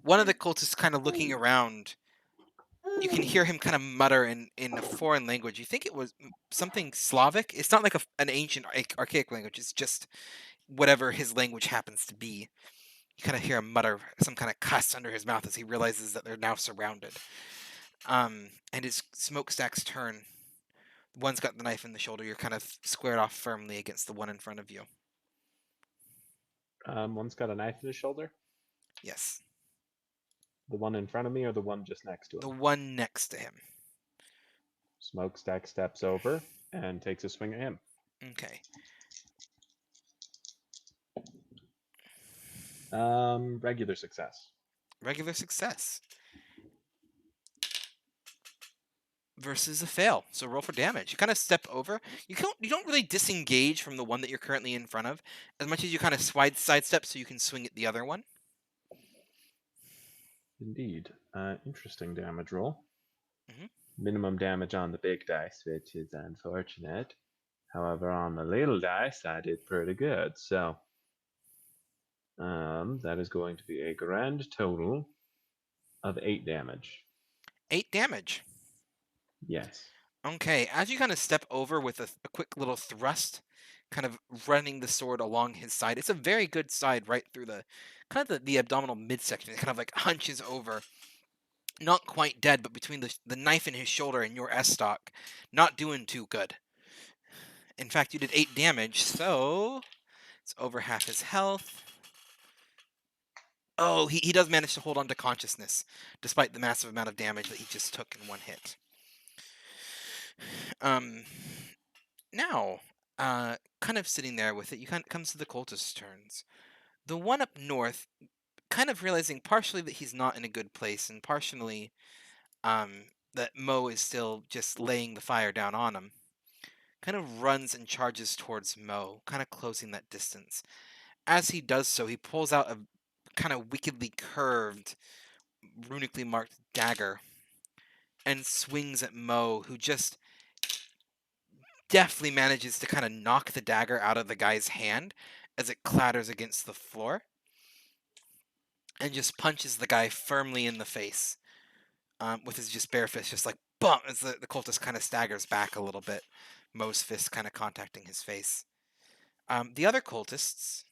One of the cultists kind of looking around, you can hear him kind of mutter in a foreign language. You think it was something Slavic? It's not like an ancient archaic language. It's just whatever his language happens to be. You kind of hear him mutter some kind of cuss under his mouth as he realizes that they're now surrounded. And his smokestack's turn. One's got the knife in the shoulder. You're kind of squared off firmly against the one in front of you. One's got a knife in his shoulder. Yes. The one in front of me or the one just next to him? The one next to him. Smokestack steps over and takes a swing at him. Okay. Regular success. Regular success. Versus a fail. So roll for damage. You kind of step over. You don't really disengage from the one that you're currently in front of, as much as you kind of sidestep so you can swing at the other one. Indeed. Interesting damage roll. Mhm. Minimum damage on the big dice, which is unfortunate. However, on the little dice, I did pretty good. So that is going to be a grand total of 8 damage. 8 damage. Yes. Okay, as you kind of step over with a quick little thrust, kind of running the sword along his side. It's a very good side right through the kind of the abdominal midsection. It kind of like hunches over. Not quite dead, but between the knife in his shoulder and your S-stock, not doing too good. In fact, you did 8 damage, so it's over half his health. Oh, he does manage to hold on to consciousness, despite the massive amount of damage that he just took in one hit. Now, kind of sitting there with it, comes to the cultist's turns. The one up north, kind of realizing partially that he's not in a good place, and partially that Mo is still just laying the fire down on him, kind of runs and charges towards Mo, kind of closing that distance. As he does so, he pulls out a kind of wickedly curved, runically marked dagger and swings at Mo, who just deftly manages to kind of knock the dagger out of the guy's hand as it clatters against the floor, and just punches the guy firmly in the face with his just bare fist, just like bump, as the cultist kind of staggers back a little bit, Mo's fist kind of contacting his face. The other cultists,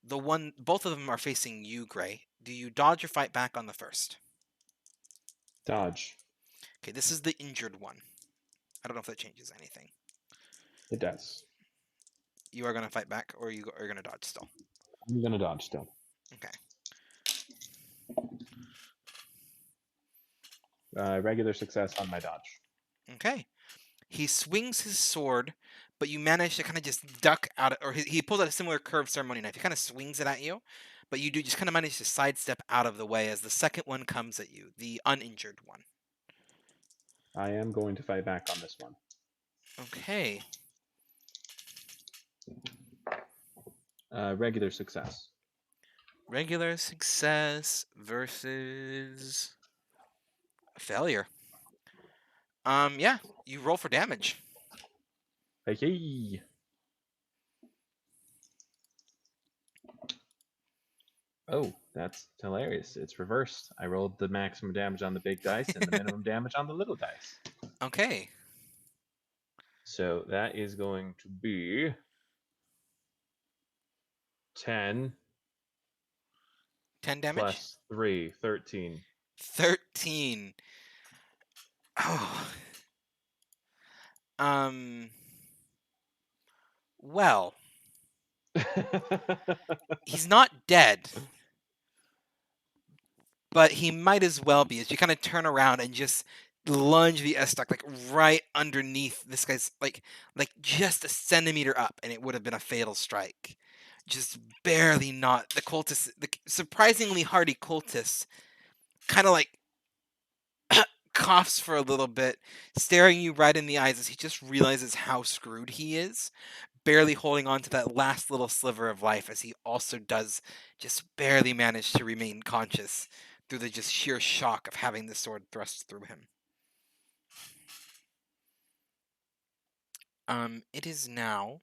both of them are facing you, Gray. Do you dodge or fight back on the first? Dodge. Okay, this is the injured one. I don't know if that changes anything. It does. You are going to fight back, or you are going to dodge still? I'm going to dodge still. Okay. Regular success on my dodge. Okay. He swings his sword, but you manage to kind of just duck out of, or he pulls out a similar curved ceremony knife. He kind of swings it at you, but you do just kind of manage to sidestep out of the way as the second one comes at you, the uninjured one. I am going to fight back on this one. Okay. Regular success. Regular success versus failure. Yeah, you roll for damage. Hey. Oh, that's hilarious. It's reversed. I rolled the maximum damage on the big dice and the minimum damage on the little dice. Okay. So that is going to be 10 10 damage? plus 3, 13. 13. Oh. Well, he's not dead, but he might as well be. As you kind of turn around and just lunge the S-stock like right underneath this guy's like just a centimeter up, and it would have been a fatal strike. Just barely not. The cultist, the surprisingly hardy cultist, kind of like coughs for a little bit, staring you right in the eyes as he just realizes how screwed he is, barely holding on to that last little sliver of life as he also does just barely manage to remain conscious through the just sheer shock of having the sword thrust through him. It is now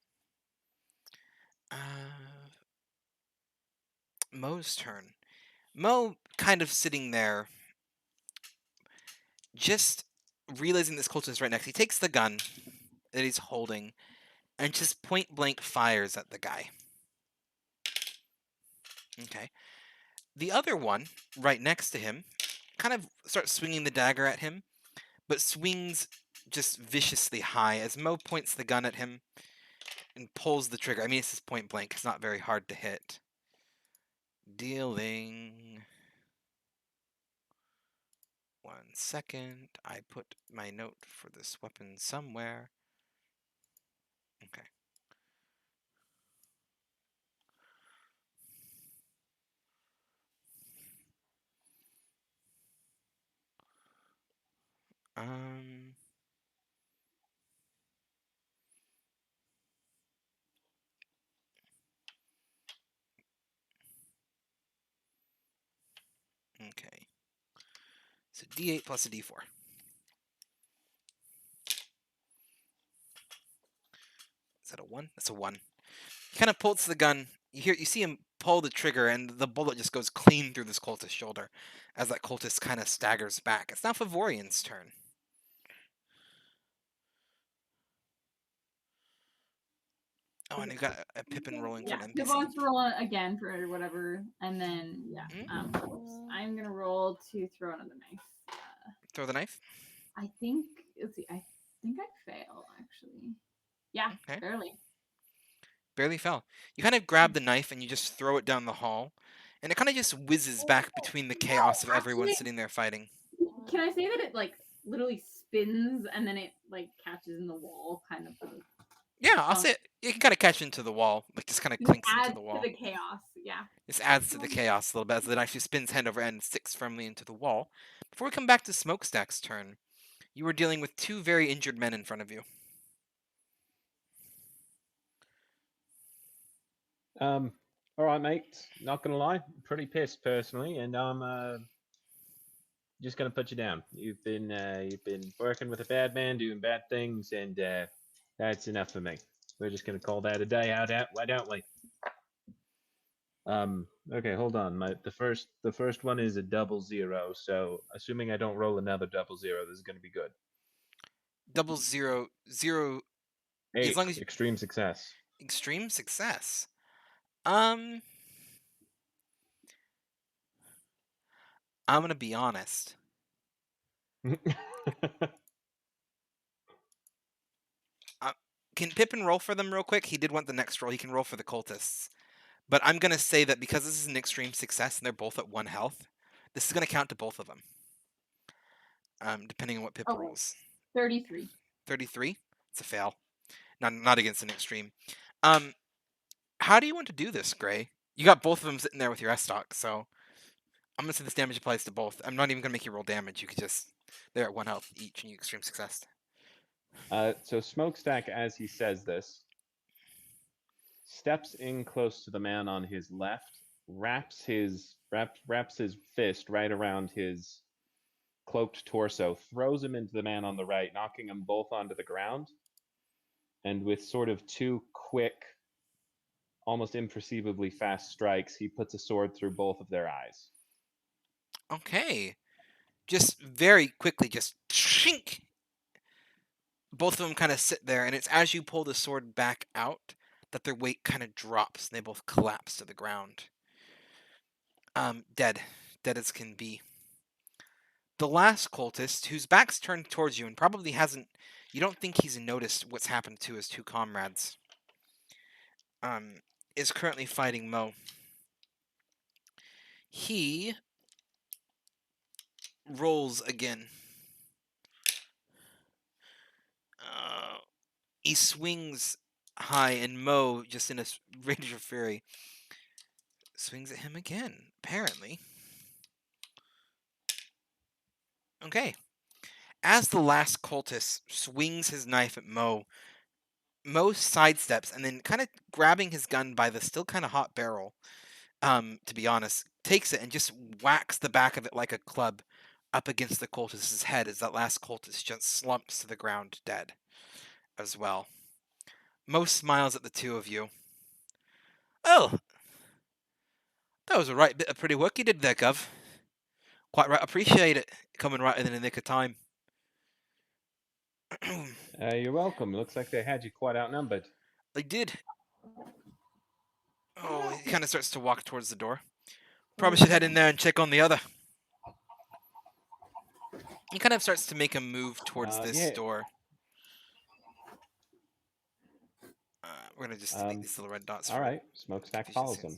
Mo's turn. Mo kind of sitting there, just realizing this cultist is right next. He takes the gun that he's holding and just point blank fires at the guy. Okay. The other one, right next to him, kind of starts swinging the dagger at him, but swings just viciously high as Mo points the gun at him and pulls the trigger. I mean, it's just point blank. It's not very hard to hit. Dealing... 1 second. I put my note for this weapon somewhere. Okay. Okay. So D8 plus a D4. Is that a 1? That's a 1. He kind of pulls the gun. You see him pull the trigger, and the bullet just goes clean through this cultist's shoulder, as that cultist kind of staggers back. It's now Favorian's turn. Oh, and you got a Pippin rolling for Yeah, an he NPC. wants to roll again for whatever, and then I'm gonna roll to throw another knife. Throw the knife. I think let's see. I think I fail actually. Yeah, Okay. barely. Barely fell. You kind of grab the knife and you just throw it down the hall, and it kind of just whizzes back between the chaos of everyone actually- sitting there fighting. Can I say that it like literally spins and then it like catches in the wall, kind of? Yeah, I'll say it can kind of catch into the wall, like just kind of clinks into the wall. To the chaos. Yeah. This adds to the chaos a little bit as the knife just spins hand over end and sticks firmly into the wall. Before we come back to Smokestack's turn, you are dealing with 2 very injured men in front of you. All right, mate. Not gonna lie, pretty pissed personally, and I'm just gonna put you down. You've been working with a bad man, doing bad things, and that's enough for me. We're just gonna call that a day. Why don't we? Okay, hold on. The first one is a 00, so assuming I don't roll another 00, this is gonna be good. 000. 8, As long as extreme success. extreme success. I'm gonna be honest. Can Pippin roll for them real quick? He did want the next roll. He can roll for the cultists. But I'm going to say that because this is an extreme success and they're both at 1 health, this is going to count to both of them. Depending on what Pip rolls. 33. 33? It's a fail. Not against an extreme. How do you want to do this, Gray? You got both of them sitting there with your S-stock, so I'm going to say this damage applies to both. I'm not even going to make you roll damage. You could just... They're at 1 health each and you extreme success. So Smokestack, as he says this, steps in close to the man on his left, wraps his fist right around his cloaked torso, throws him into the man on the right, knocking them both onto the ground, and with sort of two quick, almost imperceivably fast strikes, he puts a sword through both of their eyes. Okay. Just very quickly, just shink. Both of them kind of sit there, and it's as you pull the sword back out that their weight kind of drops, and they both collapse to the ground. Dead as can be. The last cultist, whose back's turned towards you and probably hasn't, you don't think he's noticed what's happened to his two comrades, is currently fighting Mo. He rolls again. He swings high, and Mo, just in a rage of fury, swings at him again, apparently. Okay. As the last cultist swings his knife at Mo, Mo sidesteps and then kind of grabbing his gun by the still kind of hot barrel, to be honest, takes it and just whacks the back of it like a club up against the cultist's head as that last cultist just slumps to the ground dead as well. Mo smiles at the two of you. Oh, that was a right bit of pretty work you did there, Gov. Quite right, appreciate it. Coming right in the nick of time. You're welcome. Looks like they had you quite outnumbered. They did. Oh, he kind of starts to walk towards the door. Probably should head in there and check on the other. He kind of starts to make a move towards this Yeah. door. We're gonna just delete these little red dots. All right, Smokestack follows him.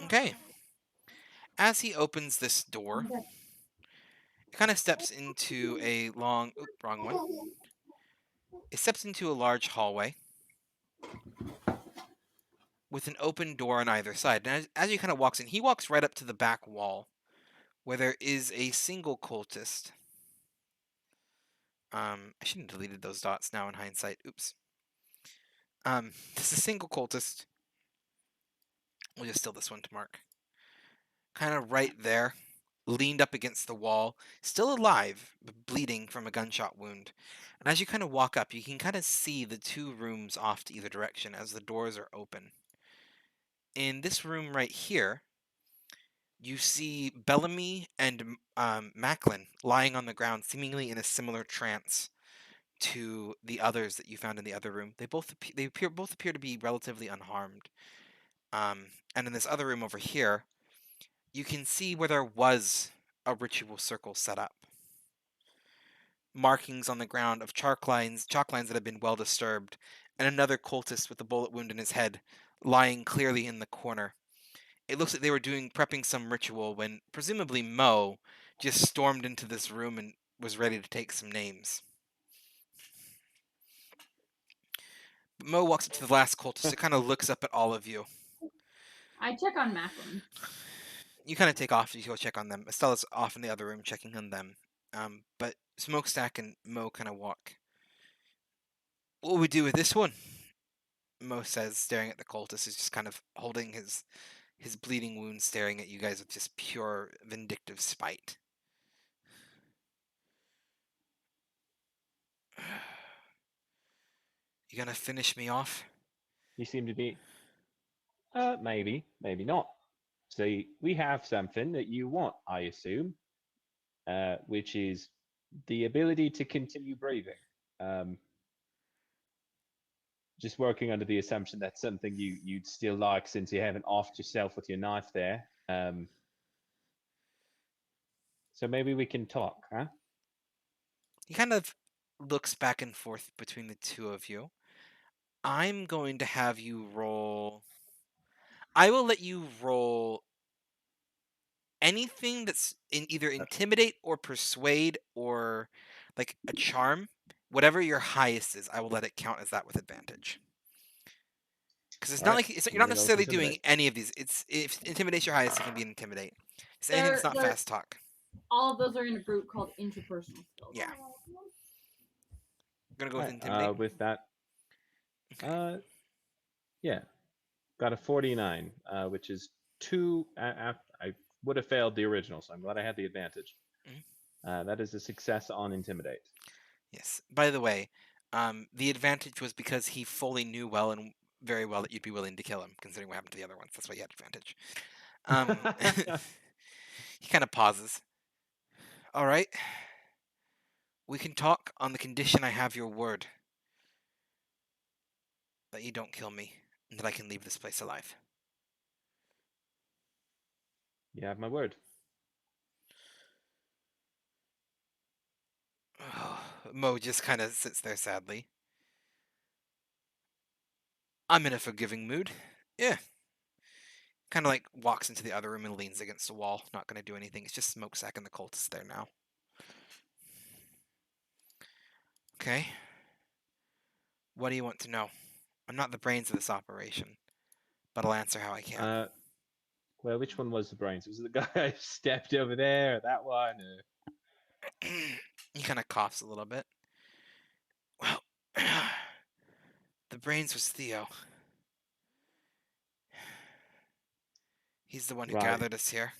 Okay. As he opens this door, it kind of steps into a long... Oop, wrong one. It steps into a large hallway with an open door on either side. And as he kind of walks in, he walks right up to the back wall where there is a single cultist. I shouldn't have deleted those dots now in hindsight. Oops. This is a single cultist. We'll just steal this one to mark. Kind of right there, leaned up against the wall, still alive, but bleeding from a gunshot wound. And as you kind of walk up, you can kind of see the two rooms off to either direction as the doors are open. In this room right here, you see Bellamy and Macklin lying on the ground, seemingly in a similar trance to the others that you found in the other room. They both appear to be relatively unharmed. And in this other room over here, you can see where there was a ritual circle set up. Markings on the ground of chalk lines that have been well disturbed, and another cultist with a bullet wound in his head lying clearly in the corner. It looks like they were prepping some ritual when presumably Mo just stormed into this room and was ready to take some names. But Mo walks up to the last cultist. It kind of looks up at all of you. I check on Macklin. You kind of take off. You go check on them. Estella's off in the other room checking on them. But Smokestack and Mo kind of walk. What will we do with this one? Mo says, staring at the cultist. He's just kind of holding his bleeding wound, staring at you guys with just pure vindictive spite. You gonna finish me off? You seem to be... maybe not. See, we have something that you want, I assume, which is the ability to continue breathing. Just working under the assumption that's something you'd still like, since you haven't offed yourself with your knife there. So maybe we can talk, huh? He kind of looks back and forth between the two of you. I'm going to have you roll... I will let you roll anything that's in either intimidate or persuade or like a charm. Whatever your highest is, I will let it count as that with advantage. Because it's not like you're not necessarily doing any of these. If intimidate's your highest, it can be an intimidate. It's anything that's not fast talk. All of those are in a group called interpersonal skills. Yeah. I'm gonna go with intimidate. With that, Okay. Yeah, got a 49, which is two. I would have failed the original, so I'm glad I had the advantage. That is a success on intimidate. Yes. By the way, the advantage was because he fully knew well and very well that you'd be willing to kill him, considering what happened to the other ones. That's why he had advantage. He kind of pauses. All right. We can talk on the condition I have your word that you don't kill me and that I can leave this place alive. You have my word. Mo just kind of sits there sadly. I'm in a forgiving mood. Yeah. Kind of like walks into the other room and leans against the wall. Not going to do anything. It's just Smokestack and the cultists there now. Okay. What do you want to know? I'm not the brains of this operation, but I'll answer how I can. Well, which one was the brains? Was it the guy who stepped over there? That one? He kind of coughs a little bit. Well, the brains was Theo. He's the one who Right. gathered us here.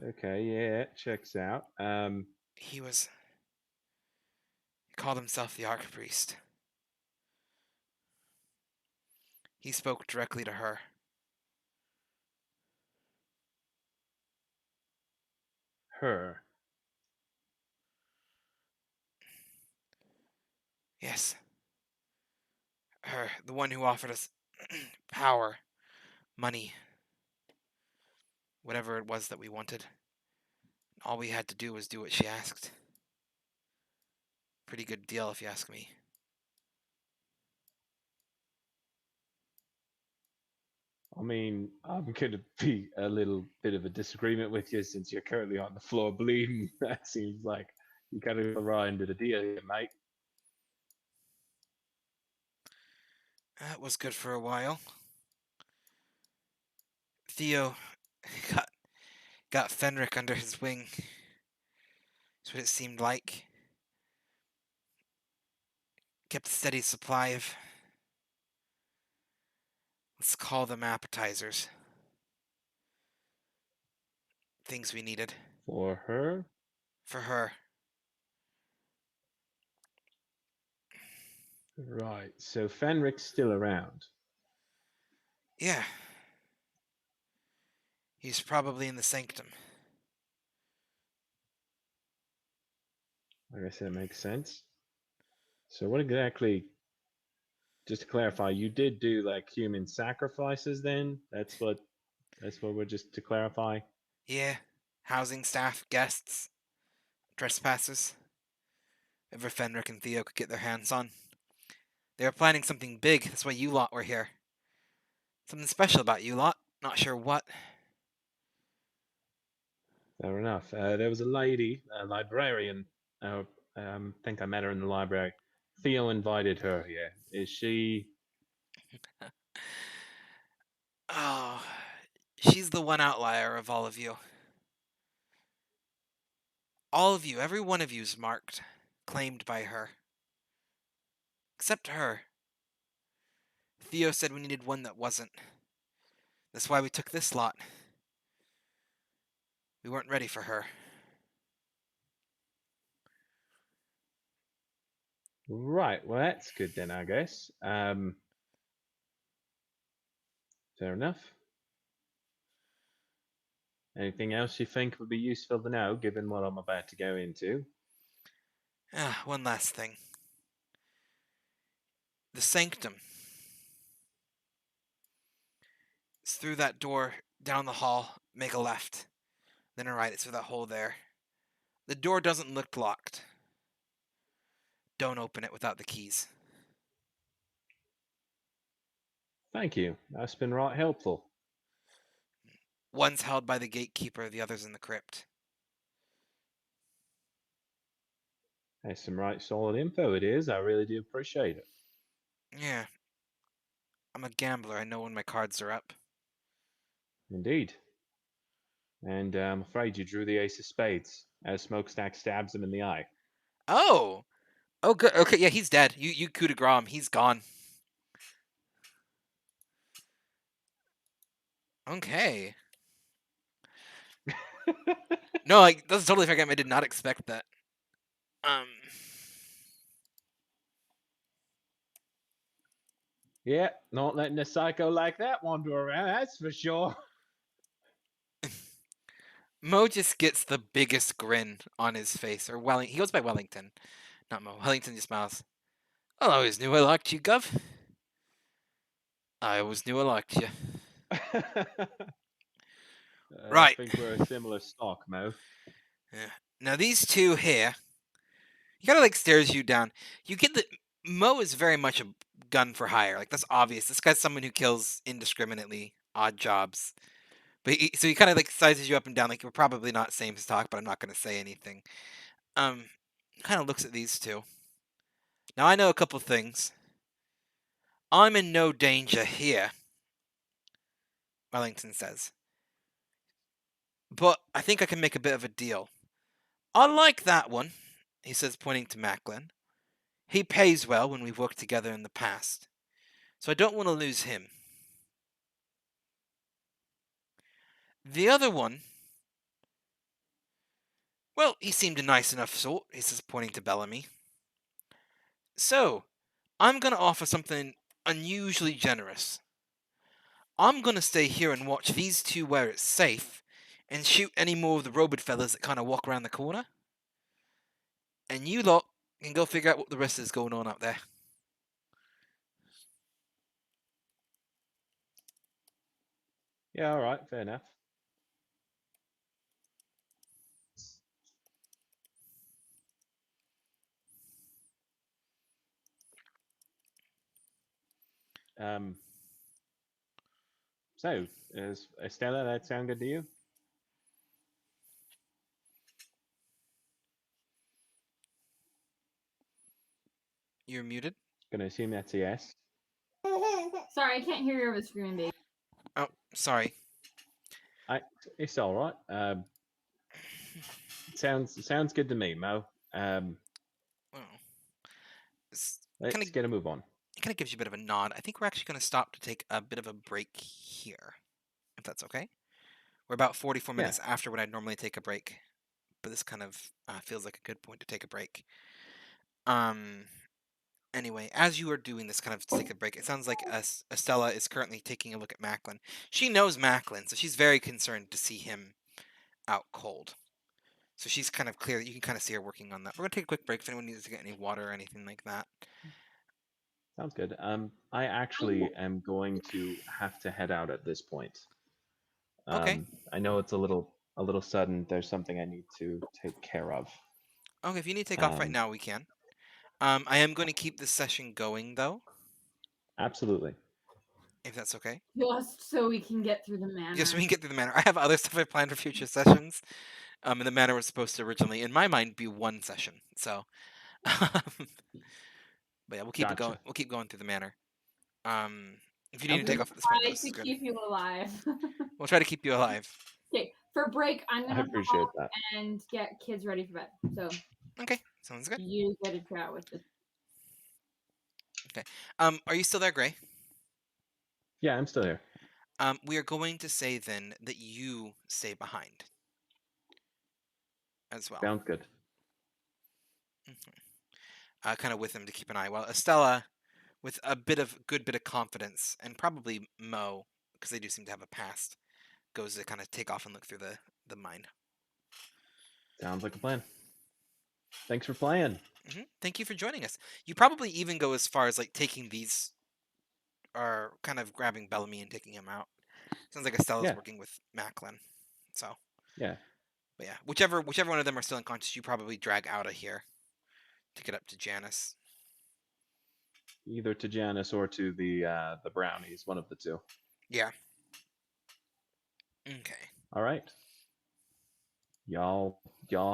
Okay, yeah, checks out. He called himself the Archpriest. He spoke directly to her. Her. Yes. Her, the one who offered us power, money, whatever it was that we wanted. All we had to do was do what she asked. Pretty good deal, if you ask me. I mean, I'm going to be a little bit of a disagreement with you since you're currently on the floor bleeding. That seems like you got to go right into the deal here, mate. That was good for a while. Theo got Fenric under his wing. That's what it seemed like. Kept a steady supply of, let's call them appetizers. Things we needed. For her? For her. Right, so Fenric's still around. Yeah. He's probably in the sanctum. I guess that makes sense. So what exactly, just to clarify, you did do like human sacrifices then? That's what we're just to clarify? Yeah. Housing staff, guests, trespassers. Whatever Fenric and Theo could get their hands on. They were planning something big, that's why you lot were here. Something special about you lot. Not sure what. Fair enough. There was a lady, a librarian. Think I met her in the library. Theo invited her here. Is she? Oh, she's the one outlier of all of you. All of you, every one of you's marked, claimed by her. Except her. Theo said we needed one that wasn't. That's why we took this lot. We weren't ready for her. Right. Well, that's good then, I guess. Fair enough. Anything else you think would be useful to know, given what I'm about to go into? Ah, one last thing. The sanctum. It's through that door, down the hall, make a left. Then a right, it's through that hole there. The door doesn't look locked. Don't open it without the keys. Thank you. That's been right helpful. One's held by the gatekeeper, the other's in the crypt. That's some right solid info. It is. I really do appreciate it. Yeah. I'm a gambler, I know when my cards are up. Indeed. And I'm afraid you drew the ace of spades as Smokestack stabs him in the eye. Oh! Oh, good. Okay, yeah, he's dead. You coup de grace him. He's gone. Okay. No, like that's totally fair game. I did not expect that. Yeah, not letting a psycho like that wander around, that's for sure. Mo just gets the biggest grin on his face, or he goes by Wellington, not Mo. Wellington just smiles. I always knew I liked you, Gov. I always knew I liked you. I Right. think we're a similar stock, Mo. Yeah. Now these two here, he kind of like stares you down. You get that Mo is very much a gun for hire. Like that's obvious. This guy's someone who kills indiscriminately, odd jobs. But so he kind of like sizes you up and down. Like we're probably not same stock, but I'm not going to say anything. Kind of looks at these two. Now I know a couple things. I'm in no danger here, Wellington says. But I think I can make a bit of a deal. I like that one, he says, pointing to Macklin. He pays well when we've worked together in the past, so I don't want to lose him. The other one, well, he seemed a nice enough sort, he says, pointing to Bellamy. So, I'm going to offer something unusually generous. I'm going to stay here and watch these two where it's safe, and shoot any more of the robot fellas that kind of walk around the corner. And you lot can go figure out what the rest is going on up there. Yeah, all right, fair enough. Um, so, is Estella, that sound good to you? You're muted. Gonna assume that's a yes. Sorry, I can't hear you over the screen, baby. Oh, sorry. It's all right. Sounds good to me, Mo. Oh. Let's get a move on. It kind of gives you a bit of a nod. I think we're actually going to stop to take a bit of a break here, if that's okay. We're about 44 minutes after when I'd normally take a break, but this kind of feels like a good point to take a break. Anyway, as you are doing this kind of take a break, it sounds like Estella is currently taking a look at Macklin. She knows Macklin, so she's very concerned to see him out cold. So she's kind of clear. You can kind of see her working on that. We're going to take a quick break if anyone needs to get any water or anything like that. Sounds good. I actually am going to have to head out at this point. Okay. I know it's a little sudden. There's something I need to take care of. Okay, if you need to take off right now, we can. I am going to keep this session going, though. Absolutely. If that's okay. Just so we can get through the manor. Yes, we can get through the manor. I have other stuff I planned for future sessions. And the manor was supposed to originally, in my mind, be one session. So, but yeah, we'll keep it going. We'll keep going through the manor. If you need to take off at this point, Try this to is good. keep you alive. We'll try to keep you alive. Okay, for break, I'm I gonna appreciate go that. and get kids ready for bed. So Okay, sounds good. you get to chat with this. Okay. Are you still there, Gray? Yeah, I'm still here. We are going to say then that you stay behind as well. Sounds good. Kind of with him to keep an eye. While Estella, with a good bit of confidence, and probably Mo, because they do seem to have a past, goes to kind of take off and look through the mine. Sounds like a plan. Thanks for playing. Thank you for joining us. You probably even go as far as like taking these, or kind of grabbing Bellamy and taking him out. Sounds like Estella's working with Macklin. So yeah. But yeah, whichever one of them are still unconscious, you probably drag out of here to get up to Janice. Either to Janice or to the brownies, one of the two. Yeah. Okay. All right. Y'all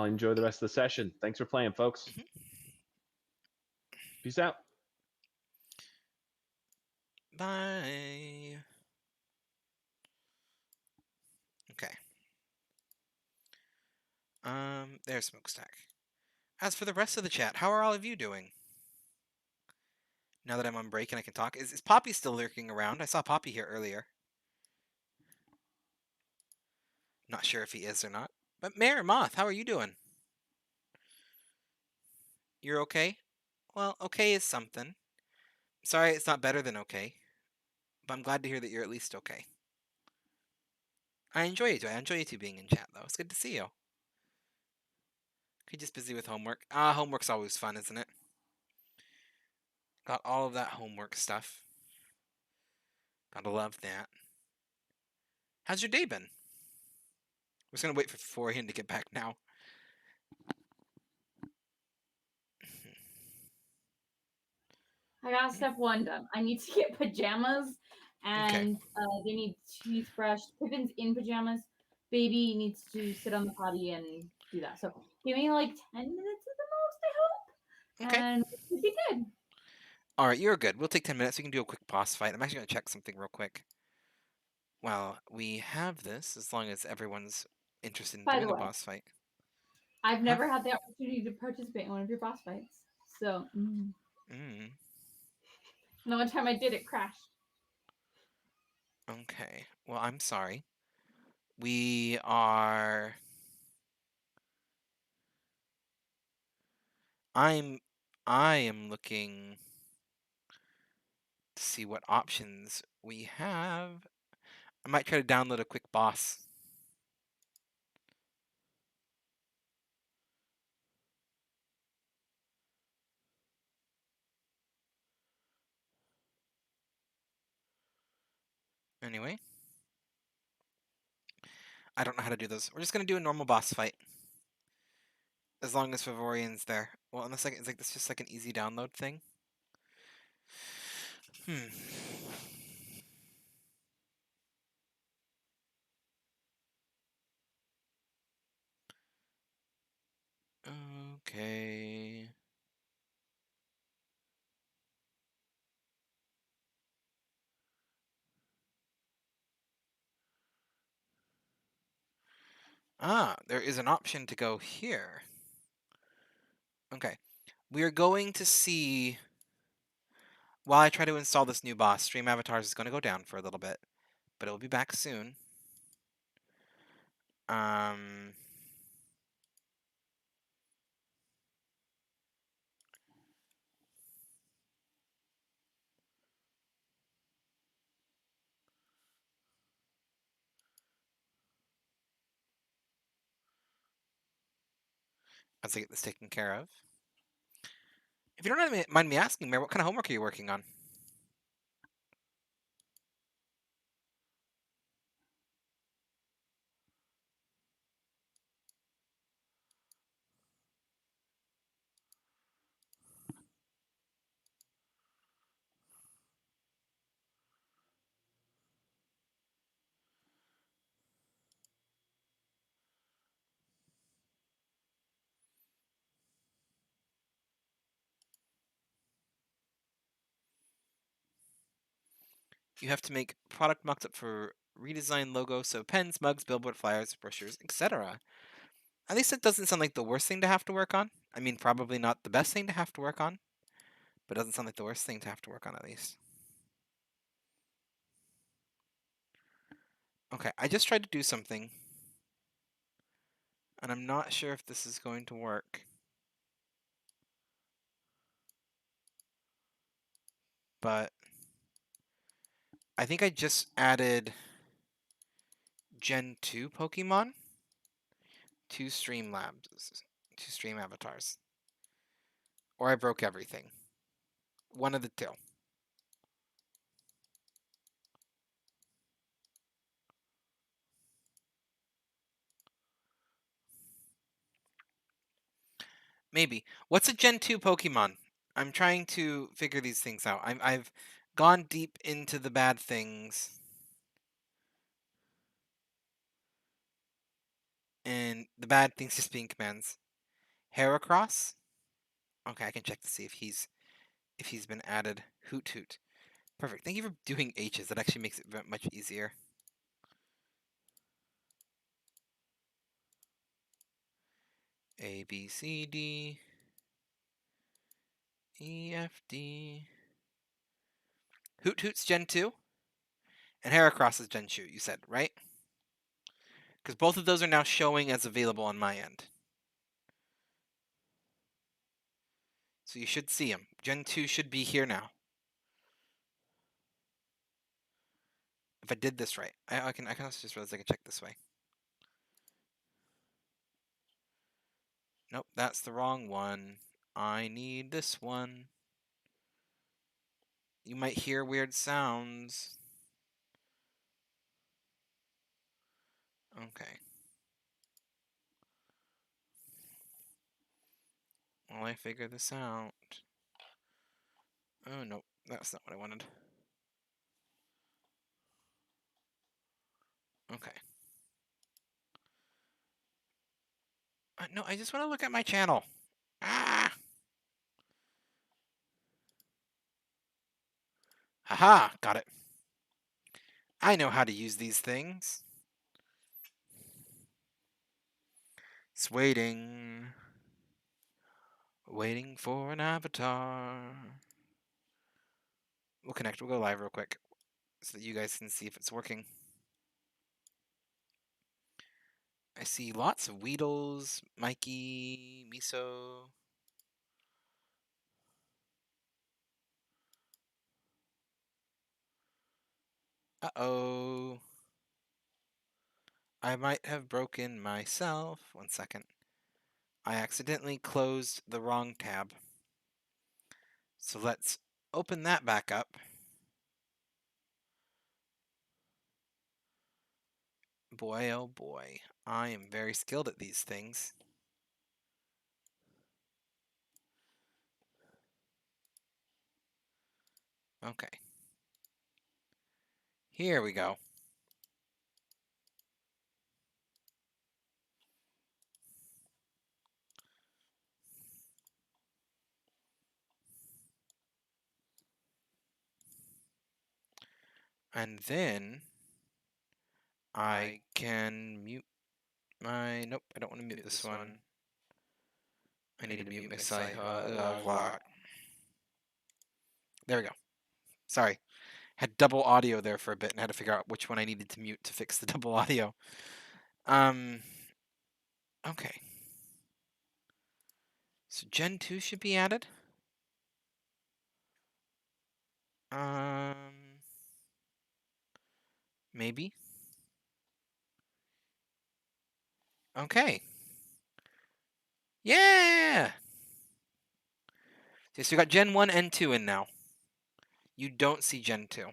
enjoy the rest of the session. Thanks for playing, folks. Peace out. Bye. Okay. There's Smokestack. As for the rest of the chat, how are all of you doing? Now that I'm on break and I can talk, is Poppy still lurking around? I saw Poppy here earlier. Not sure if he is or not. But Mayor Moth, how are you doing? You're okay? Well, okay is something. Sorry it's not better than okay, but I'm glad to hear that you're at least okay. I enjoy you two. I enjoy you two being in chat, though. It's good to see you. You're just busy with homework. Homework's always fun, isn't it? Got all of that homework stuff. Gotta love that. How's your day been? We're just gonna wait for Florian to get back now. I got step one done. I need to get pajamas, and they need teeth brushed. Pippin's in pajamas. Baby needs to sit on the potty and do that. So give me like 10 minutes at the most, I hope. Okay. And we'll be good. Alright, you're good. We'll take 10 minutes. We can do a quick boss fight. I'm actually gonna check something real quick. Well, we have this, as long as everyone's interested in By doing the a way, boss fight. I've never had the opportunity to participate in one of your boss fights. So, Mm, the one time I did, it crashed. okay. Well, I'm sorry. We are... I am looking to see what options we have. I might try to download a quick boss. Anyway. I don't know how to do those. We're just gonna do a normal boss fight. As long as Favorian's there. Well, in a second, it's like this just like an easy download thing. Okay. There is an option to go here. Okay. We are going to see... While I try to install this new boss, Stream Avatars is going to go down for a little bit. But it will be back soon. As I get this taken care of. If you don't mind me asking, Mayor, what kind of homework are you working on? You have to make product mock-up for redesign logo, so pens, mugs, billboard flyers, brochures, etc. At least it doesn't sound like the worst thing to have to work on. I mean, probably not the best thing to have to work on, but it doesn't sound like the worst thing to have to work on, at least. Okay, I just tried to do something, and I'm not sure if this is going to work. But I think I just added Gen 2 Pokemon to Streamlabs, to Stream Avatars. Or I broke everything. One of the two. Maybe. What's a Gen 2 Pokemon? I'm trying to figure these things out. I've gone deep into the bad things. And the bad things just being commands. Heracross? Okay, I can check to see if he's been added. Hoot Hoot. Perfect. Thank you for doing H's. That actually makes it much easier. A, B, C, D, E, F, D. Hoot Hoot's Gen 2? And Heracross is Gen 2, you said, right? Because both of those are now showing as available on my end. So you should see them. Gen 2 should be here now. If I did this right. I can also just realize I can check this way. Nope, that's the wrong one. I need this one. You might hear weird sounds. Okay. While I figure this out. Oh, no, that's not what I wanted. Okay. No, I just want to look at my channel. Ah! Haha, got it. I know how to use these things. It's waiting. Waiting for an avatar. We'll connect. We'll go live real quick so that you guys can see if it's working. I see lots of Weedles, Mikey, Miso. Uh-oh. I might have broken myself. 1 second. I accidentally closed the wrong tab. So let's open that back up. Boy, oh boy. I am very skilled at these things. Okay. Here we go. And then I can mute my... Nope, I don't want to mute this one. I need to mute my side. There we go. Sorry. Had double audio there for a bit and had to figure out which one I needed to mute to fix the double audio. Okay. So Gen 2 should be added. Maybe. Okay. Yeah! Okay, so we got Gen 1 and 2 in now. You don't see Gen 2.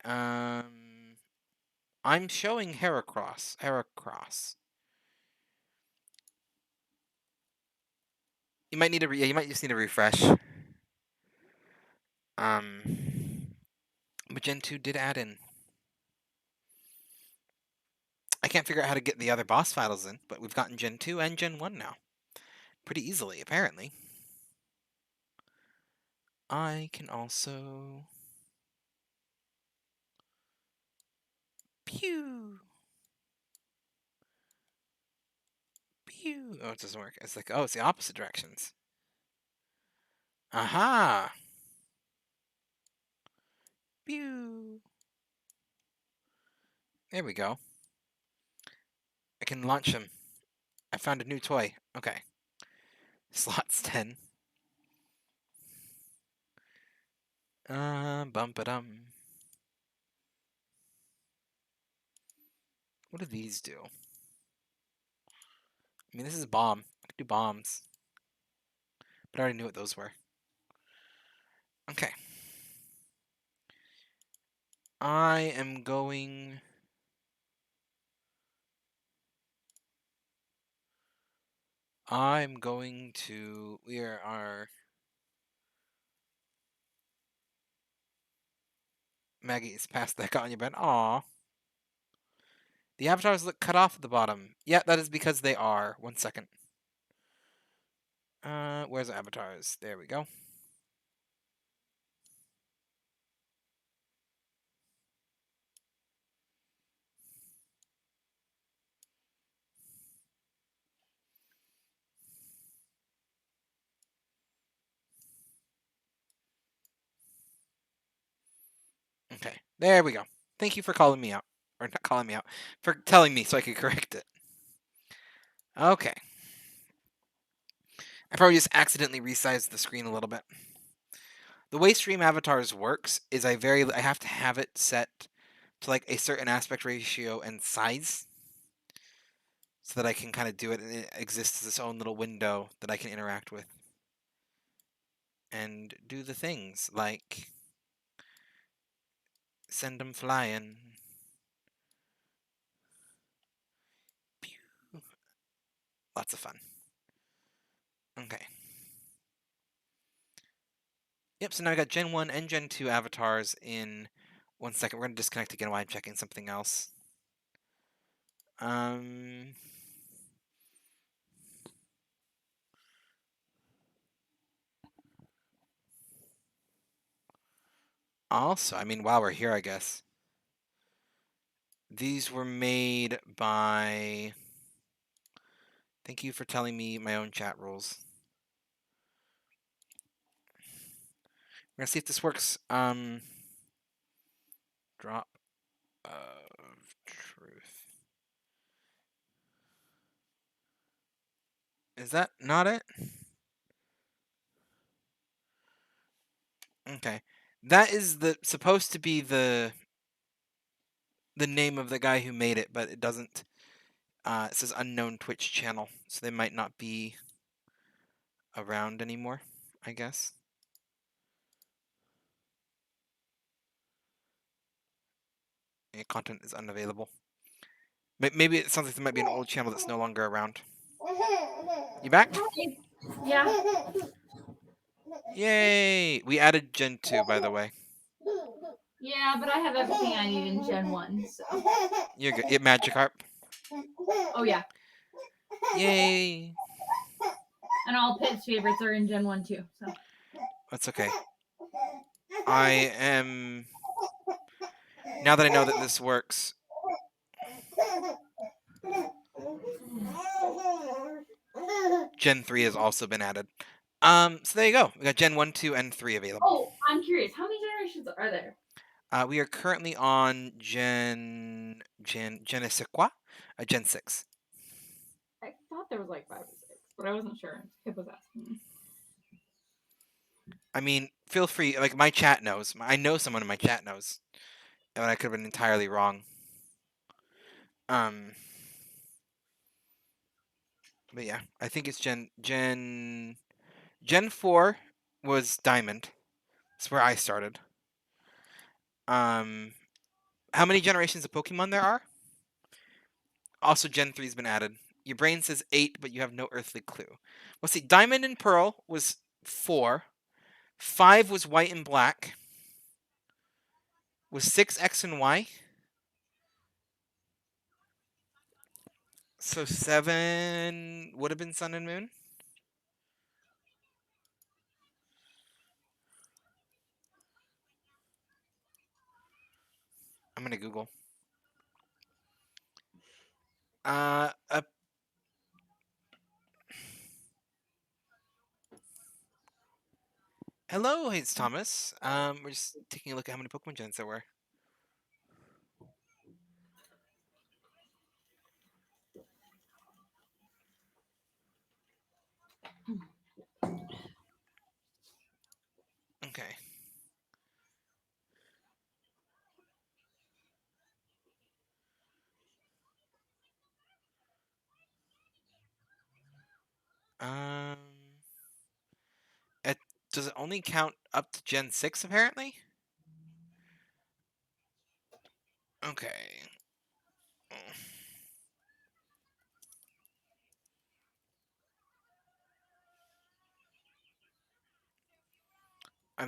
I'm showing Heracross. You might need to you might just need a refresh. But Gen 2 did add in. I can't figure out how to get the other boss files in, but we've gotten Gen 2 and Gen 1 now. Pretty easily, apparently. I can also... Pew! Pew! Oh, it doesn't work. It's like, oh, it's the opposite directions. Aha! Pew! There we go. I can launch him. I found a new toy. Okay. Slots 10. Bum-ba-dum. What do these do? I mean, this is a bomb. I could do bombs. But I already knew what those were. Okay. I am going... We are... Maggie is past that on your bed. Aw. The avatars look cut off at the bottom. Yeah, that is because they are. 1 second. Where's the avatars? There we go. Okay, there we go. Thank you for calling me out. or not calling me out, for telling me so I could correct it. Okay. I probably just accidentally resized the screen a little bit. The way Stream Avatars works is I have to have it set to like a certain aspect ratio and size so that I can kind of do it, and it exists as its own little window that I can interact with and do the things like send them flying. Pew. Lots of fun. Okay. Yep, so now I got Gen 1 and Gen 2 avatars in 1 second. We're going to disconnect again while I'm checking something else. Also, I mean, while we're here, I guess. These were made by... Thank you for telling me my own chat rules. We're going to see if this works. Drop of truth. Is that not it? Okay. That is supposed to be the name of the guy who made it, but it doesn't. It says unknown Twitch channel, so they might not be around anymore, I guess. Yeah, content is unavailable. Maybe it sounds like there might be an old channel that's no longer around. You back? Yeah. Yay! We added Gen 2, by the way. Yeah, but I have everything I need in Gen 1, so. You're good. Yeah, Magikarp. Oh, yeah. Yay! And all Pit's favorites are in Gen 1 too, so. That's okay. I am... Now that I know that this works... Gen 3 has also been added. So there you go. We got Gen 1, 2, and 3 available. Oh, I'm curious. How many generations are there? We are currently on Gen 6. Gen 6. I thought there was like 5 or 6, but I wasn't sure. Pip was asking me. I mean, feel free. Like, my chat knows. I know someone in my chat knows. And I could have been entirely wrong. But yeah, I think it's Gen 4 was Diamond. That's where I started. How many generations of Pokemon there are? Also, Gen 3's been added. Your brain says 8, but you have no earthly clue. Let's see. Diamond and Pearl was 4. 5 was White and Black. Was 6 X and Y? So 7 would have been Sun and Moon? I'm gonna Google. Hello, it's Thomas. We're just taking a look at how many Pokemon gens there were. Okay. It, does it only count up to Gen 6, apparently? Okay.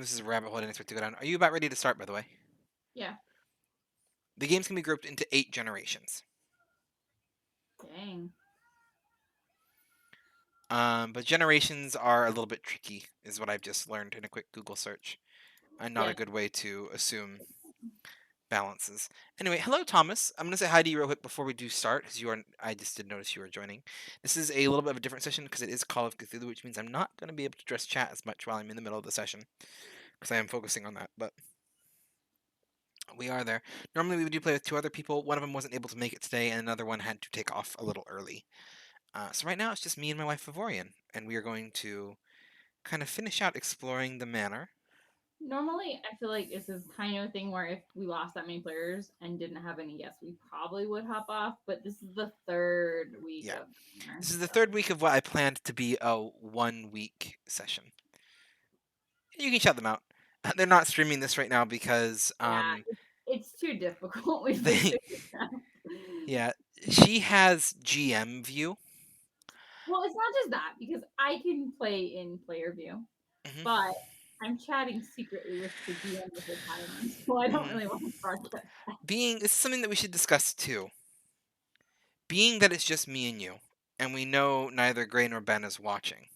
This is a rabbit hole I didn't expect to go down. Are you about ready to start, by the way? Yeah. The games can be grouped into 8 generations. Dang. But generations are a little bit tricky, is what I've just learned in a quick Google search. And not a good way to assume balances. Anyway, hello, Thomas. I'm going to say hi to you real quick before we do start, because I just did notice you were joining. This is a little bit of a different session, because it is Call of Cthulhu, which means I'm not going to be able to address chat as much while I'm in the middle of the session, because I am focusing on that. But We are there. Normally we do play with 2 other people. One of them wasn't able to make it today, and another one had to take off a little early. So right now it's just me and my wife Vivorian, and we are going to kind of finish out exploring the manor. Normally, I feel like this is kind of a thing where if we lost that many players and didn't have any guests, we probably would hop off. But this is the third week Yeah. of Manor, This is the so- 3rd week of what I planned to be a 1-week session. You can shout them out. They're not streaming this right now because Yeah, it's too difficult. We've They- figured out. yeah, she has GM view. Well, it's not just that because I can play in player view, Mhm. but I'm chatting secretly with the GM the whole time, and so I don't Mhm. really want to broadcast that. This is something that we should discuss too. Being that it's just me and you, and we know neither Gray nor Ben is watching.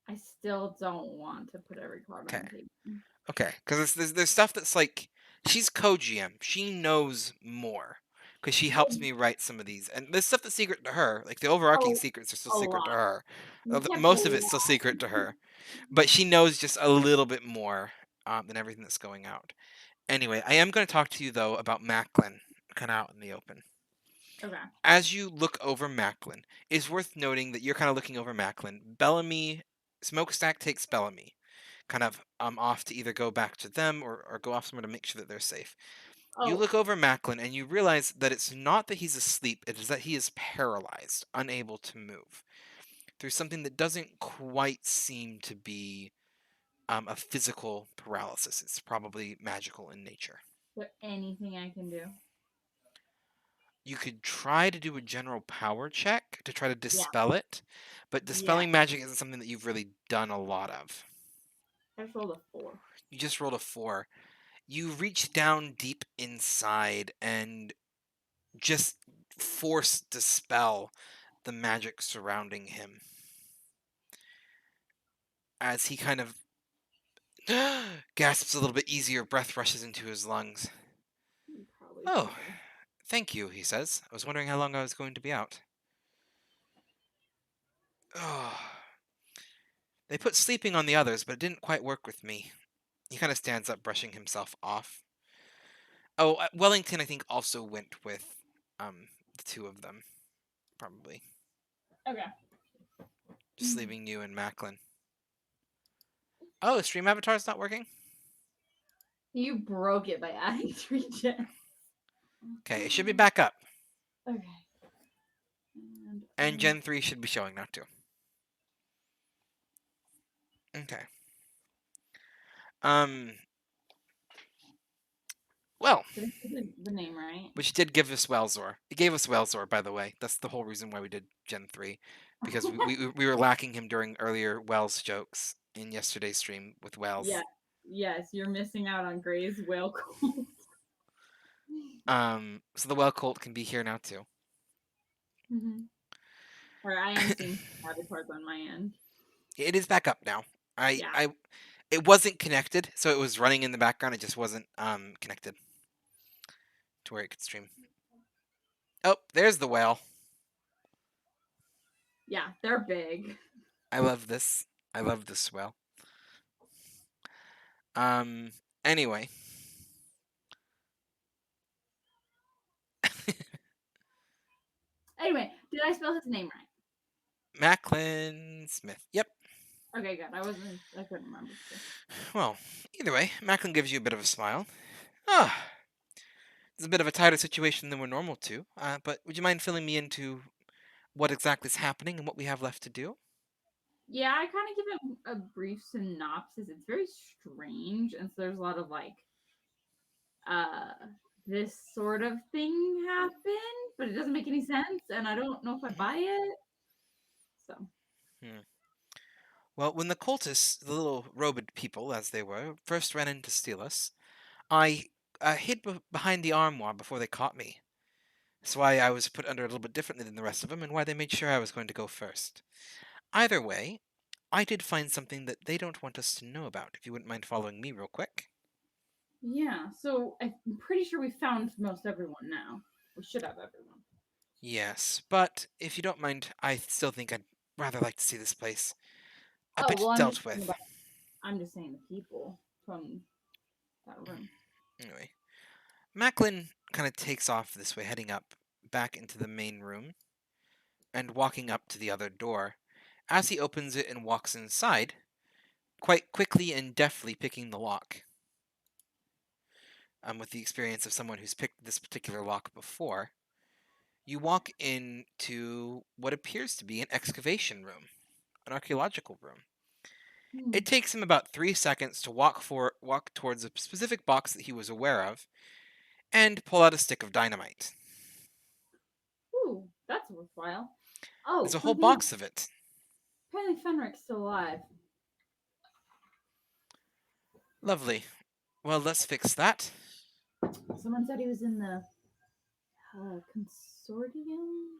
I still don't want to put every card on the table. Okay, because there's stuff that's like she's co-GM. She knows more because she helps me write some of these, and there's stuff that's secret to her. Like the overarching Oh, secrets are still a secret to lot. her. You can't Most play of a it's still lot. secret to her, but she knows just a little bit more than everything that's going out. Anyway, I am going to talk to you though about Macklin, kind of out in the open. Okay. As you look over Macklin, it's worth noting that you're kind of looking over Macklin. Bellamy, Smokestack takes Bellamy, kind of off to either go back to them or go off somewhere to make sure that they're safe. You Oh, look over Macklin and you realize that it's not that he's asleep, it is that he is paralyzed, unable to move. Through something that doesn't quite seem to be a physical paralysis. It's probably magical in nature. is there anything I can do? You could try to do a general power check to try to Yeah. dispel it, but dispelling magic isn't something that you've really done a lot of. I just rolled a 4. You just rolled a 4. You reach down deep inside and just force dispel the magic surrounding him. As he kind of gasps a little bit easier, breath rushes into his lungs. Probably Oh, should have. thank you, he says. I was wondering how long I was going to be out. Oh. They put sleeping on the others, but it didn't quite work with me. He kind of stands up, brushing himself off. Oh, Wellington, I think, also went with the 2 of them, probably. Okay. Just leaving you and Macklin. Oh, the stream avatar's not working? You broke it by adding 3 gems. Okay, it should be back up. Okay. And Gen 3 should be showing now, too. Okay. Well, Did I say the name right? which did give us Wellzor. It gave us Wellzor, by the way. That's the whole reason why we did Gen 3. Because we were lacking him during earlier Wells jokes in yesterday's stream with Wells. Yeah. Yes, you're missing out on Gray's whale cult. So the Well Colt can be here now, too. Mm-hmm. Or I am seeing avatars on my end. It is back up now. Yeah. It wasn't connected, so it was running in the background. It just wasn't connected to where it could stream. Oh, there's the whale. Yeah, they're big. I love this. I love this whale. Anyway. Anyway, did I spell his name right? Macklin Smith. Yep. Okay, good. I couldn't remember. Well, either way, Macklin gives you a bit of a smile. Ah, it's a bit of a tighter situation than we're normal to. But would you mind filling me into what exactly is happening and what we have left to do? Yeah, I kind of give him a brief synopsis. It's very strange, and so there's a lot of like, this sort of thing happened, but it doesn't make any sense, and I don't know if I buy it. So. Well, when the cultists, the little robed people as they were, first ran in to steal us, I hid behind the armoire before they caught me. That's why I was put under a little bit differently than the rest of them, and why they made sure I was going to go first. Either way, I did find something that they don't want us to know about, if you wouldn't mind following me real quick. Yeah, so I'm pretty sure we found most everyone now. We should have everyone. Yes, but if you don't mind, I still think I'd rather like to see this place a Oh, bit well, dealt with. I'm just saying the people from that room. Anyway, Macklin kind of takes off this way, heading up back into the main room and walking up to the other door. As he opens it and walks inside, quite quickly and deftly picking the lock. With the experience of someone who's picked this particular lock before, you walk into what appears to be an excavation room, an archaeological room. Hmm. It takes him about 3 seconds to walk towards a specific box that he was aware of, and pull out a stick of dynamite. Ooh, that's worthwhile. Oh, There's a whole something box else. of it. Apparently Fenric's still alive. Lovely. Well, let's fix that. Someone said he was in the consortium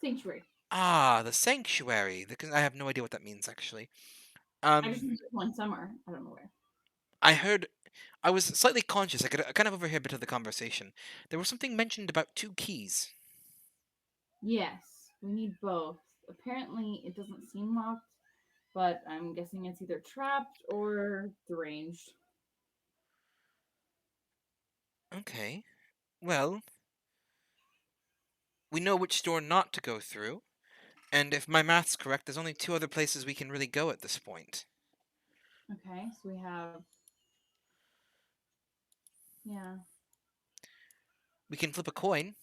sanctuary. Ah, the sanctuary. I have no idea what that means, actually. I just knew there's one somewhere. I don't know where. I heard. I was slightly conscious. I could kind of overhear a bit of the conversation. There was something mentioned about 2 keys. Yes, we need both. Apparently, it doesn't seem locked, but I'm guessing it's either trapped or deranged. Okay. Well, we know which door not to go through, and if my math's correct, there's only 2 other places we can really go at this point. Okay, so we have. Yeah. We can flip a coin.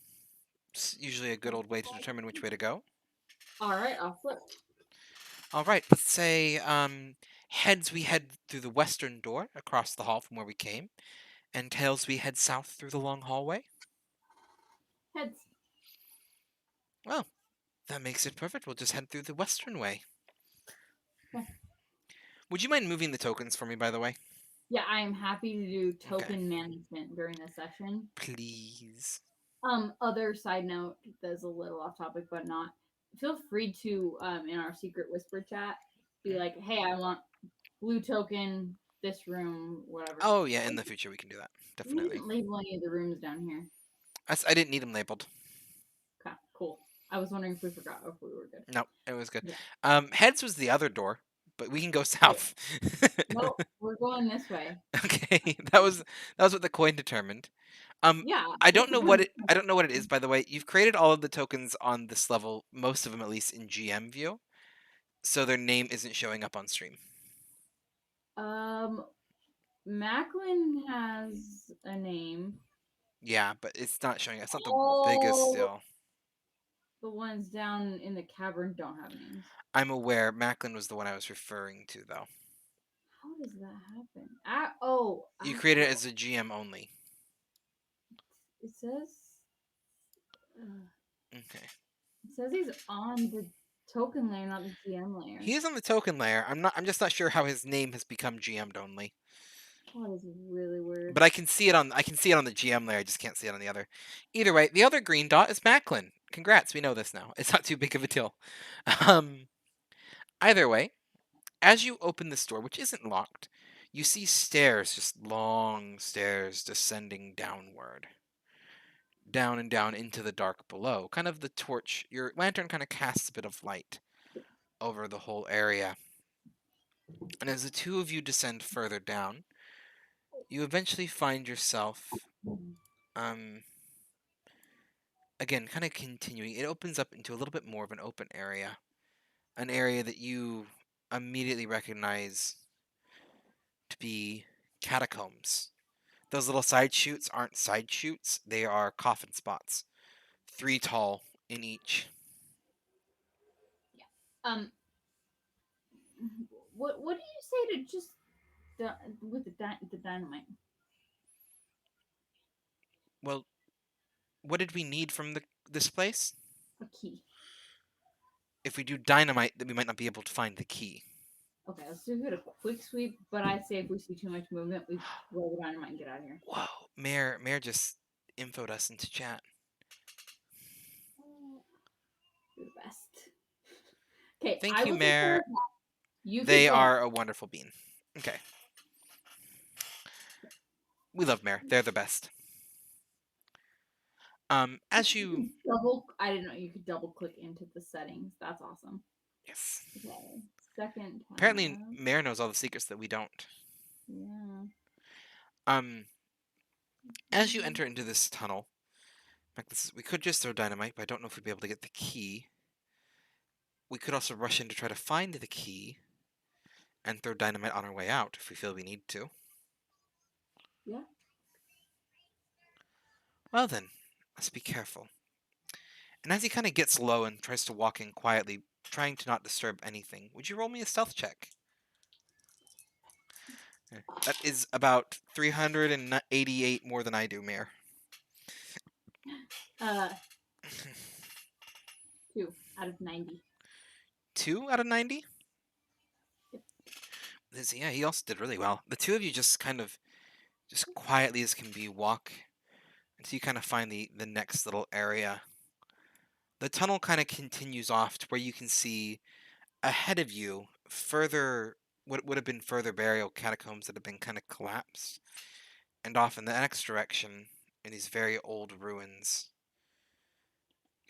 It's usually a good old way to determine which way to go. Alright, I'll flip. All right, let's say heads we head through the western door across the hall from where we came, and tails we head south through the long hallway. Heads. Well, that makes it perfect. We'll just head through the western way. Okay. Would you mind moving the tokens for me, by the way? Yeah, I am happy to do token management during this session. Please. Other side note that's a little off topic, but not. Feel free to, in our secret whisper chat, be like, "Hey, I want blue token, this room, whatever." Oh, yeah, in the future we can do that. We Definitely. didn't label any of the rooms down here. I didn't need them labeled. Okay, cool. I was wondering if we forgot or if we were good. No, it was good. Yeah. Heads was the other door, but we can go south. Nope, we're going this way. Okay, that was what the coin determined. Yeah. I don't know what it is, by the way. You've created all of the tokens on this level, most of them at least in GM view, so their name isn't showing up on stream. Macklin has a name. Yeah, but it's not showing. It's not the biggest still. The ones down in the cavern don't have names. I'm aware. Macklin was the one I was referring to, though. How does that happen? You created it as a GM only. It says. Okay. It says he's on the token layer, not the GM layer. He is on the token layer. I'm just not sure how his name has become GM'd only. That is really weird. But I can see it on the GM layer. I just can't see it on the other. Either way, the other green dot is Macklin. Congrats, we know this now. It's not too big of a deal. Either way, as you open this door, which isn't locked, you see stairs, just long stairs descending downward. Down and down into the dark below. Kind of the torch, your lantern kind of casts a bit of light over the whole area. And as the 2 of you descend further down, you eventually find yourself, again, kind of continuing. It opens up into a little bit more of an open area. An area that you immediately recognize to be catacombs. Those little side chutes aren't side chutes, they are coffin spots. 3 tall in each. What do you say to just with the dynamite? Well, what did we need from this place? A key. If we do dynamite, then we might not be able to find the key. Okay, let's do it a quick sweep. But I'd say if we see too much movement, we roll the dynamite and get out of here. Whoa, Mayor just infoed us into chat. You're the best. Okay, Thank you, Mayor. You they are a wonderful bean. Okay. We love Mayor. They're the best. As you I didn't know you could double click into the settings. That's awesome. Yes. Okay. Second time. Apparently Mayor knows all the secrets that we don't. Yeah. As you enter into this tunnel, in fact, we could just throw dynamite, but I don't know if we'd be able to get the key. We could also rush in to try to find the key and throw dynamite on our way out if we feel we need to. Yeah. Well then, let's be careful. And as he kind of gets low and tries to walk in quietly, trying to not disturb anything, would you roll me a stealth check? That is about 388 more than I do, Mayor. 2 out of 90. 2 out of 90? Yep. Yeah, he also did really well. The two of you just kind of, just quietly as can be, walk until you kind of find the next little area. The tunnel kind of continues off to where you can see ahead of you further, what would have been further burial catacombs that have been kind of collapsed. And off in the next direction, in these very old ruins,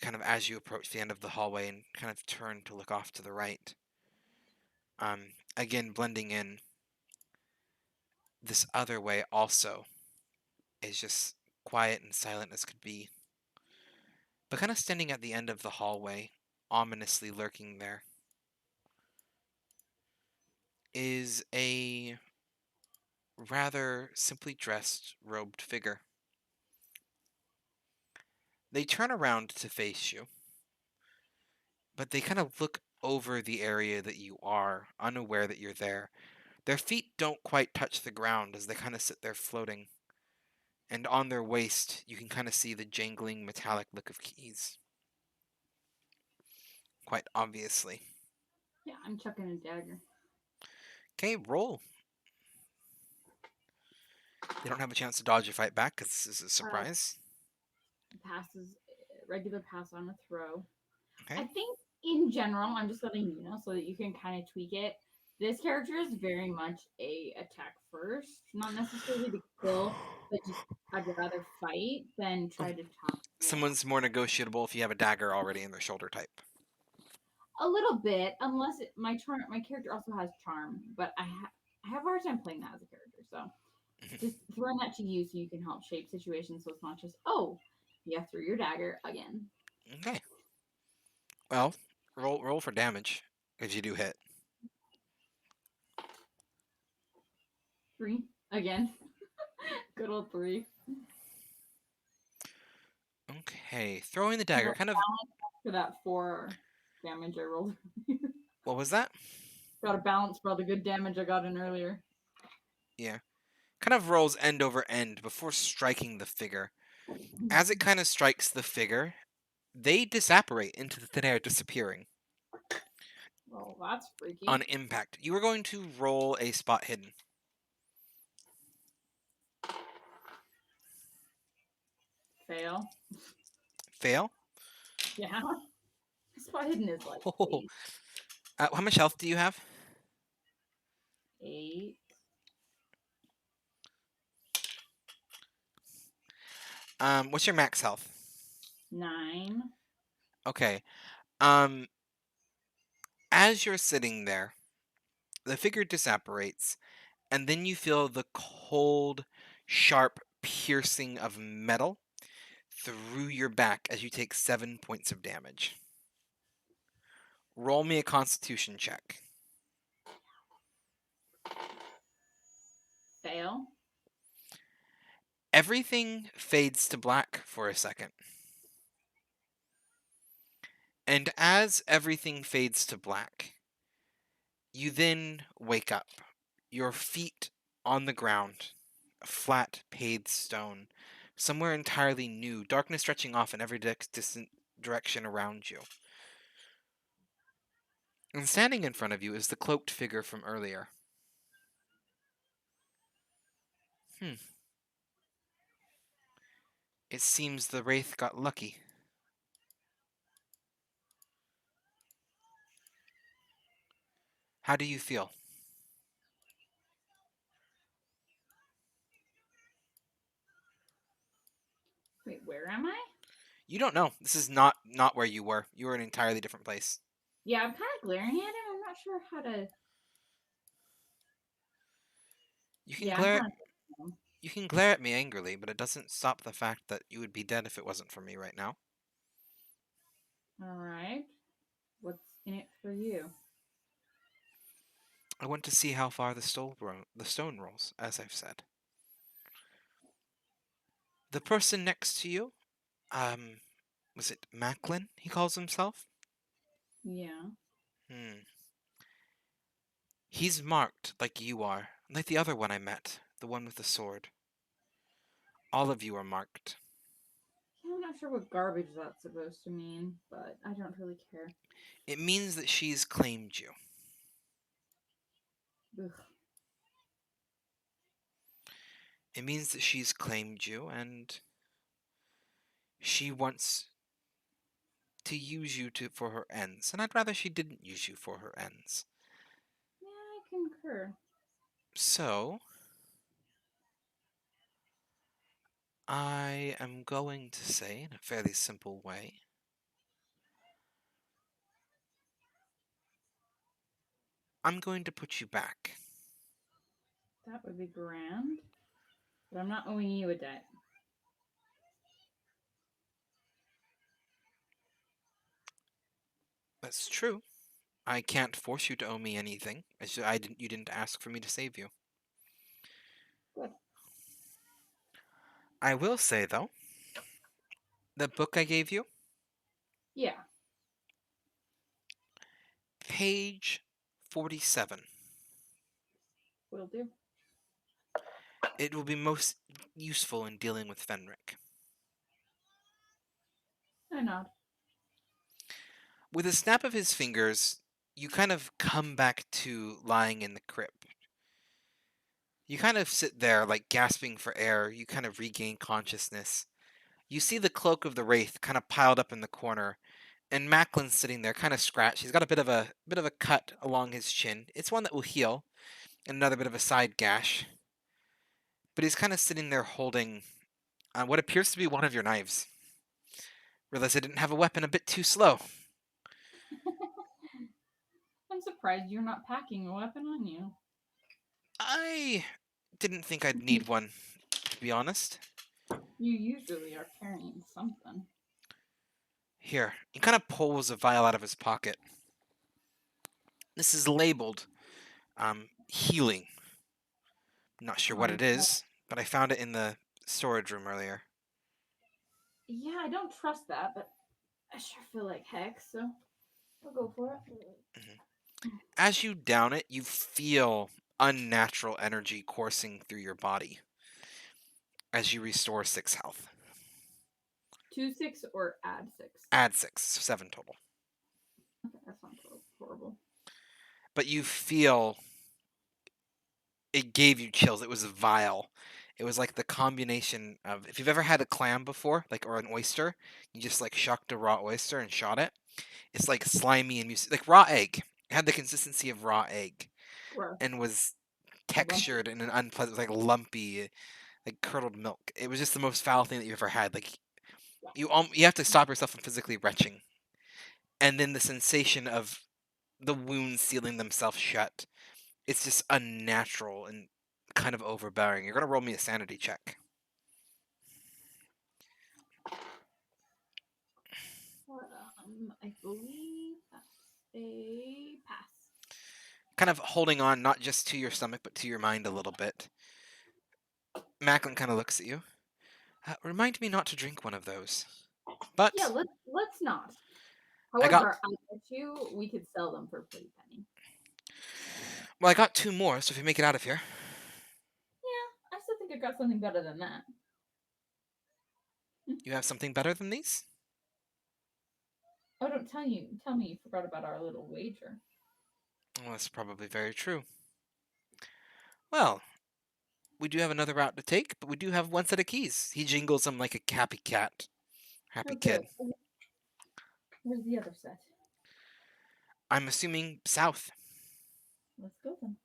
kind of as you approach the end of the hallway and kind of turn to look off to the right. Again, blending in, this other way also is just quiet and silent as could be. But kind of standing at the end of the hallway, ominously lurking there, is a rather simply dressed, robed figure. They turn around to face you, but they kind of look over the area that you are, unaware that you're there. Their feet don't quite touch the ground as they kind of sit there floating. And on their waist, you can kind of see the jangling metallic look of keys. Quite obviously. Yeah, I'm chucking a dagger. Okay, roll. They don't have a chance to dodge or fight back because this is a surprise. Passes, regular pass on a throw. Okay. I think in general, I'm just letting you know so that you can kind of tweak it. This character is very much a attack first, not necessarily to kill, but just I'd rather fight than try to talk. Someone's more negotiable if you have a dagger already in their shoulder type. A little bit, unless my character also has charm, but I have a hard time playing that as a character. So just throwing that to you so you can help shape situations, so it's not just you threw your dagger again. Okay. Well, roll for damage if you do hit. 3 again. Good old 3. Okay, throwing the dagger, kind of. For that 4 damage I rolled. What was that? Got a balance for all the good damage I got in earlier. Yeah. Kind of rolls end over end before striking the figure. As it kind of strikes the figure, they disapparate into the thin air, disappearing. Well, that's freaky. On impact. You are going to roll a spot hidden. Fail. Fail? Yeah. Spot hidden is like Oh. How much health do you have? 8. What's your max health? 9. Okay. As you're sitting there, the figure disapparates, and then you feel the cold, sharp piercing of metal through your back as you take 7 points of damage. Roll me a constitution check. Fail. Everything fades to black for a second. And as everything fades to black, you then wake up. Your feet on the ground, a flat, paved stone, somewhere entirely new, darkness stretching off in every distant direction around you. And standing in front of you is the cloaked figure from earlier. It seems the Wraith got lucky. How do you feel? Wait, where am I? You don't know. This is not where you were. You were in an entirely different place. Yeah, I'm kind of glaring at him. I'm not sure how to. You can Yeah, glare. I'm kinda... You can glare at me angrily, but it doesn't stop the fact that you would be dead if it wasn't for me right now. All right. What's in it for you? I want to see how far the stone rolls, as I've said. The person next to you, was it Macklin, he calls himself? Yeah. Hmm. He's marked like you are, like the other one I met, the one with the sword. All of you are marked. Yeah, I'm not sure what garbage that's supposed to mean, but I don't really care. It means that she's claimed you. Ugh. It means that she's claimed you, and she wants to use you for her ends. And I'd rather she didn't use you for her ends. Yeah, I concur. So, I am going to say, in a fairly simple way, I'm going to put you back. That would be grand. But I'm not owing you a debt. That's true. I can't force you to owe me anything. You didn't ask for me to save you. Good. I will say, though, the book I gave you, Yeah. page 47. Will do. It will be most useful in dealing with Fenric. I nod. With a snap of his fingers, you kind of come back to lying in the crypt. You kind of sit there, like gasping for air. You kind of regain consciousness. You see the cloak of the wraith kind of piled up in the corner, and Macklin's sitting there, kind of scratched. He's got a bit of a cut along his chin. It's one that will heal, and another bit of a side gash. But he's kind of sitting there holding what appears to be one of your knives. Realized I didn't have a weapon a bit too slow. I'm surprised you're not packing a weapon on you. I didn't think I'd need one, to be honest. You usually are carrying something. Here, he kind of pulls a vial out of his pocket. This is labeled healing. Not sure what Um, it is, but I found it in the storage room earlier. yeah, I don't trust that, but I sure feel like heck, so I'll go for it. As you down it, you feel unnatural energy coursing through your body as you restore 6 health. 2-6 or add 6? Add 6, so 7 total. Okay, that's not horrible. But you feel it gave you chills. It was vile. It was like the combination of, if you've ever had a clam before, like, or an oyster, you just like shucked a raw oyster and shot it. It's like slimy and like raw egg. It had the consistency of raw egg Gross. and was Lumpy. textured in an unpleasant, like lumpy, like curdled milk. It was just the most foul thing that you ever had. Like you have to stop yourself from physically retching, and then the sensation of the wounds sealing themselves shut. It's just unnatural and kind of overbearing. You're gonna roll me a sanity check. I believe that's a pass. Kind of holding on not just to your stomach but to your mind a little bit. Macklin kind of looks at you. Remind me not to drink one of those. But Yeah, let's not. I got However, I bet you we could sell them for a pretty penny. well, I got 2 more. So if you make it out of here, Yeah, I still think I got something better than that. you have something better than these. Oh, don't tell me you forgot about our little wager. Well, that's probably very true. Well, we do have another route to take, but we do have one set of keys. He jingles them like a happy cat. Happy Okay. kid. Where's the other set? I'm assuming south. Let's go then.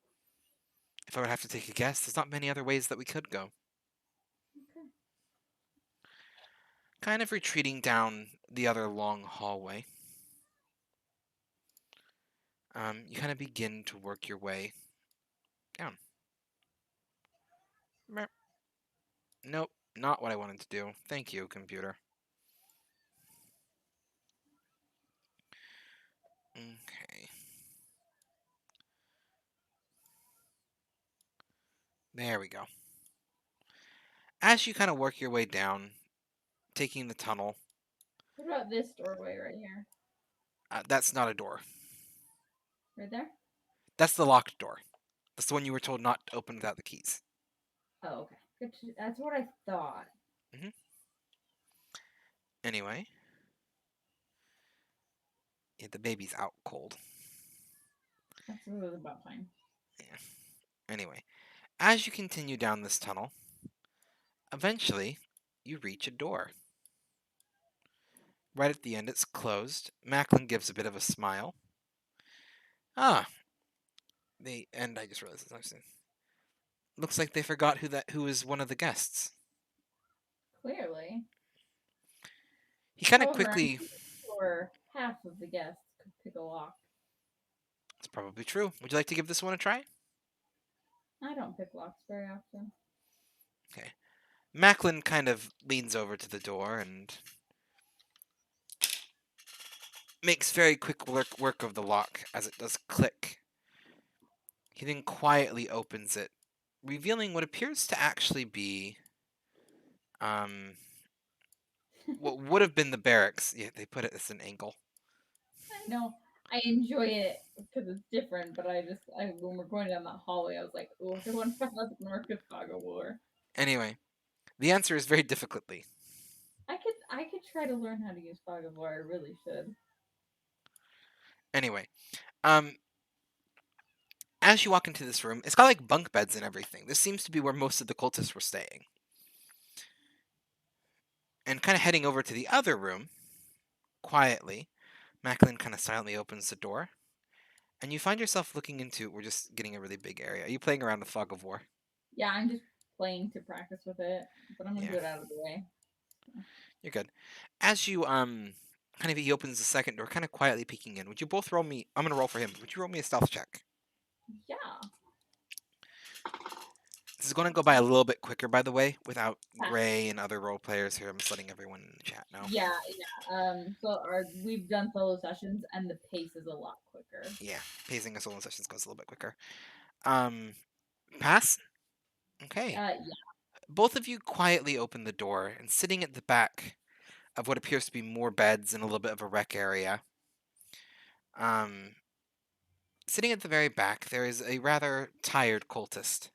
If I would have to take a guess, there's not many other ways that we could go. Okay. Kind of retreating down the other long hallway. You kind of begin to work your way down. Nope, not what I wanted to do. Thank you, computer. Okay. There we go. As you kind of work your way down, taking the tunnel, What about this doorway right here? that's not a door. Right there? That's the locked door. That's the one you were told not to open without the keys. Oh, okay. That's what I thought. Anyway. Yeah, the baby's out cold. That's about fine. Yeah. Anyway, as you continue down this tunnel, eventually you reach a door. Right at the end, it's closed. Macklin gives a bit of a smile. Ah, and I just realized this. Looks like they forgot who was one of the guests. Clearly. He kind of However, I'm quickly. sure half of the guests could pick a lock. It's probably true. Would you like to give this one a try? I don't pick locks very often. Okay. Macklin kind of leans over to the door and makes very quick work of the lock as it does click. He then quietly opens it, revealing what appears to actually be what would have been the barracks. Yeah, they put it as an angle. I know. I enjoy it because it's different, but when we're going down that hallway, I was like, oh, I wonder if that's Marcus Fog of War. Anyway, the answer is very difficultly. I could try to learn how to use Fog of War. I really should. Anyway, as you walk into this room, it's got like bunk beds and everything. This seems to be where most of the cultists were staying. And kind of heading over to the other room, quietly, Macklin kind of silently opens the door, and you find yourself looking into. We're just getting a really big area. Are you playing around with Fog of War? Yeah, I'm just playing to practice with it, but I'm gonna Yeah. do it out of the way. You're good. As you kind of he opens the second door, kind of quietly peeking in. Would you both roll me? I'm gonna roll for him. Would you roll me a stealth check? Yeah. This is going to go by a little bit quicker, by the way, without Pass. Gray and other role players here. I'm just letting everyone in the chat know. Yeah. So we've done solo sessions, and the pace is a lot quicker. Yeah, pacing a solo sessions goes a little bit quicker. Pass. Okay. Yeah. Both of you quietly open the door, and sitting at the back of what appears to be more beds and a little bit of a rec area. Sitting at the very back, there is a rather tired cultist.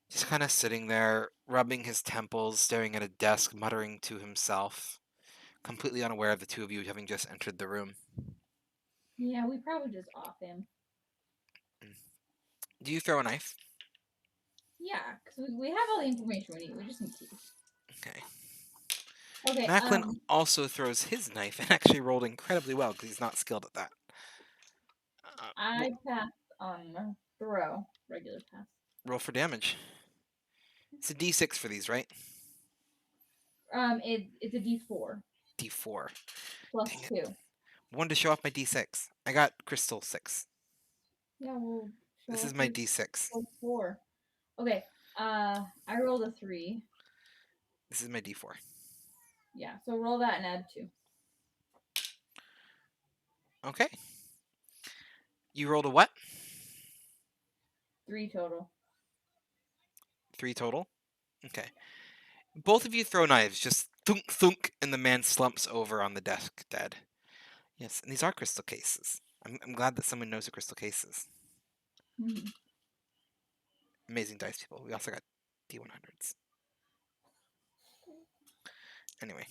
Just kind of sitting there, rubbing his temples, staring at a desk, muttering to himself, completely unaware of the two of you having just entered the room. Yeah, we probably just off him. Do you throw a knife? Yeah, because we have all the information we need. We just need keys. Okay. Okay. Macklin also throws his knife and actually rolled incredibly well because he's not skilled at that. I pass on throw. Regular pass. Roll for damage. It's a D6 for these, right? It's a D4. D4. Plus Dang it. 2. Wanted to show off my D6. I got crystal 6. Yeah, we'll show This off is my your D6. plus 4. Okay. I rolled a 3. This is my D4. Yeah, so roll that and add 2. Okay. You rolled a what? 3 total. 3 total? Okay. Both of you throw knives, just thunk thunk, and the man slumps over on the desk, dead. Yes, and these are crystal cases. I'm glad that someone knows what crystal case is. Mhm. Amazing dice, people. We also got D100s. Anyway.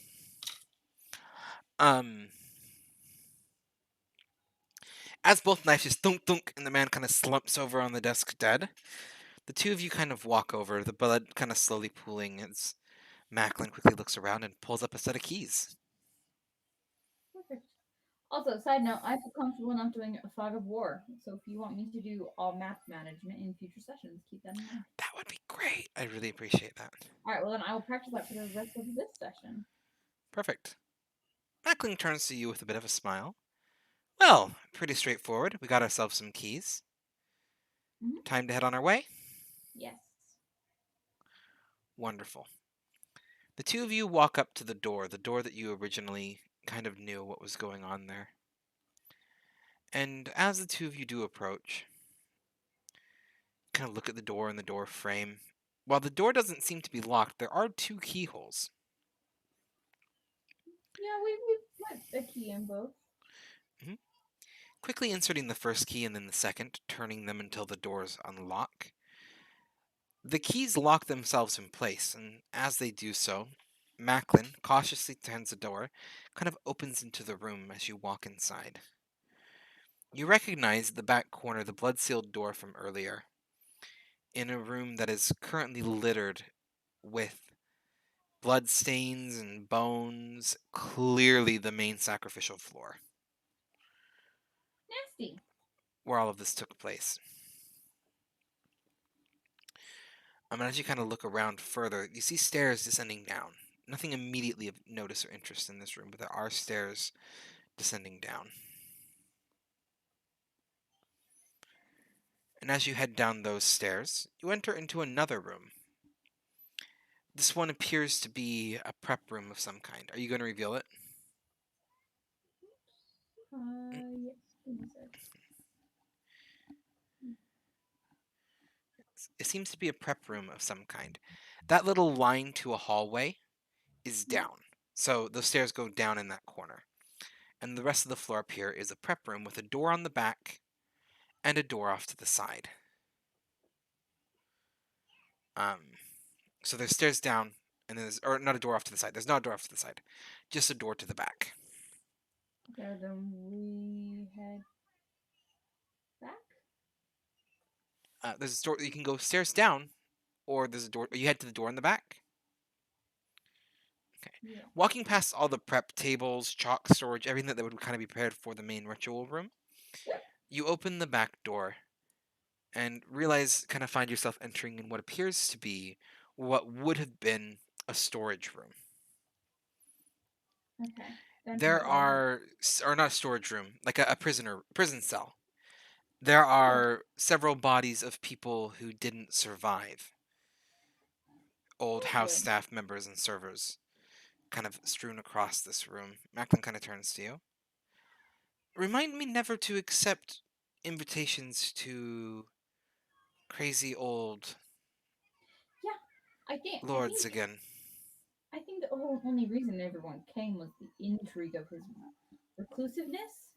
As both knives just thunk thunk, and the man kind of slumps over on the desk, dead, the two of you kind of walk over, the blood kind of slowly pooling as Macklin quickly looks around and pulls up a set of keys. Perfect. Also, side note, I feel comfortable enough doing a Fog of War. So if you want me to do all map management in future sessions, keep that in mind. That would be great. I really appreciate that. Alright, well then I will practice that for the rest of this session. Perfect. Macklin turns to you with a bit of a smile. Well, pretty straightforward. We got ourselves some keys. Mhm. Time to head on our way? Yes. Wonderful. The two of you walk up to the door that you originally kind of knew what was going on there. And as the two of you do approach, kind of look at the door and the door frame. While the door doesn't seem to be locked, there are two keyholes. Yeah, we put a key in both. Quickly inserting the first key and then the second, turning them until the doors unlock. The keys lock themselves in place, and as they do so, Macklin cautiously turns the door, kind of opens into the room as you walk inside. You recognize at the back corner the blood-sealed door from earlier, in a room that is currently littered with blood stains and bones, clearly the main sacrificial floor, Nasty. where all of this took place. And as you kind of look around further, you see stairs descending down. Nothing immediately of notice or interest in this room, but there are stairs descending down. And as you head down those stairs, you enter into another room. This one appears to be a prep room of some kind. Are you going to reveal it? Yes. Give me a sec. It seems to be a prep room of some kind. That little line to a hallway is down. So the stairs go down in that corner. And the rest of the floor up here is a prep room with a door on the back and a door off to the side. So there's stairs down, and or not a door off to the side. There's not a door off to the side, just a door to the back. Okay, then we head back. There's a door. You can go stairs down, or there's a door. You head to the door in the back. Okay. Yeah. Walking past all the prep tables, chalk storage, everything that would kind of be prepared for the main ritual room, you open the back door and find yourself entering in what appears to be what would have been a storage room. Okay. There are, or not a storage room, like a prison cell. There are several bodies of people who didn't survive. Old house Good. staff members and servers kind of strewn across this room. Macklin kind of turns to you. Remind me never to accept invitations to crazy old I think lords again. I think the only reason everyone came was the intrigue of his reclusiveness.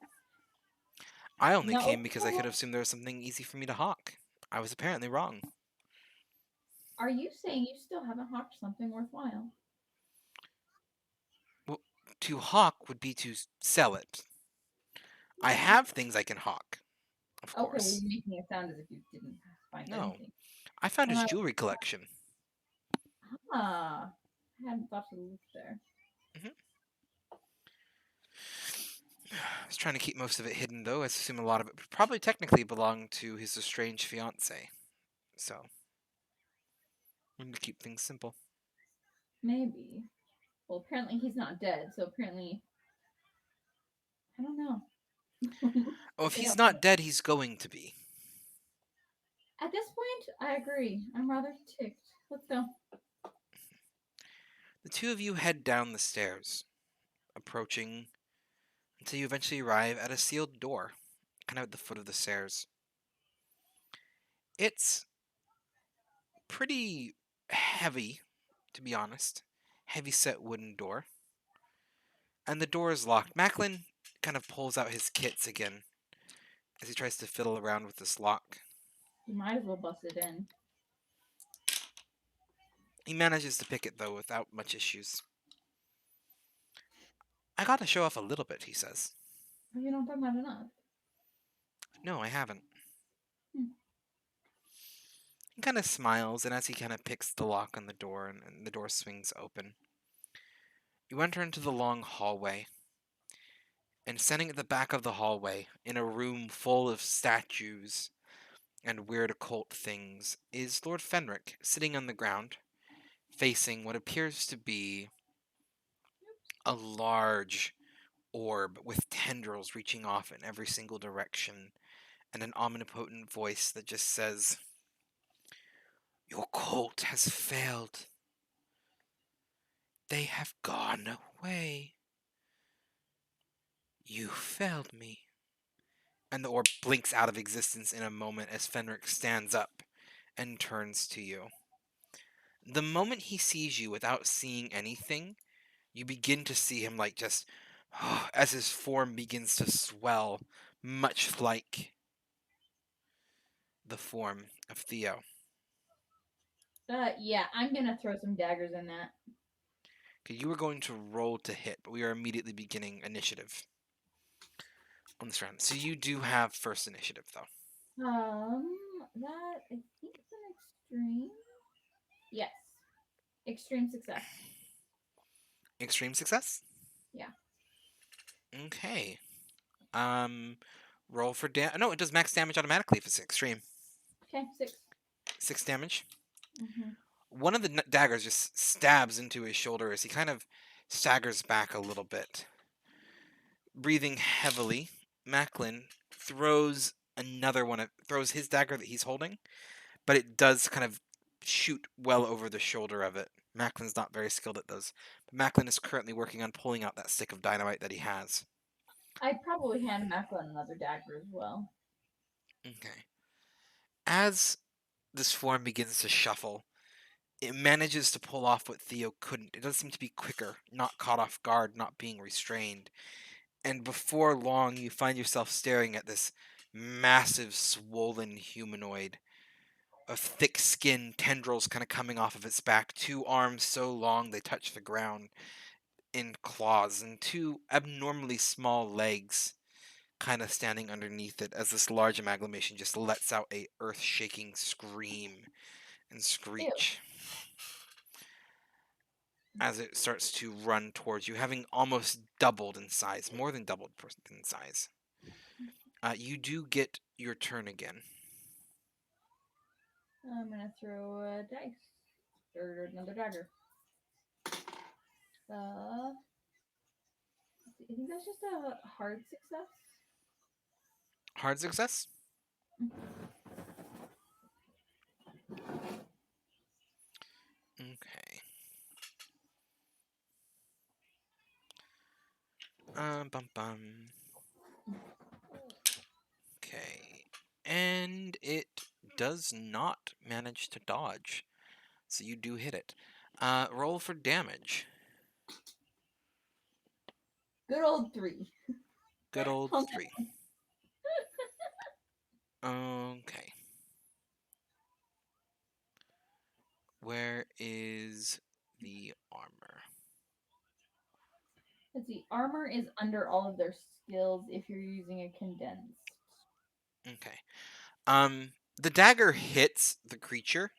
I only No. came because I could have assumed there was something easy for me to hawk. I was apparently wrong. Are you saying you still haven't hawked something worthwhile? Well, to hawk would be to sell it. I have things I can hawk, of Okay, well, course. you're making it sound as if you didn't find No. anything. I found his jewelry collection. I hadn't thought to look there. I was trying to keep most of it hidden, though. I assume a lot of it probably technically belonged to his estranged fiancée. So, I'm going to keep things simple. Maybe. Well, apparently he's not dead, so apparently... I don't know. Oh, if he's not dead, he's going to be. At this point, I agree. I'm rather ticked. Let's go. The two of you head down the stairs, approaching until you eventually arrive at a sealed door, kind of at the foot of the stairs. It's pretty heavy, to be honest. Heavy-set wooden door. And the door is locked. Macklin kind of pulls out his kits again as he tries to fiddle around with this lock. You might as well bust it in. He manages to pick it, though, without much issues. I gotta show off a little bit, he says. You don't talk about enough. No, I haven't. He kind of smiles, and as he kind of picks the lock on the door, and the door swings open, you enter into the long hallway. And standing at the back of the hallway, in a room full of statues and weird occult things, is Lord Fenric, sitting on the ground, facing what appears to be a large orb with tendrils reaching off in every single direction, and an omnipotent voice that just says, "Your cult has failed. They have gone away. You failed me. And the orb blinks out of existence in a moment as Fenric stands up and turns to you. The moment he sees you without seeing anything, you begin to see him like just as his form begins to swell, much like the form of Theo. Yeah, I'm gonna throw some daggers in that. Okay, you are going to roll to hit, but we are immediately beginning initiative on this round. So you do have first initiative, though. That I think is an extreme. Yes, extreme success. Extreme success? Yeah. Okay. Roll for damage. No, it does max damage automatically if it's extreme. Okay, 6. 6 damage. Mm-hmm. One of the daggers just stabs into his shoulder as he kind of staggers back a little bit. Breathing heavily, Macklin throws throws his dagger that he's holding, but it does kind of shoot well over the shoulder of it. Macklin's not very skilled at those. But Macklin is currently working on pulling out that stick of dynamite that he has. I'd probably hand Macklin another dagger as well. Okay. As this form begins to shuffle, it manages to pull off what Theo couldn't. It does seem to be quicker, not caught off guard, not being restrained. And before long, you find yourself staring at this massive, swollen humanoid of thick skin, tendrils kind of coming off of its back, 2 arms so long they touch the ground in claws, and 2 abnormally small legs kind of standing underneath it as this large amalgamation just lets out a earth-shaking scream and screech as it starts to run towards you, having almost doubled in size, more than doubled in size. You do get your turn again. I'm gonna throw a dice or another dagger. I think that's just a hard success. Hard success? Okay. Bum bum. Okay. And it does not manage to dodge. So you do hit it. Roll for damage. Good old 3. Good old Oh, 3. Okay. Where is the armor? Let's see. Armor is under all of their skills if you're using a condensed. Okay. The dagger hits the creature,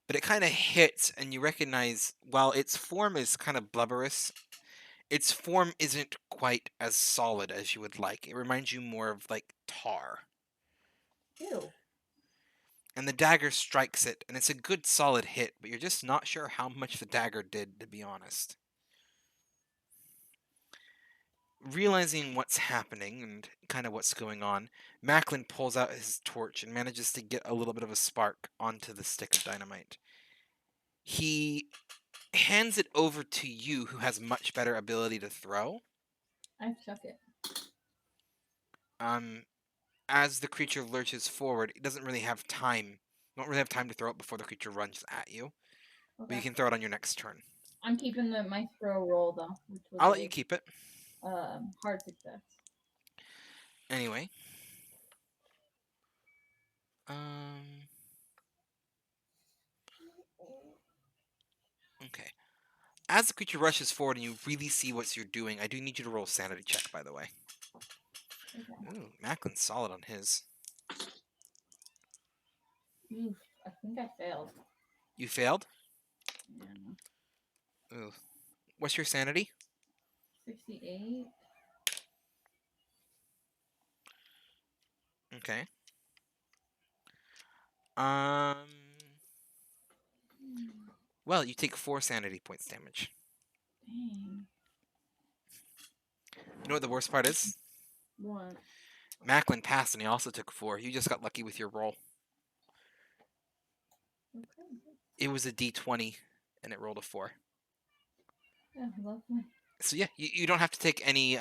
but it kind of hits, and you recognize, while its form is kind of blubberous, its form isn't quite as solid as you would like. It reminds you more of like tar. Ew. And the dagger strikes it, and it's a good solid hit, but you're just not sure how much the dagger did, to be honest. Realizing what's happening and kind of what's going on, Macklin pulls out his torch and manages to get a little bit of a spark onto the stick of dynamite. He hands it over to you, who has much better ability to throw. I chuck it. As the creature lurches forward, it doesn't really have time. You don't really have time to throw it before the creature runs at you. But you Okay. can throw it on your next turn. I'm keeping my throw roll though, which was I'll let you keep it. hard success. Anyway. Okay. As the creature rushes forward and you really see what you're doing, I do need you to roll a sanity check, by the way. Okay. Ooh, Macklin's solid on his. Oof, I think I failed. You failed? Yeah. Ooh. What's your sanity? 68. Okay. Well, you take 4 sanity points damage. Dang. You know what the worst part is? What? Macklin passed and he also took 4. You just got lucky with your roll. Okay. It was a d20 and it rolled a 4. Yeah, lovely. So yeah, you don't have to take any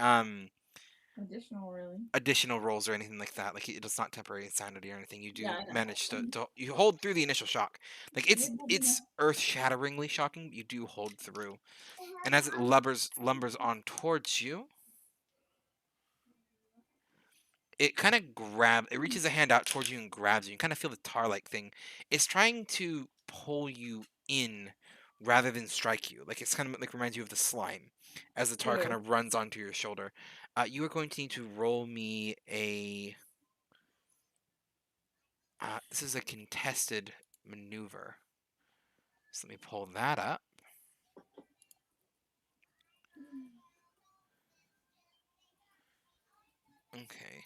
Additional, really. additional rolls or anything like that. Like it's not temporary insanity or anything. You Yeah, do I know. manage to you hold through the initial shock. Like Yeah, it's earth-shatteringly shocking, but you do hold through. And as it lumbers on towards you, it kind of it reaches a hand out towards you and grabs you. You kind of feel the tar-like thing. It's trying to pull you in rather than strike you. Like it's kind of like reminds you of the slime as the tar kind Ew. of runs onto your shoulder. You are going to need to roll me a. This is a contested maneuver. So let me pull that up. Okay.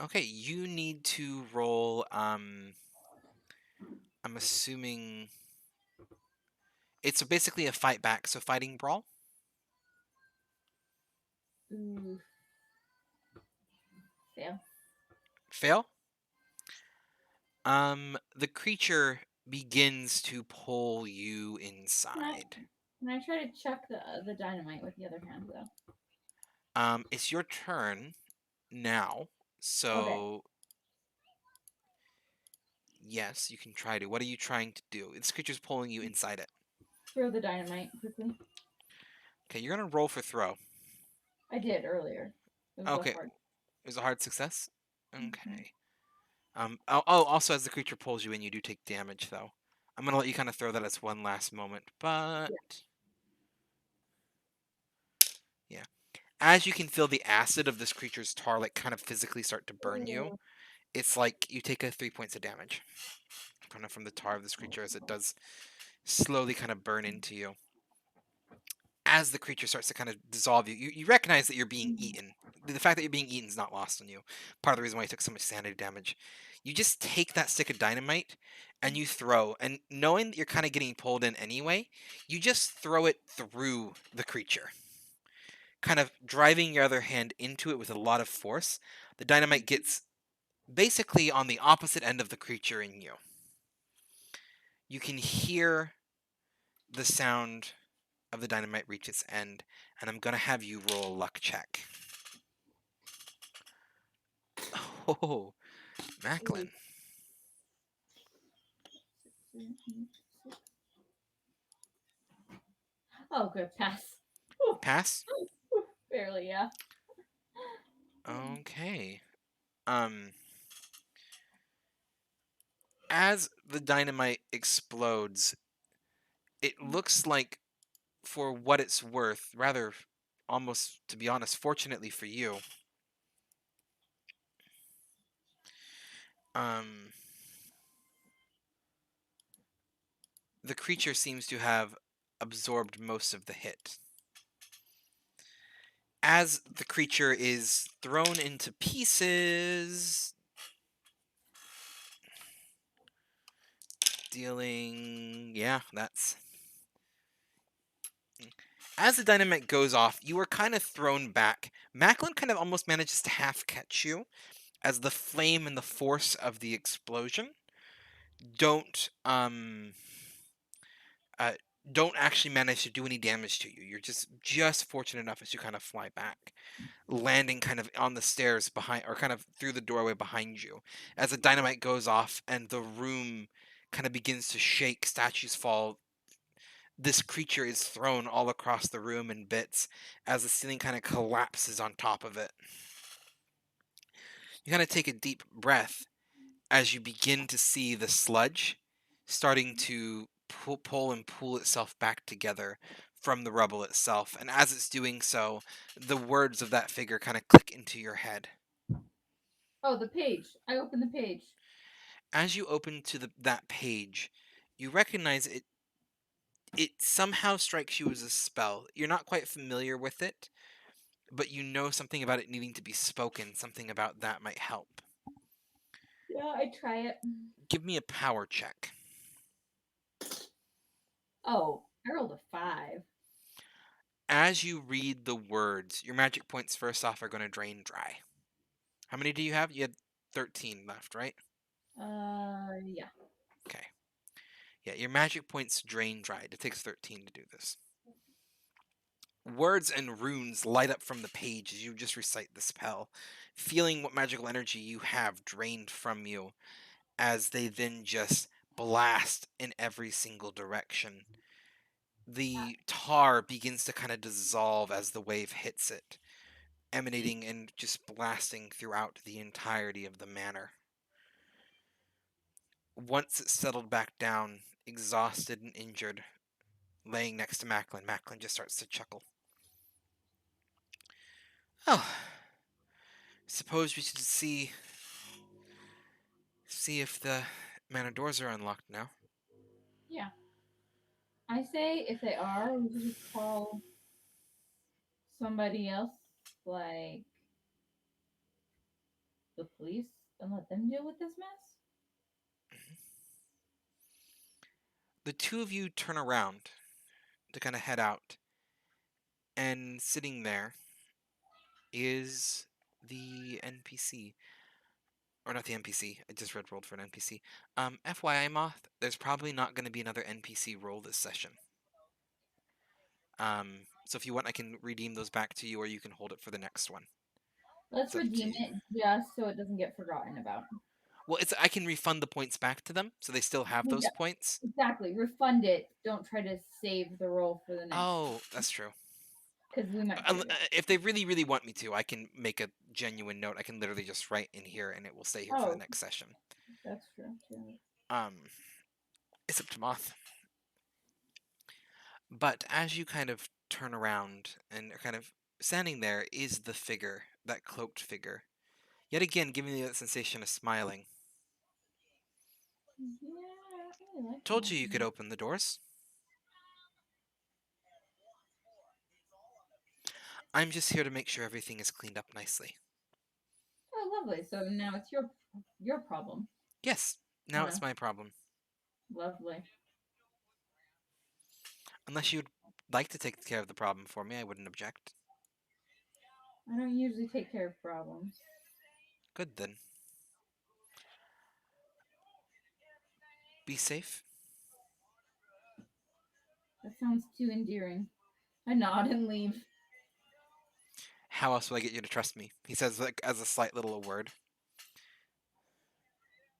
Okay, you need to roll. I'm assuming it's basically a fight back, so fighting brawl. Ooh. Fail. Fail. The creature begins to pull you inside. Can I try to chuck the dynamite with the other hand though? It's your turn now, Okay. so yes, you can try to. What are you trying to do? This creature's pulling you inside it. Throw the dynamite quickly. Okay, you're gonna roll for throw. I did earlier. It was Okay, a hard. it was a hard success. Mhm. Okay. Also, as the creature pulls you in, you do take damage, though. I'm gonna let you kind of throw that as one last moment, but yeah. As you can feel the acid of this creature's tar, like kind of physically start to burn you. Ooh. It's like you take 3 points of damage, kind of from the tar of this creature as it does slowly kind of burn into you. As the creature starts to kind of dissolve you, you recognize that you're being eaten. The fact that you're being eaten is not lost on you. Part of the reason why you took so much sanity damage. You just take that stick of dynamite and you throw, and knowing that you're kind of getting pulled in anyway, you just throw it through the creature, kind of driving your other hand into it with a lot of force. The dynamite gets basically on the opposite end of the creature in you. You can hear the sound of the dynamite reach its end, and I'm gonna have you roll a luck check. Oh, Macklin. Oh, good pass. Pass? Barely, yeah. Okay. As the dynamite explodes, it looks like, for what it's worth, rather almost, to be honest, fortunately for you, um, the creature seems to have absorbed most of the hit. As the creature is thrown into pieces, dealing. Yeah, that's. As the dynamite goes off, you are kind of thrown back. Macklin kind of almost manages to half catch you as the flame and the force of the explosion don't um uh, don't actually manage to do any damage to you. You're just fortunate enough as you kind of fly back, landing kind of on the stairs behind, or kind of through the doorway behind you. As the dynamite goes off and the room kind of begins to shake, statues fall. This creature is thrown all across the room in bits as the ceiling kind of collapses on top of it. You kind of take a deep breath as you begin to see the sludge starting to pull and pull itself back together from the rubble itself. And as it's doing so, the words of that figure kind of click into your head. Oh, the page. I opened the page. As you open to that page, you recognize it. It somehow strikes you as a spell. You're not quite familiar with it, but you know something about it needing to be spoken. Something about that might help. Yeah, I try it. Give me a power check. Oh, I rolled a 5. As you read the words, your magic points first off are going to drain dry. How many do you have? You had 13 left, right? Yeah. Okay. Yeah, your magic points drain dried. It takes 13 to do this. Words and runes light up from the page as you just recite the spell, feeling what magical energy you have drained from you as they then just blast in every single direction. The tar begins to kind of dissolve as the wave hits it, emanating and just blasting throughout the entirety of the manor. Once it settled back down, exhausted and injured, laying next to Macklin, Macklin just starts to chuckle. Oh, suppose we should see if the manor doors are unlocked now. Yeah. I say if they are, we should just call somebody else, like the police, and let them deal with this mess. The two of you turn around to kind of head out, and sitting there is the NPC. Or not the NPC, I just red rolled for an NPC. FYI, Moth, there's probably not going to be another NPC roll this session. So if you want, I can redeem those back to you, or you can hold it for the next one. Let's It's up to redeem you. it just so it doesn't get forgotten about. Well, I can refund the points back to them, so they still have those Yeah, points. exactly. Refund it. Don't try to save the roll for the next. Oh, that's true. Because we might Uh, forget. If they really, really want me to, I can make a genuine note. I can literally just write in here, and it will stay here for the Oh, next session. that's true too. It's up to Moth. But as you kind of turn around and are kind of standing there is the figure, that cloaked figure. Yet again, giving you that sensation of smiling. Yeah, I don't really like Told you you that. could open the doors. I'm just here to make sure everything is cleaned up nicely. Oh, lovely. So now it's your problem. Yes, now it's my problem. Lovely. Unless you'd like to take care of the problem for me, I wouldn't object. I don't usually take care of problems. Good then. Be safe. That sounds too endearing. I nod and leave. How else will I get you to trust me? He says, like, as a slight little word.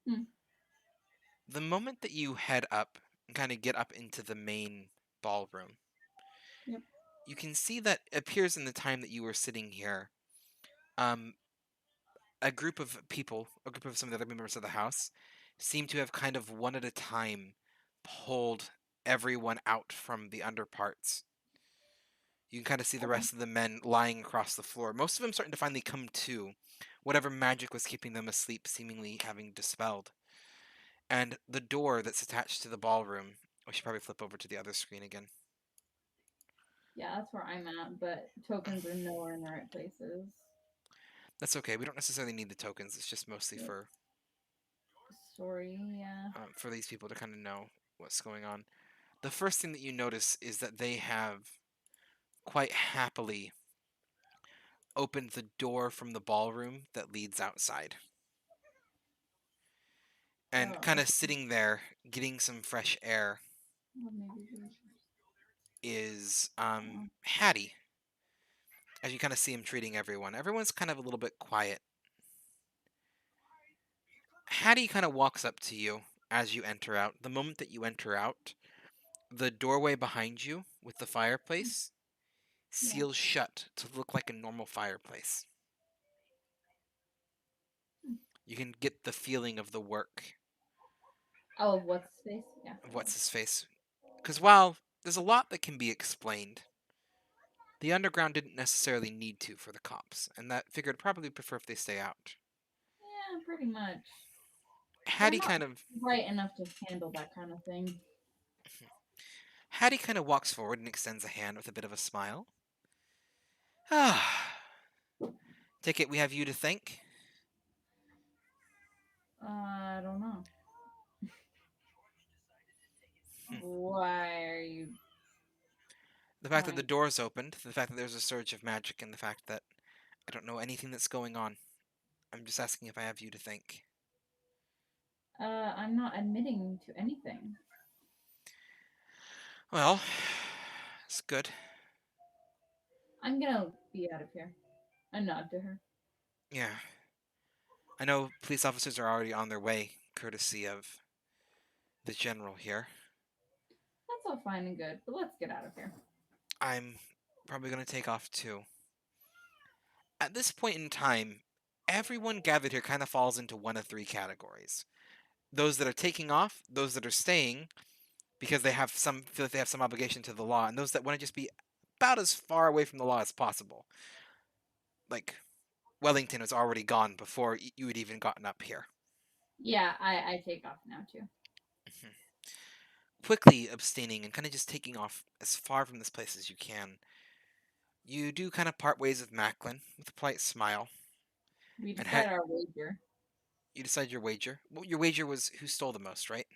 Hmm. The moment that you head up and kind of get up into the main ballroom, Yep. you can see that it appears in the time that you were sitting here, um, a group of people, a group of some of the other members of the house, seem to have kind of one at a time pulled everyone out from the underparts. You can kind of see the Okay. rest of the men lying across the floor. Most of them starting to finally come to. Whatever magic was keeping them asleep seemingly having dispelled. And the door that's attached to the ballroom. We should probably flip over to the other screen again. Yeah, that's where I'm at, but tokens are nowhere in the right places. That's okay. We don't necessarily need the tokens. It's just mostly Yep. Story, yeah. for these people to kind of know what's going on. The first thing that you notice is that they have quite happily opened the door from the ballroom that leads outside. And Oh, kind of okay. sitting there, getting some fresh air, Well, maybe we should. is Oh, Hattie. As you kind of see him treating everyone. Everyone's kind of a little bit quiet. Hattie kind of walks up to you as you enter out. The moment that you enter out, the doorway behind you with the fireplace yeah. seals shut to look like a normal fireplace. You can get the feeling of the work Oh, what's space? Yeah. of what's his face. Because while there's a lot that can be explained, the underground didn't necessarily need to for the cops, and that figured probably prefer if they stay out. Yeah, pretty much. They're Hattie not kind of bright enough to handle that kind of thing. Hattie kind of walks forward and extends a hand with a bit of a smile. Ah, take it we have you to thank. I don't know. Hmm. Why are you The fact that the trying? doors opened, the fact that there's a surge of magic, and the fact that I don't know anything that's going on. I'm just asking if I have you to thank. I'm not admitting to anything. Well, it's good. I'm gonna be out of here. I nod to her. Yeah. I know police officers are already on their way, courtesy of the general here. That's all fine and good, but let's get out of here. I'm probably going to take off too. At this point in time, everyone gathered here kind of falls into one of three categories. Those that are taking off, those that are staying because they have some feel like they have some obligation to the law, and those that want to just be about as far away from the law as possible. Like Wellington was already gone before you had even gotten up here. Yeah, I take off now too. Quickly abstaining and kind of just taking off as far from this place as you can. You do kind of part ways with Macklin with a polite smile. We And decide our wager. you decide your wager. Well, your wager was who stole the most, right?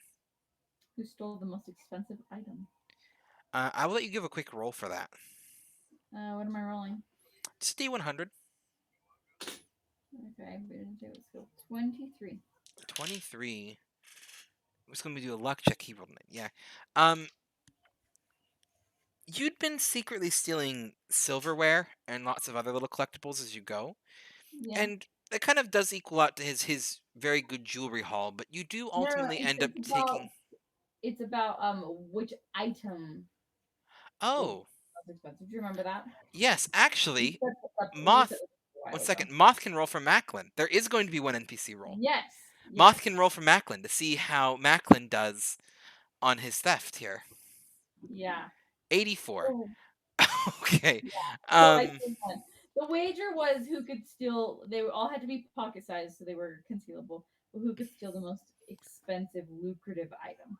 Who stole the most expensive item? I will let you give a quick roll for that. What am I rolling? Just D100. Okay, let's go 23. 23. It's going to do a luck check. He rolled it. Yeah. Um, you'd been secretly stealing silverware and lots of other little collectibles as you go, Yeah. and it kind of does equal out to his very good jewelry haul. But you do ultimately end up taking. It's about which item was Oh, most expensive. Do you remember that? yes. We Actually, set this up. We set Moth. this up a while One ago. second. Moth can roll for Macklin. There is going to be one NPC roll. Yes. Moth can roll for Macklin to see how Macklin does on his theft here. Yeah. 84. Oh, Okay. so I still won. The wager was who could steal. They all had to be pocket sized, so they were concealable. But who could steal the most expensive, lucrative item?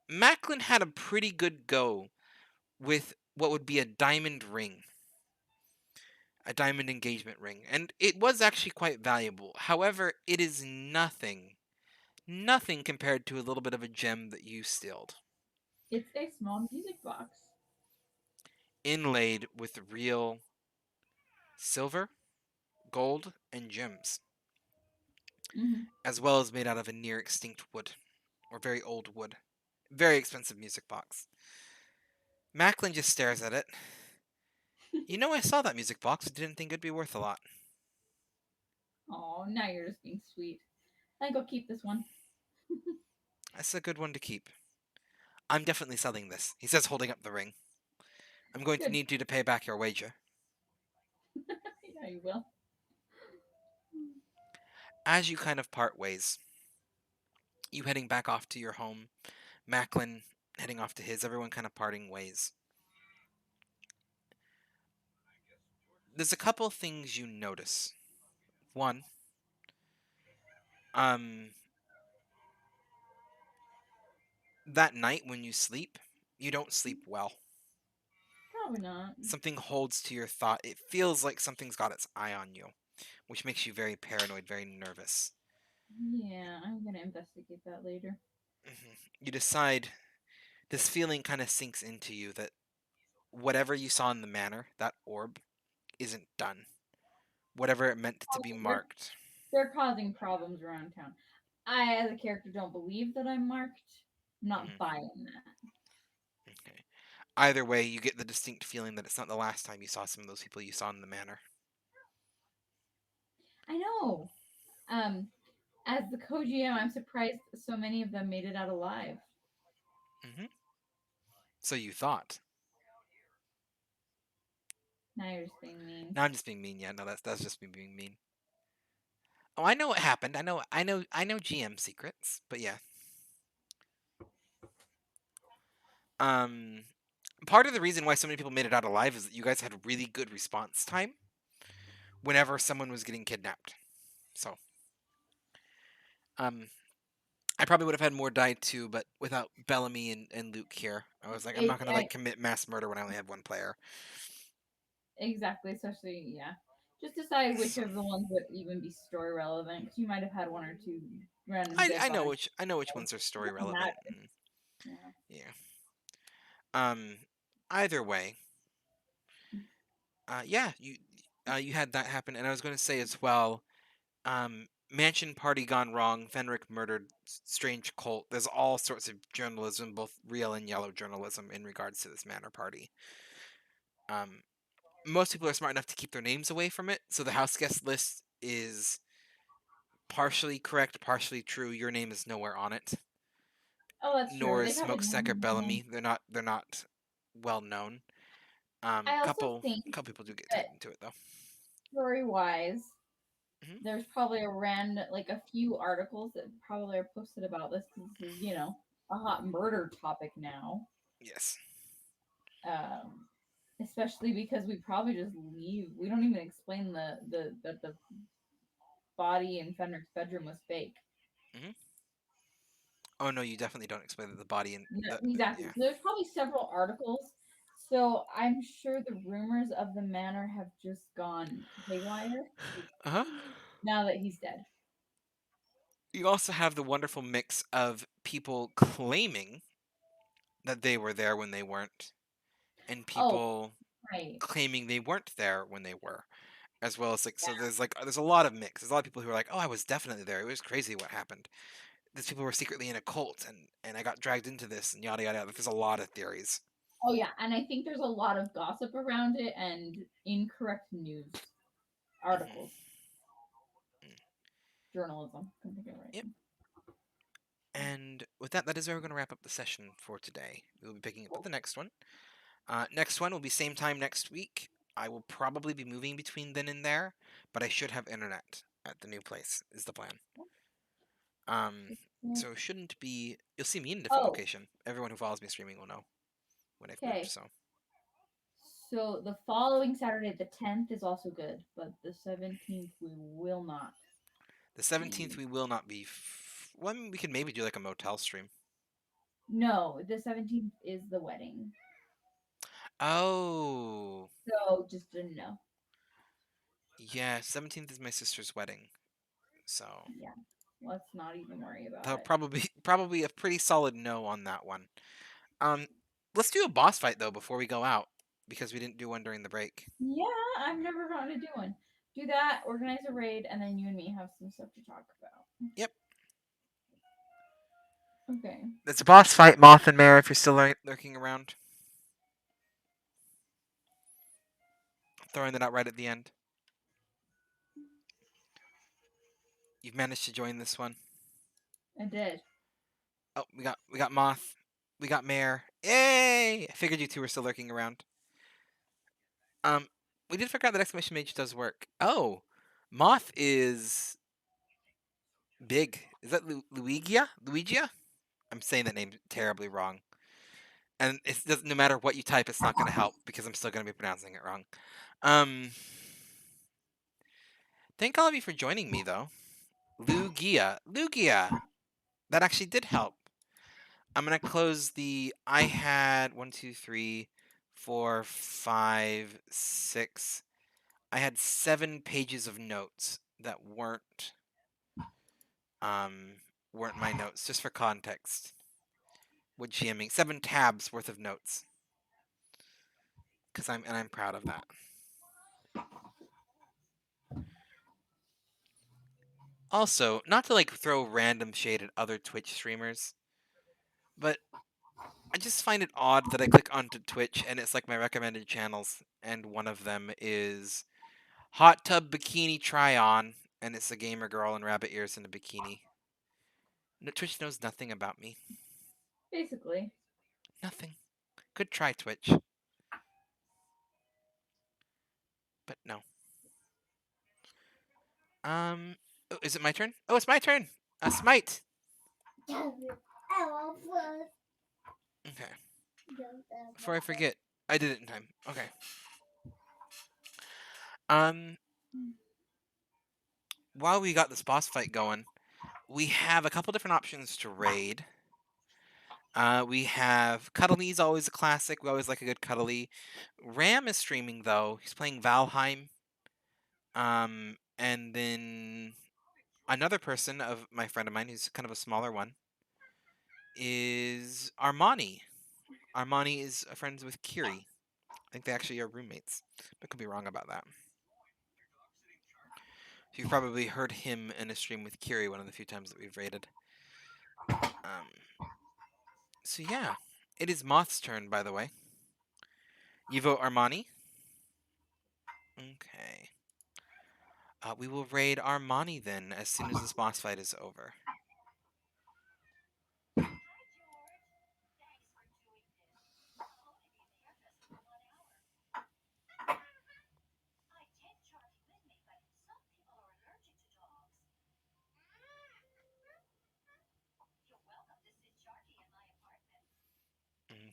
Macklin had a pretty good go with what would be a diamond ring. A diamond engagement ring. And it was actually quite valuable. However, it is nothing compared to a little bit of a gem that you stealed. It's a small music box. Inlaid with real silver, gold, and gems. Mm-hmm. As well as made out of a near extinct wood. Or very old wood. Very expensive music box. Macklin just stares at it. You know, I saw that music box and didn't think it'd be worth a lot. Oh, now you're just being sweet. I think I'll keep this one. That's a good one to keep. I'm definitely selling this, he says, holding up the ring. I'm going to Good. need you to pay back your wager. Yeah, you will. As you kind of part ways, you heading back off to your home, Macklin heading off to his, everyone kind of parting ways. There's a couple things you notice. One, that night when you sleep, you don't sleep well. Probably not. Something holds to your thought. It feels like something's got its eye on you, which makes you very paranoid, very nervous. Yeah, I'm gonna investigate that later. You decide, this feeling kind of sinks into you that whatever you saw in the manor, that orb, isn't done. Whatever it meant to be marked. They're causing problems around town. I, as a character, don't believe that I'm marked. I'm not buying that. Okay. Either way, you get the distinct feeling that it's not the last time you saw some of those people you saw in the manor. I know. As the co-GM, I'm surprised so many of them made it out alive. So you thought. Now you're just being mean. Now I'm just being mean. Yeah, no, that's just me being mean. Oh, I know what happened. I know GM secrets, but yeah. Part of the reason why so many people made it out alive is that you guys had really good response time whenever someone was getting kidnapped. So, I probably would have had more die too, but without Bellamy and Luke here, I was like, I'm not gonna commit mass murder when I only have one player. Exactly, especially Just decide which of the ones would even be story relevant, because you might have had one or two random. I know which ones are story relevant. Yeah. Either way, yeah, you had that happen, and I was going to say as well, Mansion Party Gone Wrong, Fenric Murdered, Strange Cult. There's all sorts of journalism, both real and yellow journalism, in regards to this Manor Party. Most people are smart enough to keep their names away from it, so the house guest list is partially correct, partially true. Your name is nowhere on it. Oh, that's true. Nor They is probably Smokestack or know who I am. Bellamy. They're not well known. I also think Couple people do get that tied into it though. story-wise, Mhm. there's probably a few articles that probably are posted about this because this is, a hot murder topic now. Yes. Um, Especially because we probably just leave. We don't even explain that the body in Fenric's bedroom was fake. Hmm. Oh no, you definitely don't explain that the body and No, the exactly. yeah. So there's probably several articles. So I'm sure the rumors of the manor have just gone haywire Uh huh. now that he's dead. You also have the wonderful mix of people claiming that they were there when they weren't, and Oh, people right. claiming they weren't there when they were, as well as so there's a lot of mix. There's a lot of people who are like, oh, I was definitely there. It was crazy what happened. These people were secretly in a cult, and I got dragged into this, and yada yada yada. There's a lot of theories. Oh yeah, and I think there's a lot of gossip around it and incorrect news articles, Hmm. journalism. Couldn't think of it Yep. right. And with that, that is where we're going to wrap up the session for today. We will be picking up with Cool. the next one. Next one will be same time next week. I will probably be moving between then and there, but I should have internet at the new place. Is the plan. So it shouldn't be. You'll see me in a different Oh, location. Everyone who follows me streaming will know when I've moved. okay. So So the following Saturday, the 10th, is also good, but the 17th we will not. the 17th we will not be. Well, I mean, we could maybe do like a motel stream. No, the 17th is the wedding. Oh, So just didn't know. yeah. 17th is my sister's wedding, so Yeah. Let's not even worry about that'll it. probably a pretty solid no on that one. Um, let's do a boss fight though before we go out because we didn't do one during the break. Yeah, I've never gotten to do one. Do that, organize a raid, and then you and me have some stuff to talk about. Yep, Okay. it's a boss fight, Moth and Mare. If you're still lurking around, throwing that out right at the end. You've managed to join this one. I did. Oh, we got Moth, we got Mare. Yay! I figured you two were still lurking around. We did figure out that exclamation mage does work. Oh, Moth is big. Is that Luigia? Luigia? I'm saying that name terribly wrong. And it doesn't. No matter what you type, it's not going to help because I'm still going to be pronouncing it wrong. Um, thank all of you for joining me, though. Lugia. Lugia! That actually did help. I'm going to close the. I had 1, 2, 3, 4, 5, 6. I had 7 pages of notes that weren't my notes, just for context. With GMing. 7 tabs worth of notes. I'm proud of that. Also, not to like throw random shade at other Twitch streamers, but I just find it odd that I click onto Twitch and it's like my recommended channels, and one of them is Hot Tub Bikini Try On, and it's a gamer girl in rabbit ears in a bikini. No, Twitch knows nothing about me. Basically. Nothing. Could try Twitch. But no. Oh, is it my turn? Oh, it's my turn! Smite! Okay. Before I forget, I did it in time. Okay. While we got this boss fight going, we have a couple different options to raid. We have Cuddly's always a classic. We always like a good Cuddly. Ram is streaming though. He's playing Valheim. And then another person of my friend of mine, who's kind of a smaller one, is Armani. Armani is friends with Kiri. I think they actually are roommates, but could be wrong about that. You've probably heard him in a stream with Kiri one of the few times that we've raided. So yeah, it is Moth's turn, by the way. You vote Armani? Okay. We will raid Armani then, as soon as this boss fight is over.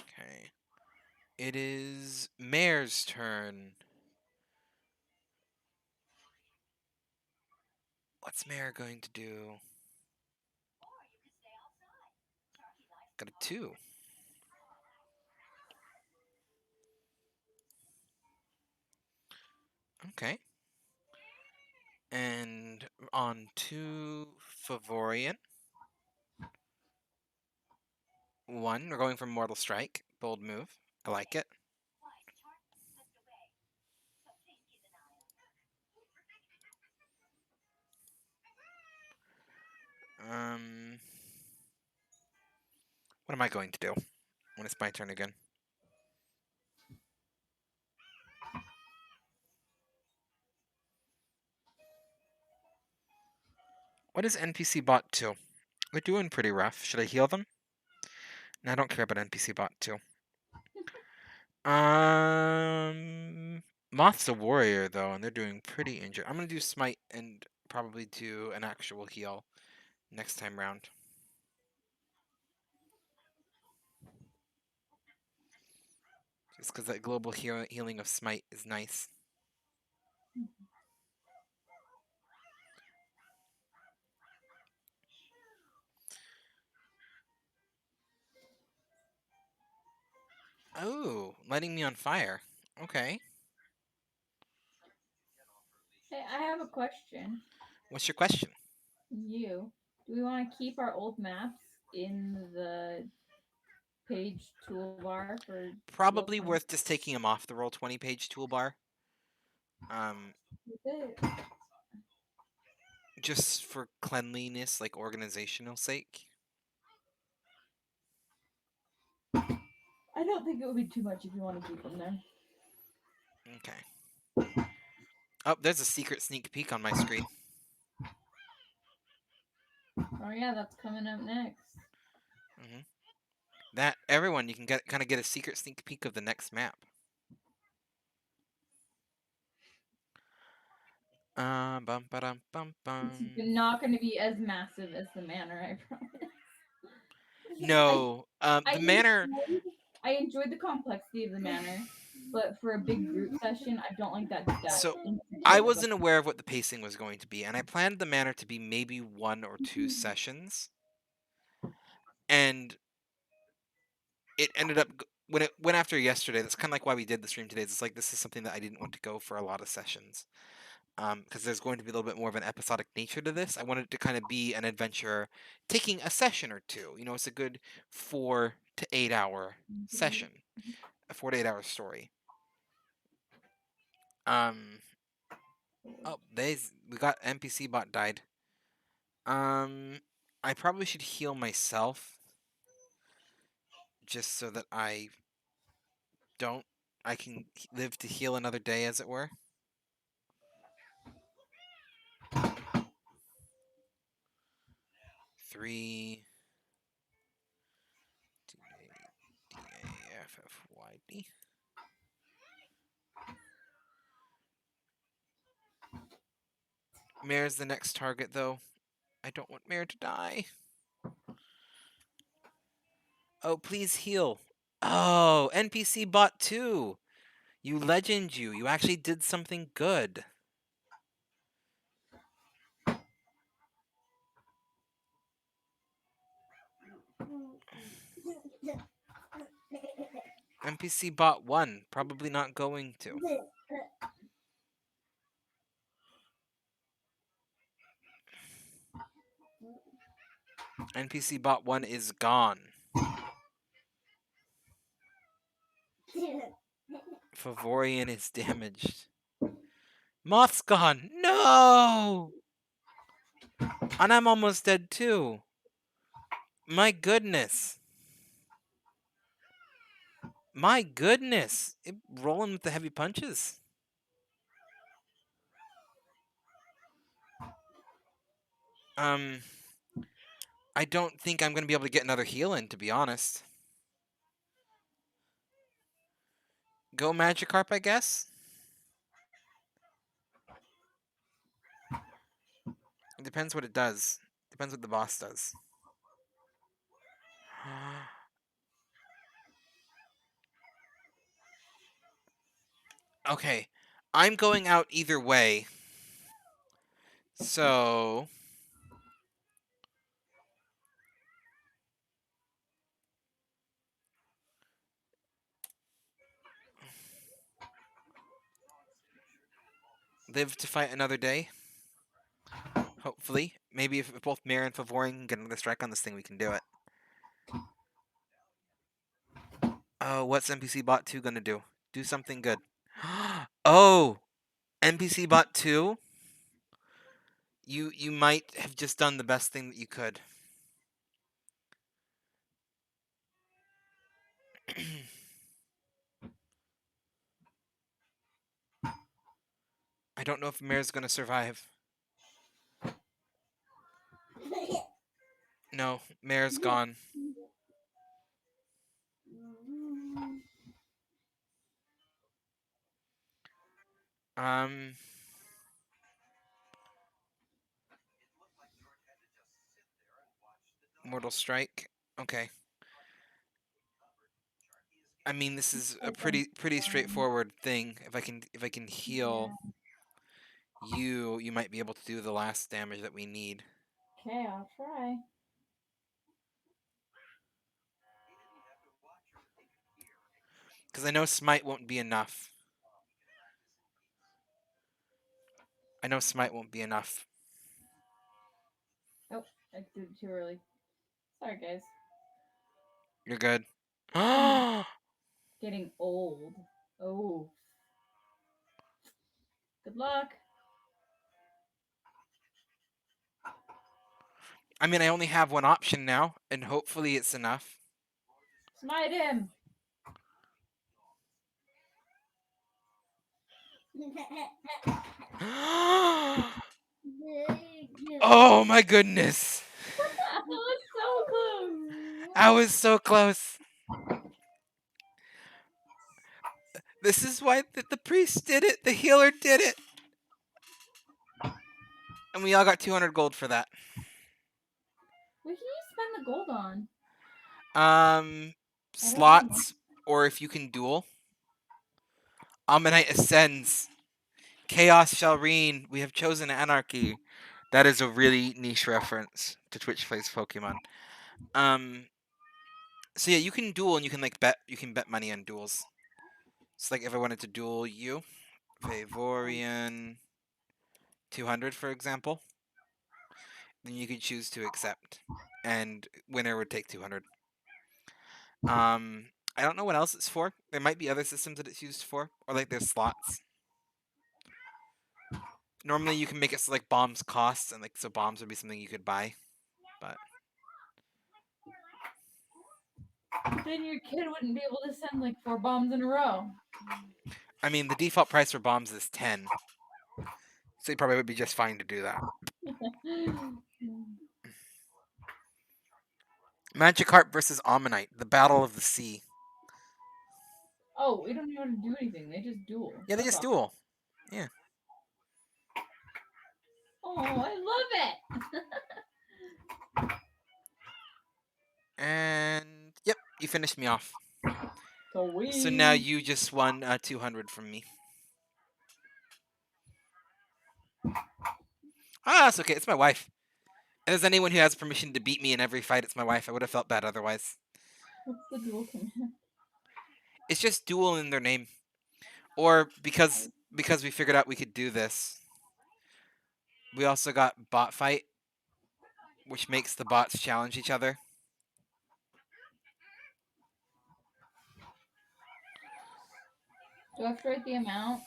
Okay. It is Mayor's turn. What's Mayor going to do? Got a 2. Okay. And on to Favorian. 1. We're going for Mortal Strike. Bold move. I like it. What am I going to do when it's my turn again? What is NPC Bot 2? They're doing pretty rough. Should I heal them? No, I don't care about NPC Bot 2. Moth's a warrior, though, and they're doing pretty injured. I'm going to do Smite and probably do an actual heal next time round. Just because that global healing of Smite is nice. Oh, lighting me on fire. Okay. Hey, I have a question. What's your question? Do we want to keep our old maps in the page toolbar for Probably Roll20? worth just taking them off the Roll20 page toolbar. Is it? Just for cleanliness, like organizational sake. I don't think it would be too much if you want to keep them there. Okay. Oh, there's a secret sneak peek on my screen. Oh yeah, that's coming up next. That everyone, you can kind of get a secret sneak peek of the next map. Bum ba bum bum. It's not going to be as massive as the Manor, I promise. No, the Manor. I enjoyed the complexity of the Manor, but for a big group session, I don't like that. So I wasn't aware of what the pacing was going to be, and I planned the Manor to be maybe 1 or 2 sessions. And it ended up when it went after yesterday. That's kind of like why we did the stream today. It's like this is something that I didn't want to go for a lot of sessions, because there's going to be a little bit more of an episodic nature to this. I wanted it to kind of be an adventure, taking a session or two. You know, it's a good 4 to 8 hour session, a 4 to 8 hour story. Oh, we got NPC bot died. I probably should heal myself, just so that I can live to heal another day, as it were. Three DAFFYD. Mare's the next target, though. I don't want Mare to die. Oh, please heal. Oh, NPC bot 2. You legend you. You actually did something good. NPC bot 1. Probably not going to. NPC bot 1 is gone. Favorian is damaged. Moth's gone. No! And I'm almost dead too. My goodness. My goodness. Rolling with the heavy punches. I don't think I'm going to be able to get another heal in, to be honest. Go Magikarp, I guess? It depends what it does. Depends what the boss does. Okay. I'm going out either way. So... live to fight another day. Hopefully. Maybe if both Mare and Favoring can get another strike on this thing, we can do it. Oh, what's NPC Bot 2 gonna do? Do something good. Oh! NPC Bot 2? You might have just done the best thing that you could. I don't know if Mare's gonna survive. No, Mare's gone. Mortal Strike. Okay. I mean, this is a pretty straightforward thing. If I can heal you, you might be able to do the last damage that we need. Okay, I'll try. Because I know Smite won't be enough. I know Smite won't be enough. Oh, I did it too early. Sorry, guys. You're good. Getting old. Oh. Good luck. I mean, I only have one option now, and hopefully it's enough. Smite him. Oh my goodness! That was so close. I was so close. This is why the priest did it. The healer did it. And we all got 200 gold for that. What can you spend the gold on? Slots, or if you can duel. Ammonite ascends. Chaos shall reign. We have chosen anarchy. That is a really niche reference to Twitch plays Pokemon. So yeah, you can duel and you can bet money on duels. So like if I wanted to duel you, Favorian 200 for example, then you could choose to accept. And winner would take 200. I don't know what else it's for. There might be other systems that it's used for, or like there's slots. Normally you can make it so like bombs cost, and like so bombs would be something you could buy. But Then your kid wouldn't be able to send like 4 bombs in a row. I mean the default price for bombs is 10. So you probably would be just fine to do that. Magikarp versus Ammonite, the battle of the sea. Oh, we don't even have to do anything. They just duel. Yeah, they That's just awesome. duel. Yeah. Oh, I love it. And yep, you finished me off. So now you just won 200 from me. Ah, it's okay. It's my wife. And as anyone who has permission to beat me in every fight, it's my wife. I would have felt bad otherwise. What's the duel command? It's just duel in their name. Or because we figured out we could do this, we also got bot fight, which makes the bots challenge each other. Do I have to write the amount?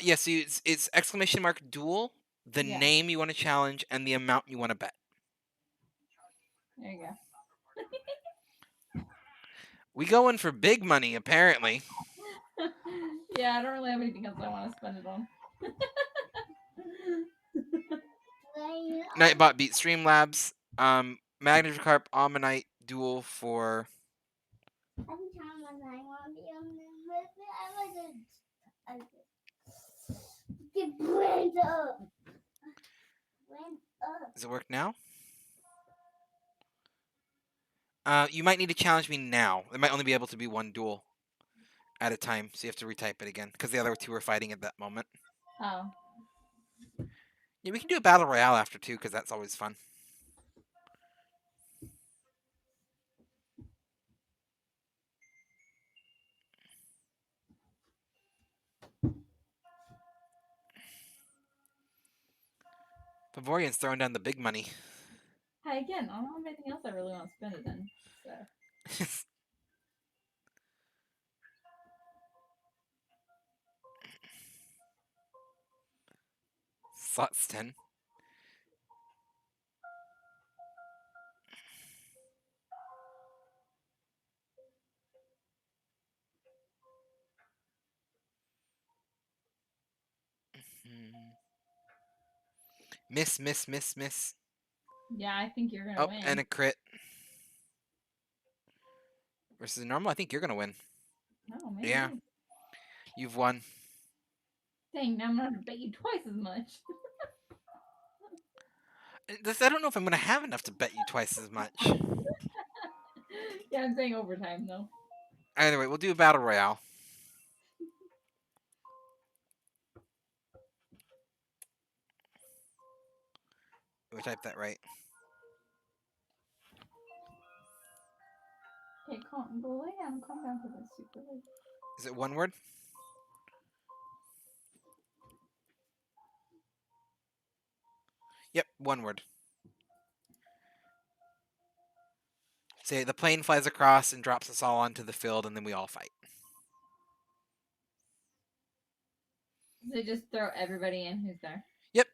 Yes, it's exclamation mark duel, the Yeah. name you want to challenge, and the amount you want to bet. There you go. We go in for big money, apparently. Yeah, I don't really have anything else I want to spend it on. Play Nightbot beat Streamlabs. Magnificarp Ammonite duel for. every time when I want to be on the movie, I like to get brand up. Brand up. Does it work now? You might need to challenge me now. There might only be able to be one duel at a time, so you have to retype it again because the other two are fighting at that moment. Oh. Yeah, we can do a battle royale after too, because that's always fun. Pavorian's throwing down the big money. Hi again. I don't have anything else I really want to spend it in. So. Slots 10. Miss, miss, miss, miss. Yeah, I think you're gonna Oh, win. and a crit. Versus normal, I think you're gonna win. Oh, maybe. Yeah. You've won. Dang, now I'm gonna have to bet you twice as much. I don't know if I'm gonna have enough to bet you twice as much. Yeah, I'm saying overtime though. Either way, we'll do a battle royale. We type that right. Okay, go lay down. Calm down for this super late. Is it one word? Yep, one word. Say the plane flies across and drops us all onto the field, and then we all fight. They just throw everybody in who's there. Yep.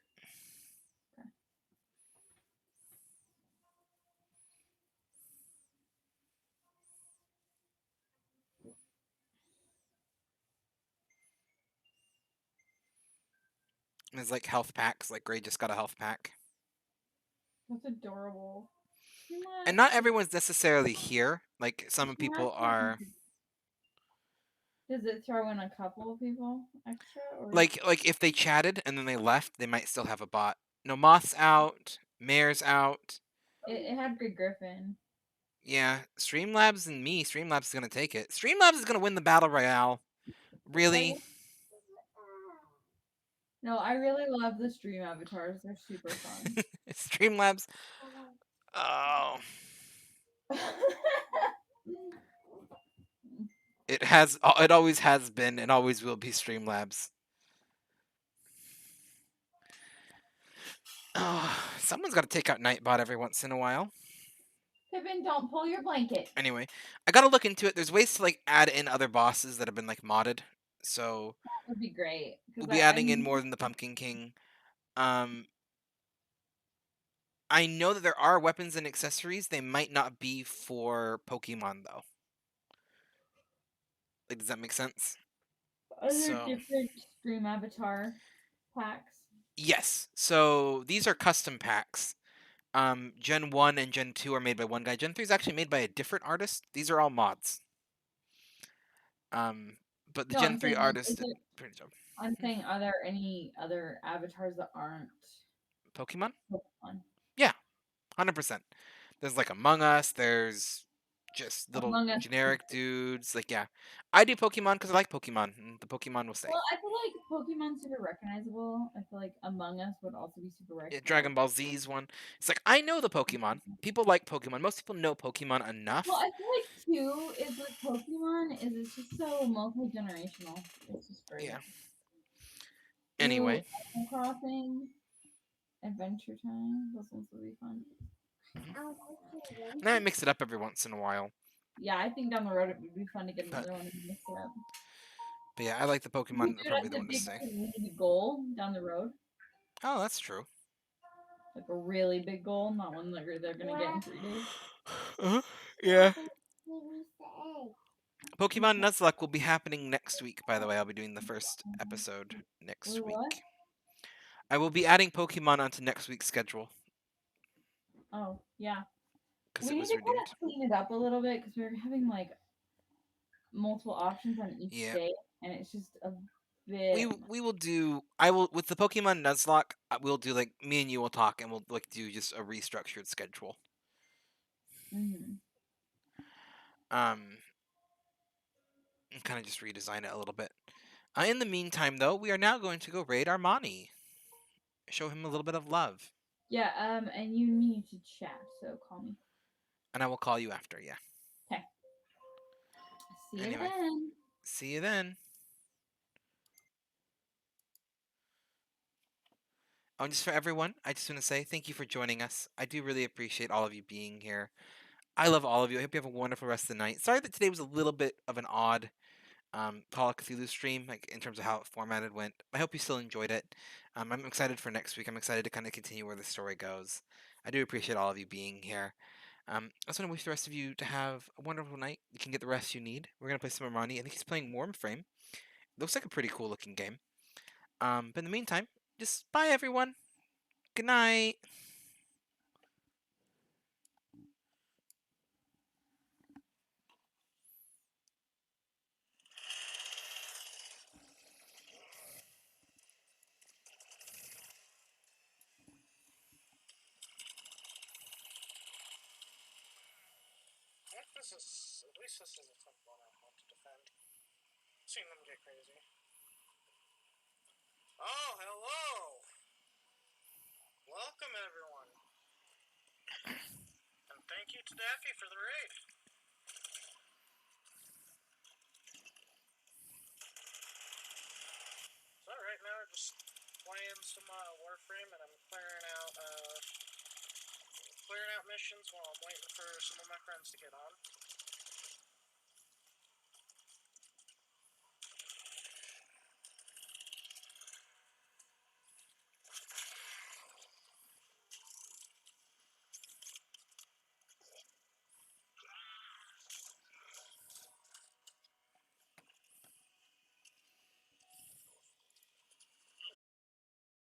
And there's like health packs. Like Gray just got a health pack. That's adorable. And not everyone's necessarily here. Like some people are. Does it throw in a couple of people extra? Or Like if they chatted and then they left, they might still have a bot. No, Moth's out. Mare's out. it had Big Griffin. Yeah, Streamlabs and me. Streamlabs is gonna take it. Streamlabs is gonna win the battle royale. Really? No, I really love the stream avatars. They're super fun. Streamlabs. Oh, it has. It always has been and always will be Streamlabs. Oh, someone's got to take out Nightbot every once in a while. Pippin, don't pull your blanket. Anyway, I gotta look into it. There's ways to like add in other bosses that have been like modded. So That would be great. we'll be adding in more than the Pumpkin King. I know that there are weapons and accessories. They might not be for Pokemon though. Like, does that make sense? Are there So different stream avatar packs? yes. So these are custom packs. Gen 1 and Gen 2 are made by one guy. Gen 3 is actually made by a different artist. These are all mods. But the No, Gen I'm 3 saying, like, artist did a pretty job. I'm saying, are there any other avatars that aren't Pokemon? Pokemon? 100%. There's like Among Us. There's just little Among Us. generic dudes. Like, yeah. I do Pokemon because I like Pokemon, and the Pokemon will stay. Well, I feel like Pokemon's super recognizable. I feel like Among Us would also be super Yeah, recognizable. Dragon Ball Z's one. It's like, I know the Pokemon. People like Pokemon. Most people know Pokemon enough. Well, I feel like too is with Pokemon is it's just so multi-generational. It's just great. Yeah. Anyway. Ooh, Animal Crossing, Adventure Time. Those ones would be fun. And I mix it up every once in a while. Yeah, I think down the road it would be fun to get another one and mix it up. But yeah, I like the We Pokemon. do Are it probably as the a one to big say. community goal down the road. Oh, that's true. Like a really big goal, not one that they're gonna get in 3 days. Yeah. Give me the egg. Pokemon Nuzlocke will be happening next week, by the way. I'll be doing the first episode next Wait, what? week. I will be adding Pokemon onto next week's schedule Oh, yeah. because We it need was to kind redeemed. of clean it up a little bit because we're having like multiple options on each Yeah. day, and it's just a bit. We will do. I will with the Pokemon Nuzlocke. We'll do like me and you will talk, and we'll like do just a restructured schedule. Mhm. And kind of just redesign it a little bit. In the meantime, though, we are now going to go raid Armani. Show him a little bit of love. Yeah. And you need to chat, so call me. And I will call you after, yeah. Okay. See you Anyway. then. See you then. Oh, and just for everyone, I just want to say thank you for joining us. I do really appreciate all of you being here. I love all of you. I hope you have a wonderful rest of the night. Sorry that today was a little bit of an odd Call of Cthulhu stream, like in terms of how it formatted went. I hope you still enjoyed it. I'm excited for next week. I'm excited to kind of continue where the story goes. I do appreciate all of you being here. I just want to wish the rest of you to have a wonderful night. You can get the rest you need. We're gonna play some Armani. I think he's playing Warmframe. Looks like a pretty cool looking game. But in the meantime, just bye everyone. Good night. At least this is a fun one I want to defend. Seeing them get crazy. Oh, hello! Welcome, everyone. And thank you to Daffy for the raid. So right now we're just playing some Warframe, and I'm clearing out missions while I'm waiting for some of my friends to get on.